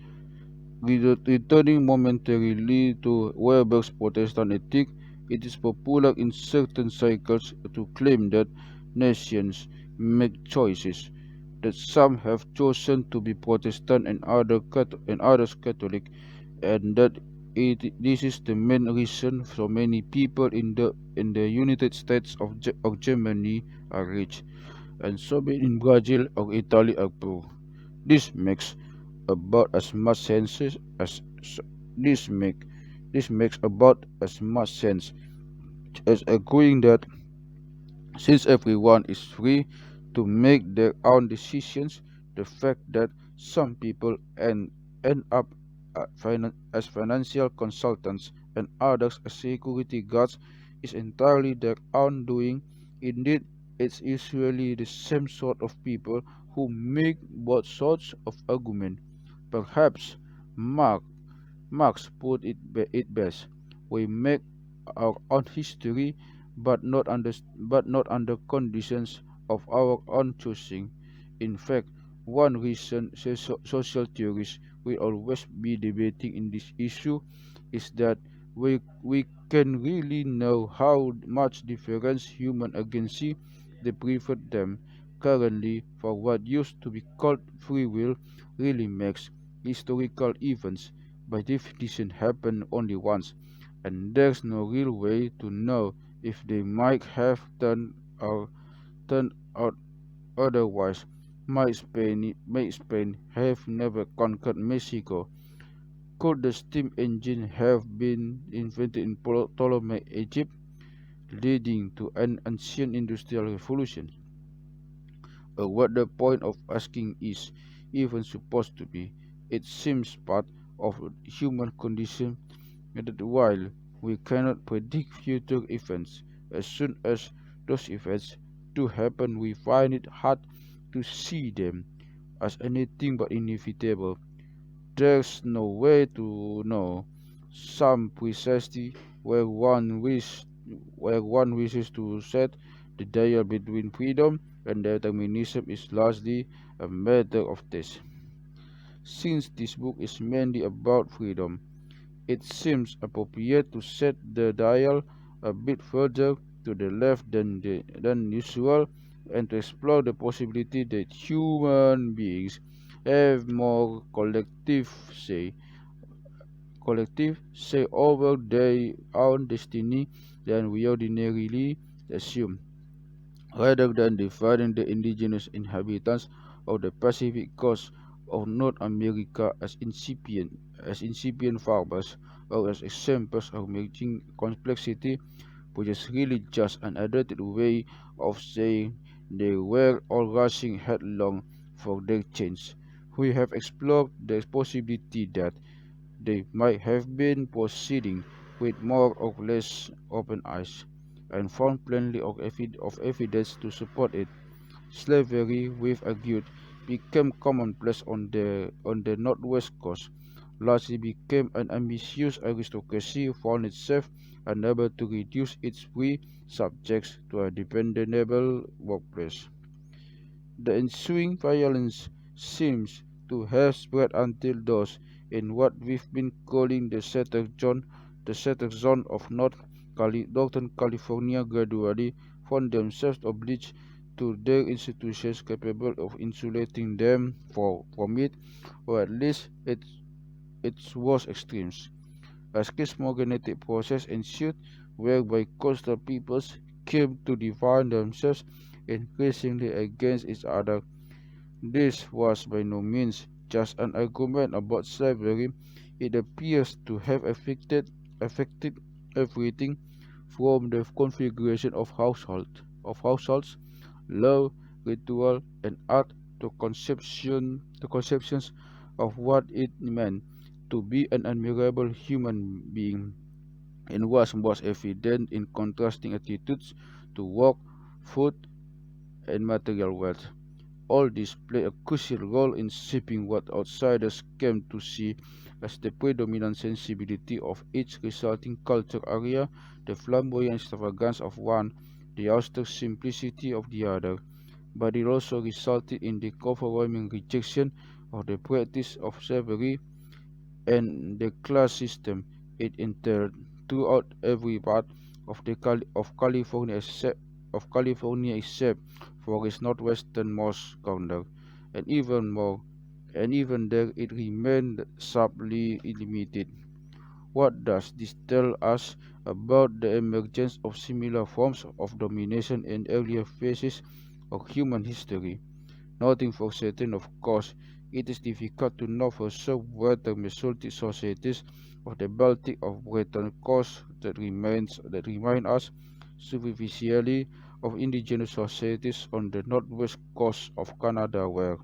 Returning momentarily to Weber's Protestant ethic, it is popular in certain circles to claim that nations make choices, that some have chosen to be Protestant and others Catholic, and that this is the main reason so many people in the United States of Germany are rich, and so many in Brazil or Italy are poor. This makes about as much sense as s- this make this makes about as much sense as agreeing that since everyone is free to make their own decisions, the fact that some people end up as financial consultants and others as security guards is entirely their own doing. Indeed, it's usually the same sort of people who make both sorts of argument. Perhaps Mark Marx put it best: "We make our own history, but not under conditions of our own choosing. In fact, one reason social theorists will always be debating in this issue is that we can really know how much difference human agency they prefer them currently for what used to be called free will really makes historical events by definition happen only once, and there's no real way to know if they might have turned out otherwise. May Spain have never conquered Mexico? Could the steam engine have been invented in Ptolemaic Egypt, leading to an ancient industrial revolution? Or what the point of asking is even supposed to be? It seems part of the human condition that while we cannot predict future events, as soon as those events do happen, we find it hard to see them as anything but inevitable. There's no way to know some precisely where one wishes to set the dial between freedom and determinism is largely a matter of taste. Since this book is mainly about freedom, it seems appropriate to set the dial a bit further to the left than usual and to explore the possibility that human beings have more collective say over their own destiny than we ordinarily assume, rather than dividing the indigenous inhabitants of the Pacific coast of North America as incipient farmers or as examples of merging complexity, which is really just an adapted way of saying they were all rushing headlong for their change. We have explored the possibility that they might have been proceeding with more or less open eyes, and found plenty of evidence to support it. Slavery, we've argued, became commonplace on the northwest coast, largely became an ambitious aristocracy found itself unable to reduce its free subjects to a dependable workplace. The ensuing violence seems to have spread until those in what we've been calling the settled zone of Northern California gradually found themselves obliged to their institutions capable of insulating them from it, or at least its worst extremes. A schismogenic process ensued whereby coastal peoples came to define themselves increasingly against each other. This was by no means just an argument about slavery. It appears to have affected everything from the configuration of households, law, ritual, and art to conceptions of what it meant to be an admirable human being, and was most evident in contrasting attitudes to work, food, and material wealth. All this played a crucial role in shaping what outsiders came to see as the predominant sensibility of each resulting culture area, the flamboyant extravagance of one, the austere simplicity of the other. But it also resulted in the overwhelming rejection of the practice of slavery and the class system it entailed throughout every part of California except for its northwesternmost corner, and even there it remained sharply limited. What does this tell us about the emergence of similar forms of domination in earlier phases of human history? Nothing for certain, of course. It is difficult to know for sure whether Mesolithic societies of the Baltic or Breton coast that remind us superficially of indigenous societies on the northwest coast of Canada were,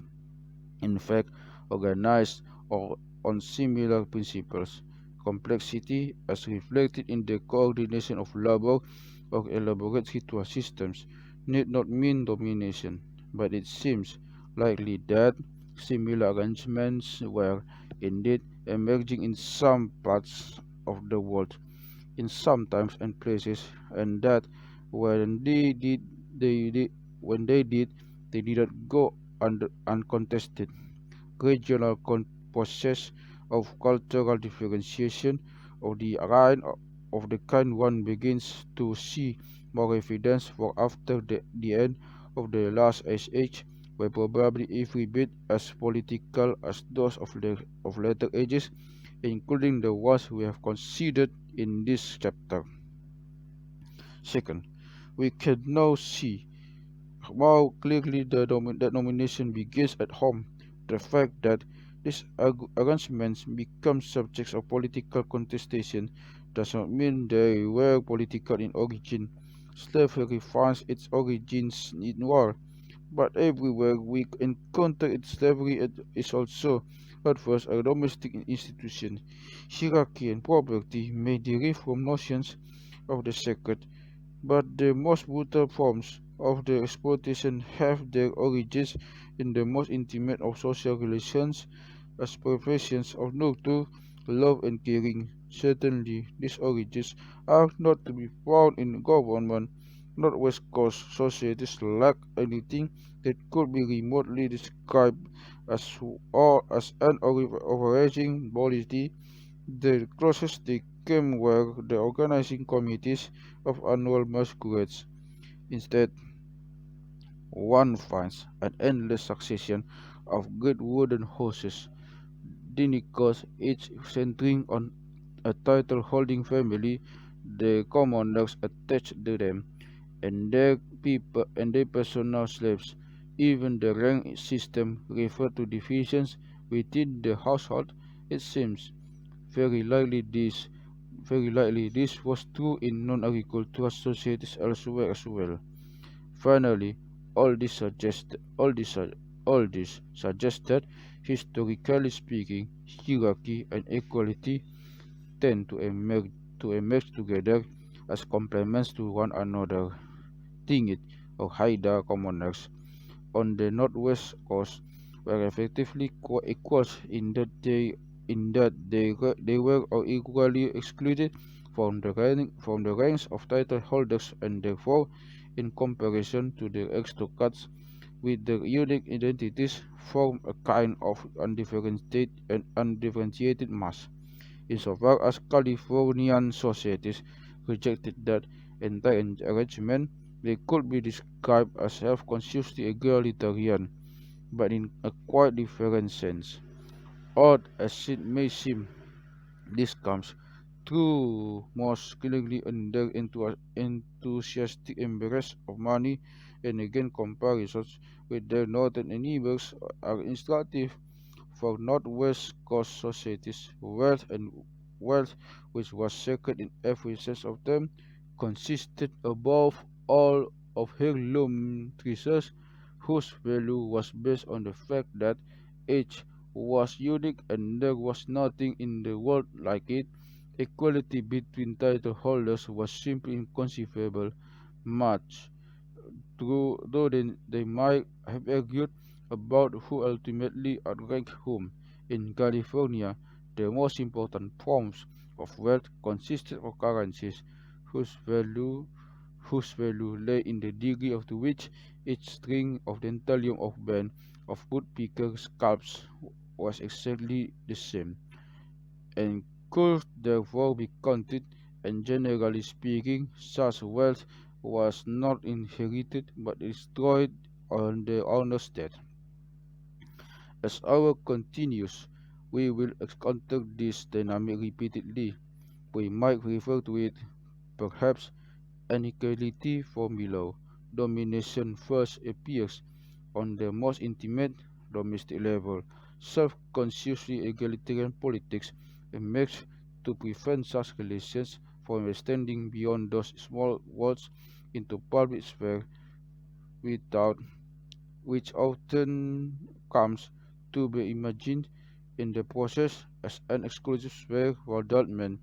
in fact, organized or on similar principles. Complexity, as reflected in the coordination of labor or elaborate ritual systems, need not mean domination, but it seems likely that similar arrangements were indeed emerging in some parts of the world, in some times and places, and that when they did when they did, they didn't go uncontested. Regional process of cultural differentiation of the kind one begins to see more evidence for after the end of the last ice age were probably every bit as political as those of later ages, including the ones we have considered in this chapter. Second, we can now see how clearly the nomination begins at home. The fact that these arrangements become subjects of political contestation does not mean they were political in origin. Slavery finds its origins in war, but everywhere we encounter it, slavery is also at first a domestic institution. Hierarchy and poverty may derive from notions of the sacred, but the most brutal forms of the exploitation have their origins in the most intimate of social relations as professions of nurture, love and caring. Certainly, these origins are not to be found in government. Not West Coast societies lack anything that could be remotely described as or as an overarching polity. The closest they came were the organizing committees of annual masquerades. Instead, one finds an endless succession of great wooden horses, demigods, each centering on a title-holding family, the commoners attached to them, and their people and their personal slaves. Even the rank system referred to divisions within the household. It seems very likely this was true in non-agricultural societies elsewhere as well. Finally, all this suggests that, historically speaking, hierarchy and equality tend to emerge together as complements to one another. Tingit or Haida commoners on the northwest coast were effectively co-equals in that they were all equally excluded from the ranks of title holders and therefore, in comparison to their aristocrats with their unique identities, form a kind of undifferentiated mass. Insofar as Californian societies rejected that entire arrangement, they could be described as self-consciously egalitarian, but in a quite different sense. Odd as it may seem, this comes through most clearly in their enthusiastic embrace of money, and again comparisons with their northern neighbors are instructive. For Northwest Coast societies, wealth, which was sacred in every sense of them, consisted above all of heirloom treasures, whose value was based on the fact that each was unique and there was nothing in the world like it. Equality between title holders was simply inconceivable. Much though they might have argued about who ultimately outranked whom. In California, the most important forms of wealth consisted of currencies whose value whose value lay in the degree to which each string of dentalium of band of woodpecker scalps was exactly the same, and could therefore be counted, and generally speaking, such wealth was not inherited but destroyed on the owner's death. As our continues, we will encounter this dynamic repeatedly. We might refer to it, perhaps, inequality from below. Domination first appears on the most intimate domestic level. Self-consciously egalitarian politics emerge to prevent such relations from extending beyond those small walls into public sphere, without which often comes to be imagined in the process as an exclusive sphere for adult men.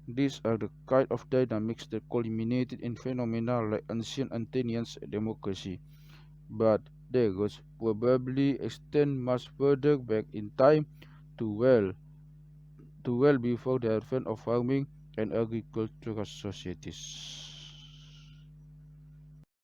These are the kind of dynamics that culminated in phenomena like ancient Athenian democracy, but their roots probably extend much further back in time to well to well before the advent of farming and agricultural societies.